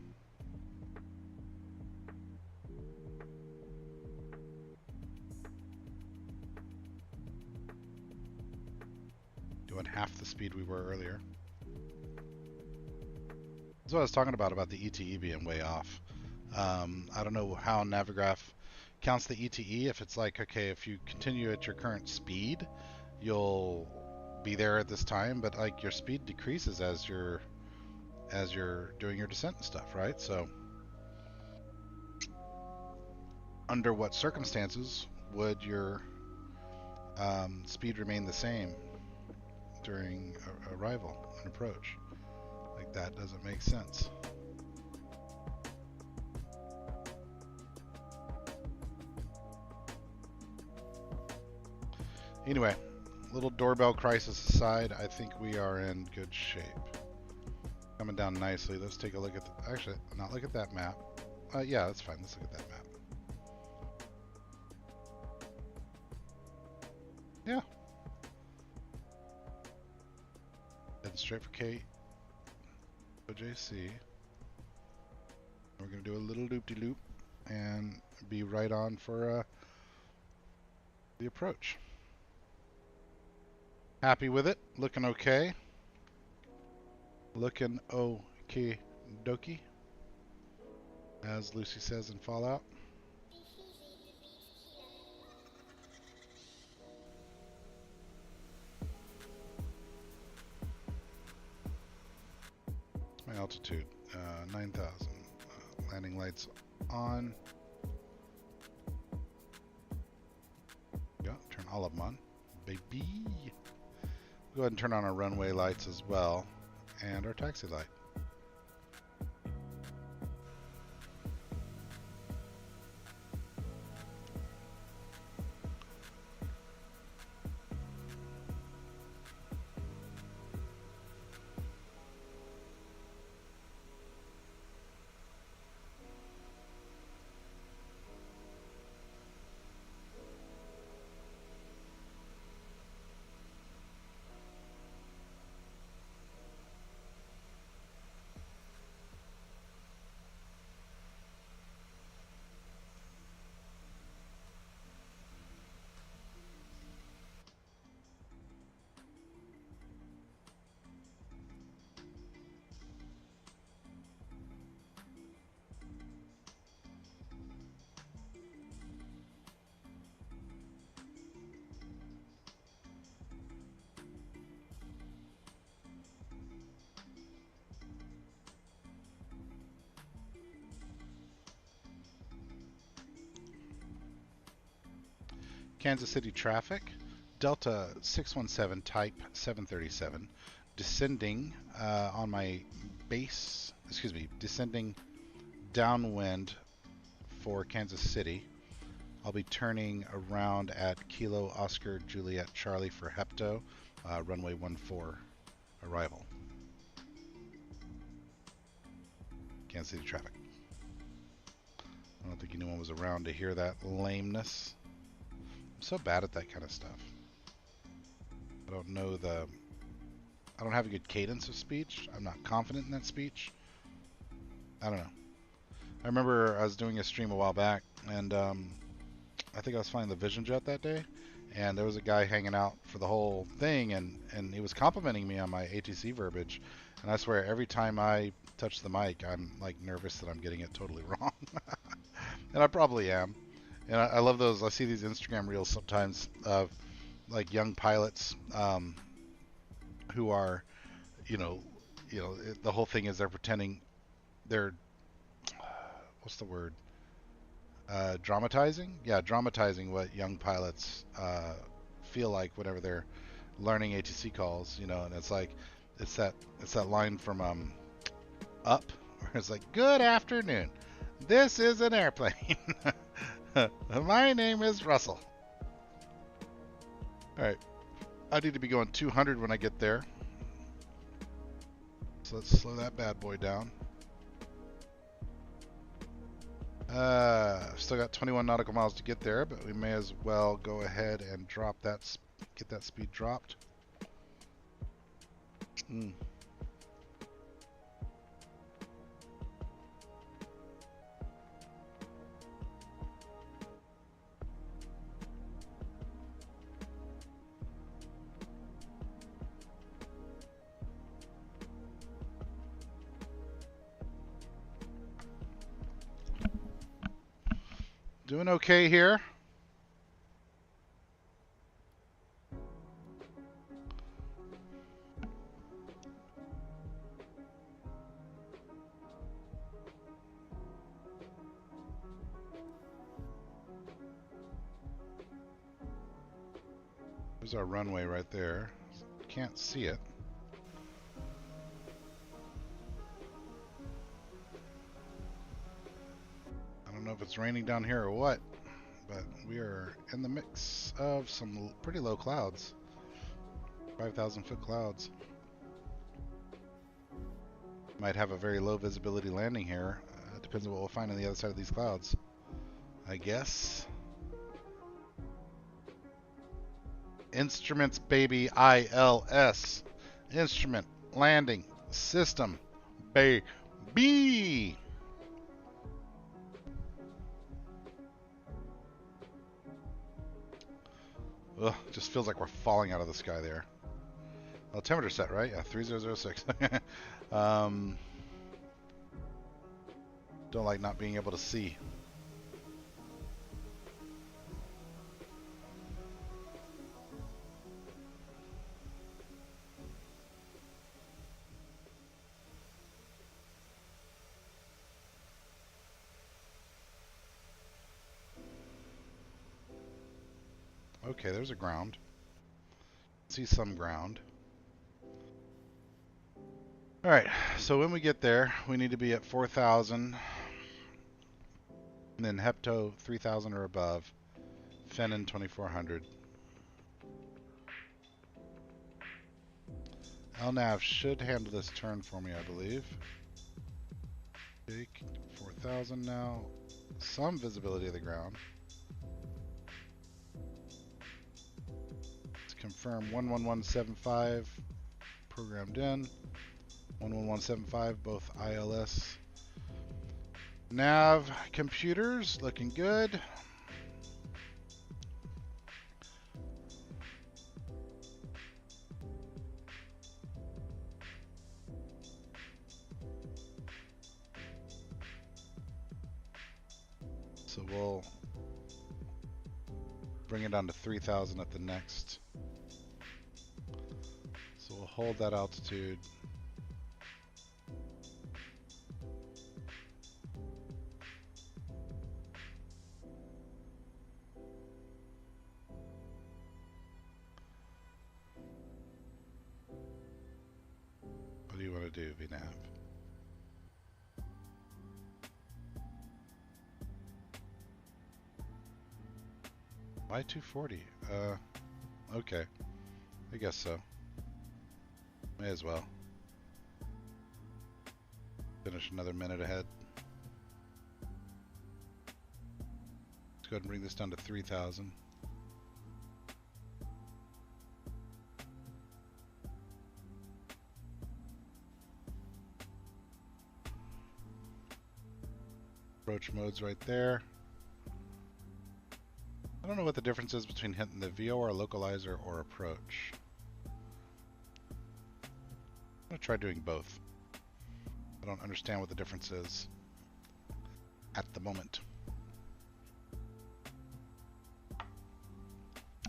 Doing half the speed we were earlier. That's what I was talking about the ETE being way off. I don't know how Navigraph counts the ETE. If it's like, okay, if you continue at your current speed, you'll be there at this time, but like your speed decreases as you're doing your descent and stuff, right? So under what circumstances would your speed remain the same during arrival and approach? Like, that doesn't make sense. Anyway, little doorbell crisis aside, I think we are in good shape. Coming down nicely. Let's take a look at the, actually, not look at that map. Yeah, that's fine. Let's look at that map. Yeah. Heading straight for Kate. OJC. We're going to do a little loop-de-loop and be right on for the approach. Happy with it. Looking okay. Looking okie dokie, as Lucy says in Fallout. What's my altitude? 9,000. Landing lights on. Yeah, turn all of them on. Baby. Go ahead and turn on our runway lights as well. And our taxi light. Kansas City traffic, Delta 617 Type 737, descending on my base, descending downwind for Kansas City. I'll be turning around at Kilo Oscar Juliet Charlie for Hepto, runway 14 arrival. Kansas City traffic. I don't think anyone was around to hear that lameness. I'm so bad at that kind of stuff. I don't have a good cadence of speech. I'm not confident in that speech. I don't know. I remember I was doing a stream a while back, and I think I was flying the Vision Jet that day, and there was a guy hanging out for the whole thing, and he was complimenting me on my ATC verbiage, and I swear every time I touch the mic, I'm like nervous that I'm getting it totally wrong. And I probably am. And I love those. I see these Instagram reels sometimes of like young pilots who are, the whole thing is they're pretending they're, what's the word? Dramatizing? Yeah, dramatizing what young pilots feel like whenever they're learning ATC calls, and it's like, it's that line from Up, where it's like, good afternoon. This is an airplane. My name is Russell. Alright. I need to be going 200 when I get there. So let's slow that bad boy down. Still got 21 nautical miles to get there, but we may as well go ahead and drop that, get that speed dropped. Doing okay here. There's our runway right there. Can't see it. I don't know if it's raining down here or what, but we are in the mix of some pretty low clouds. 5,000-foot clouds. Might have a very low visibility landing here. Depends on what we'll find on the other side of these clouds, I guess. Instruments, baby. ILS. Instrument landing system, baby. Ugh, just feels like we're falling out of the sky there. Altimeter set, right? Yeah, 3006. Don't like not being able to see. Okay, there's a ground. See some ground. Alright, so when we get there, we need to be at 4,000. And then Hepto 3,000 or above. Fennon 2,400. LNAV should handle this turn for me, I believe. Take 4,000 now. Some visibility of the ground. Let's confirm 11175 programmed in. 11175, both ILS. Nav computers looking good. So we'll bring it down to 3,000 at the next. So we'll hold that altitude. do, VNAV? Why 240? Okay. I guess so. May as well. Finish another minute ahead. Let's go ahead and bring this down to 3,000. Approach mode's right there. I don't know what the difference is between hitting the VOR localizer or approach. I'm going to try doing both. I don't understand what the difference is at the moment.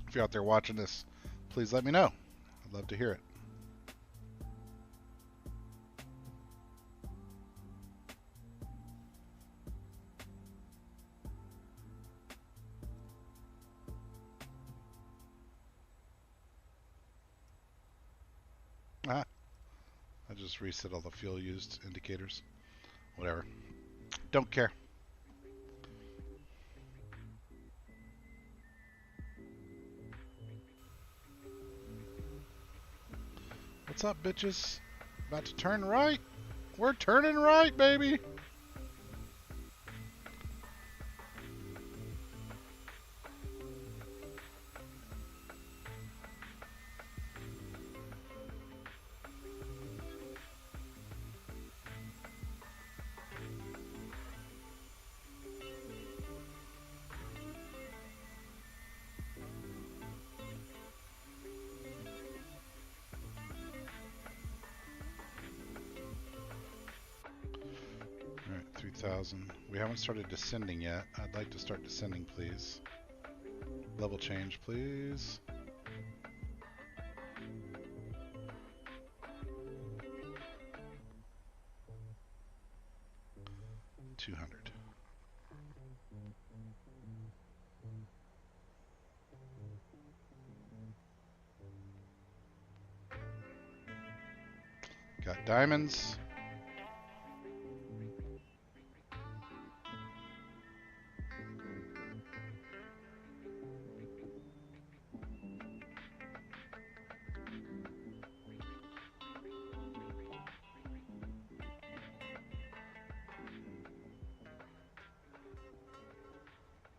If you're out there watching this, please let me know. I'd love to hear it. I just reset all the fuel used indicators. Whatever. Don't care. What's up, bitches? About to turn right? We're turning right, baby! Alright, 3,000. We haven't started descending yet. I'd like to start descending, please. Level change, please. $200. Got diamonds.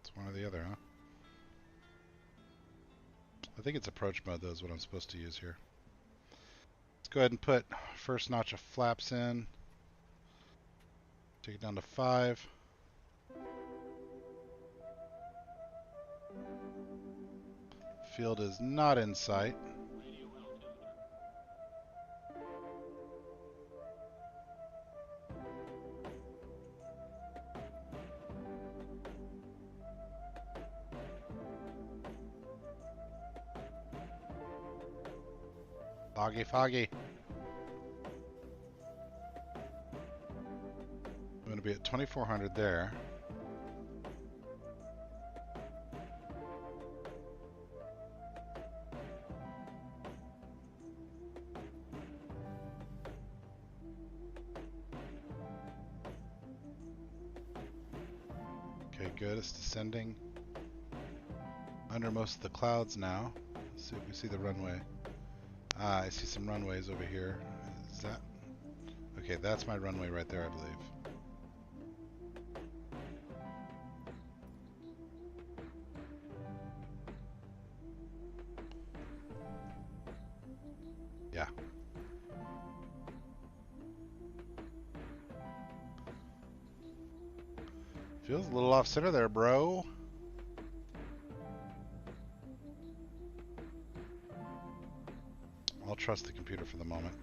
It's one or the other, huh? I think it's approach mode, though, is what I'm supposed to use here. Let's go ahead and put first notch of flaps in. Take it down to 5. Field is not in sight. Foggy, foggy. I'm going to be at 2,400 there. Okay, good. It's descending under most of the clouds now. Let's see if we see the runway. Ah, I see some runways over here. Is that? Okay, that's my runway right there, I believe. Yeah. Feels a little off center there, bro. I'll trust the computer for the moment.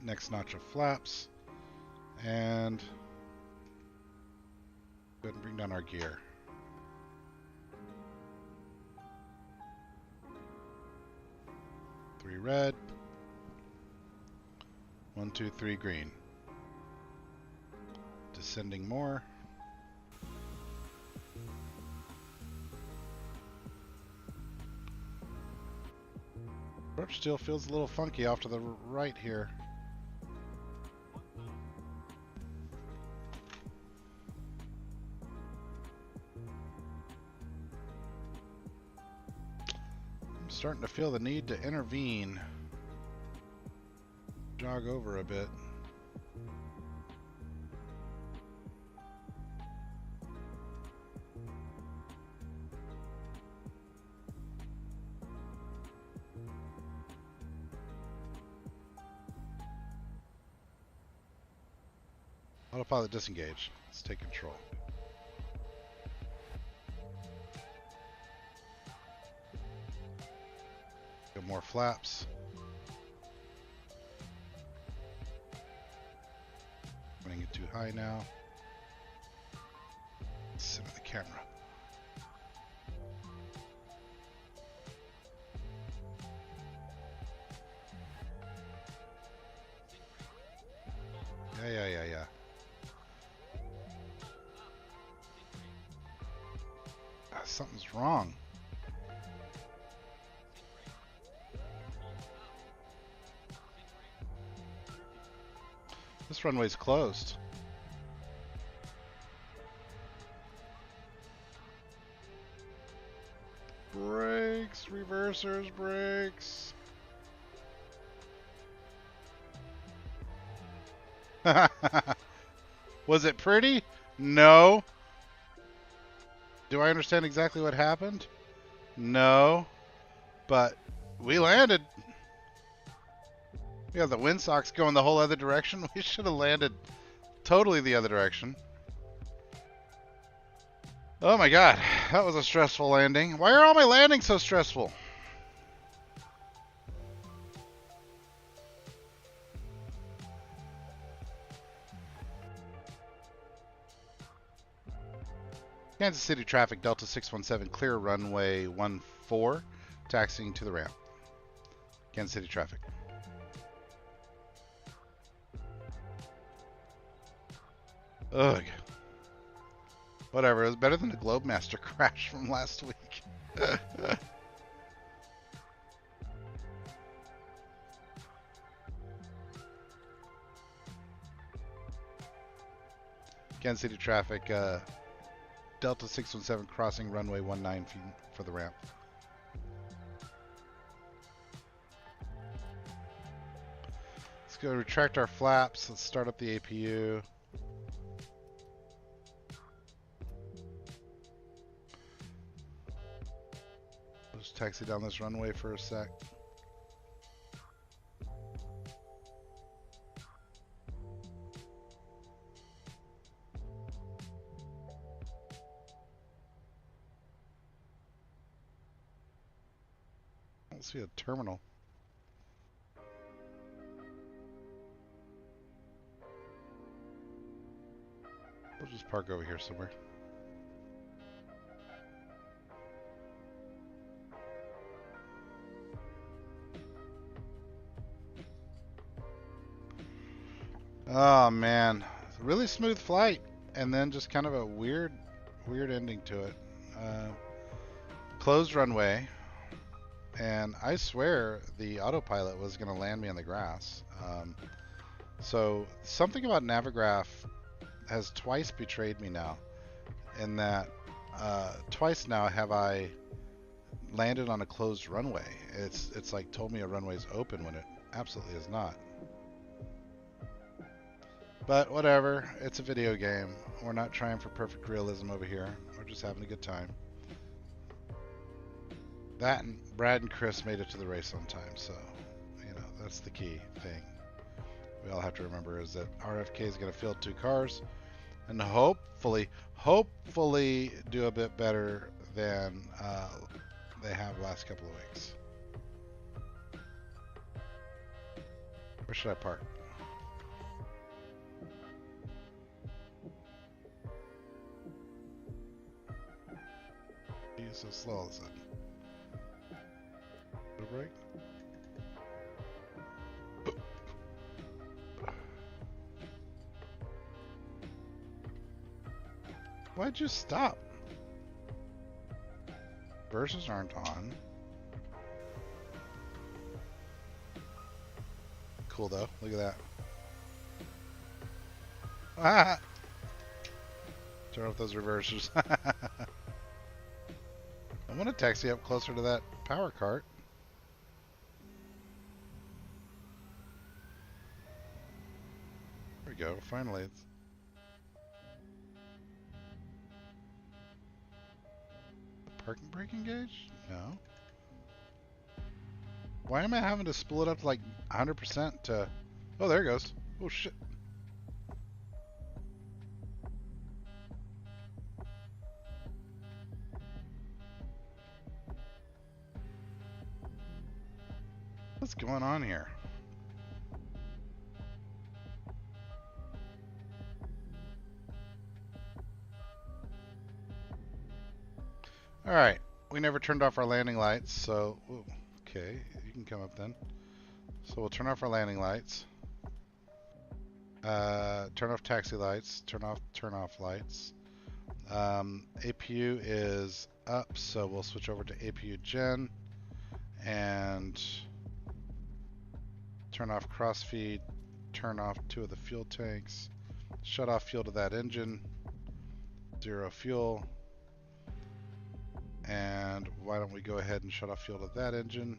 Next notch of flaps, and go ahead and bring down our gear. red. 1, 2, 3 green. Descending more. Approach still feels a little funky off to the right here. I'm starting to feel the need to intervene. Jog over a bit. Autopilot disengage. Let's take control. Get more flaps. Running it too high now. Center the camera. Yeah. Something's wrong. This runway's closed. Brakes, reversers, brakes. Was it pretty? No. Do I understand exactly what happened? No. But we landed. We have the windsocks going the whole other direction. We should have landed totally the other direction. Oh my god, that was a stressful landing. Why are all my landings so stressful? Kansas City traffic, Delta 617, clear runway 14, taxiing to the ramp. Kansas City traffic. Ugh. Whatever, it was better than the Globemaster crash from last week. Kansas City traffic, Delta 617 crossing runway 19 for the ramp. Let's go retract our flaps. Let's start up the APU. Let's taxi down this runway for a sec. Let's see a terminal. We'll just park over here somewhere. Oh man, really smooth flight, and then just kind of a weird ending to it. Closed runway, and I swear the autopilot was going to land me on the grass. So something about Navigraph has twice betrayed me now, in that twice now have I landed on a closed runway. It's like told me a runway's open when it absolutely is not. But whatever, it's a video game. We're not trying for perfect realism over here. We're just having a good time. That and Brad and Chris made it to the race on time, so you know that's the key thing. We all have to remember is that RFK is going to field 2 cars, and hopefully do a bit better than they have last couple of weeks. Where should I park? He's so slow all of a sudden. Break. Why'd you stop? Verses aren't on. Cool though. Look at that. Ah! Turn off those reversers. I want to taxi up closer to that power cart. There we go. Finally. Parking brake engaged? No. Why am I having to spool it up to like 100% to... Oh, there it goes. Oh, shit. What's going on here? Alright, we never turned off our landing lights, so... Ooh, okay, you can come up then. So we'll turn off our landing lights. Turn off taxi lights. Turn off lights. APU is up, so we'll switch over to APU Gen. And... turn off crossfeed. Turn off 2 of the fuel tanks. Shut off fuel to that engine. 0 fuel. And why don't we go ahead and shut off fuel to that engine.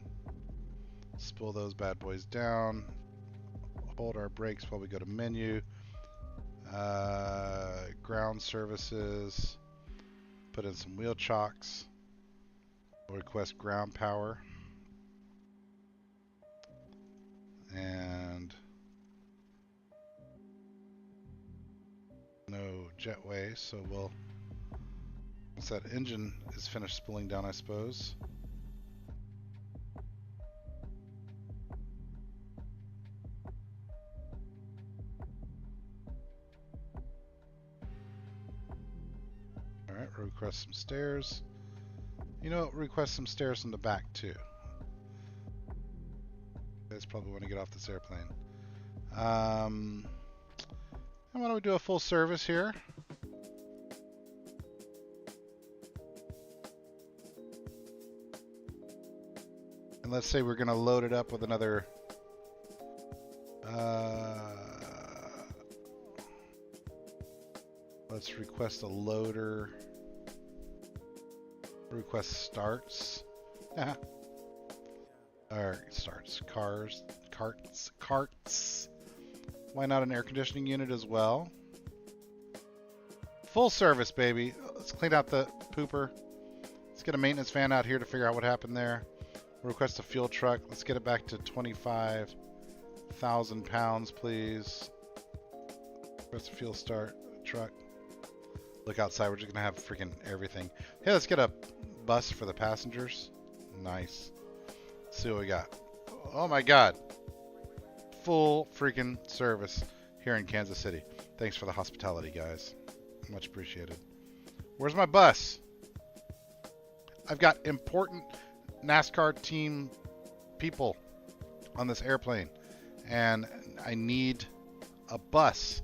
Spool those bad boys down. Hold our brakes while we go to menu. Ground services. Put in some wheel chocks. We'll request ground power. And no jetway, so we'll... Once that engine is finished spooling down, I suppose. Alright, request some stairs. You know what? Request some stairs in the back too. You guys probably want to get off this airplane. And why don't we do a full service here? And let's say we're going to load it up with another... let's request a loader. Request starts. Or starts. Carts. Why not an air conditioning unit as well? Full service, baby. Let's clean out the pooper. Let's get a maintenance van out here to figure out what happened there. Request a fuel truck. Let's get it back to 25,000 pounds, please. Request a fuel start truck. Look outside. We're just going to have freaking everything. Hey, let's get a bus for the passengers. Nice. Let's see what we got. Oh my God. Full freaking service here in Kansas City. Thanks for the hospitality, guys. Much appreciated. Where's my bus? I've got important NASCAR team people on this airplane, and I need a bus.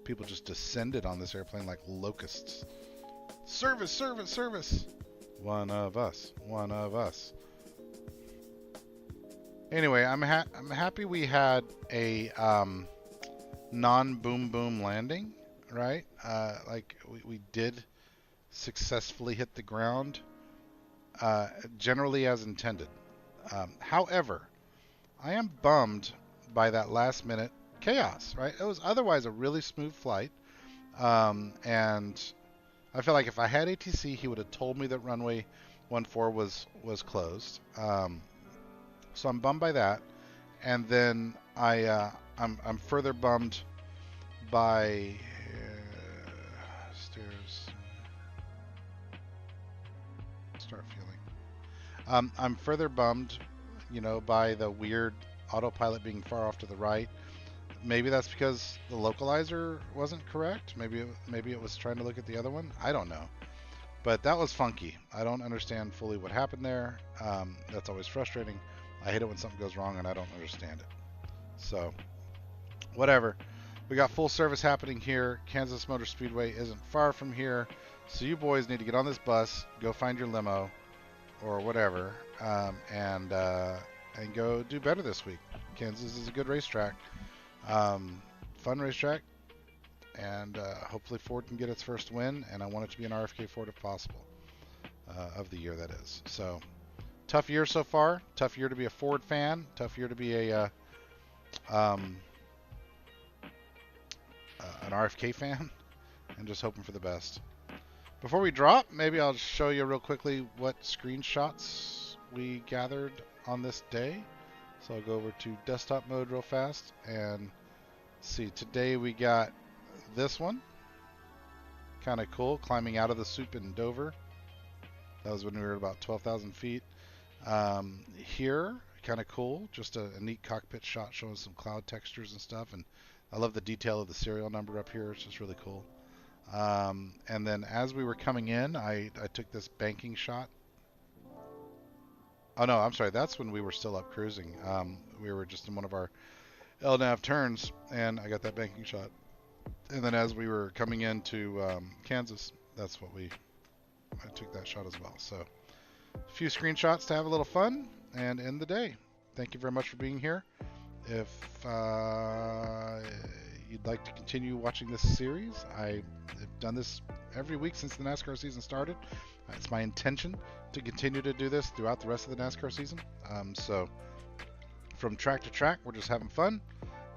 People just descended on this airplane like locusts. Service, service, service. One of us. One of us. Anyway, I'm happy we had a non-boom boom landing, right? Like we did successfully hit the ground, generally as intended. However, I am bummed by that last minute chaos, right? It was otherwise a really smooth flight, and I feel like if I had ATC, he would have told me that runway 14 was closed. So I'm bummed by that, and then I'm further bummed by stairs. Start feeling. I'm further bummed, you know, by the weird autopilot being far off to the right. Maybe that's because the localizer wasn't correct. Maybe it was trying to look at the other one. I don't know. But that was funky. I don't understand fully what happened there. That's always frustrating. I hate it when something goes wrong and I don't understand it. So, whatever. We got full service happening here. Kansas Motor Speedway isn't far from here. So you boys need to get on this bus, go find your limo or whatever, and go do better this week. Kansas is a good racetrack. Fun racetrack. And hopefully Ford can get its first win, and I want it to be an RFK Ford if possible, of the year that is. So, tough year so far. Tough year to be a Ford fan. Tough year to be an RFK fan, and just hoping for the best. Before we drop, maybe I'll show you real quickly what screenshots we gathered on this day. So I'll go over to desktop mode real fast and see. Today we got this one, kind of cool, climbing out of the soup in Dover. That was when we were at about 12,000 feet. Here, kind of cool, just a neat cockpit shot showing some cloud textures and stuff, and I love the detail of the serial number up here. It's just really cool. And then as we were coming in, I took this banking shot. Oh no, I'm sorry, that's when we were still up cruising. We were just in one of our LNAV turns, and I got that banking shot. And then as we were coming into Kansas, that's what I took that shot as well. So a few screenshots to have a little fun and end the day. Thank you very much for being here. If you'd like to continue watching this series, I've done this every week since the NASCAR season started. It's my intention to continue to do this throughout the rest of the NASCAR season. So from track to track, we're just having fun,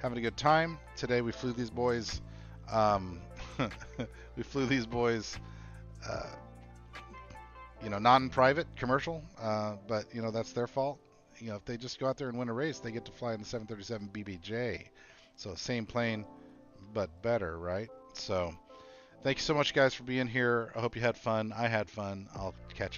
having a good time. Today we flew these boys non-private, commercial, but that's their fault. If they just go out there and win a race, they get to fly in the 737 BBJ. So same plane, but better, right? So thank you so much, guys, for being here. I hope you had fun. I had fun. I'll catch you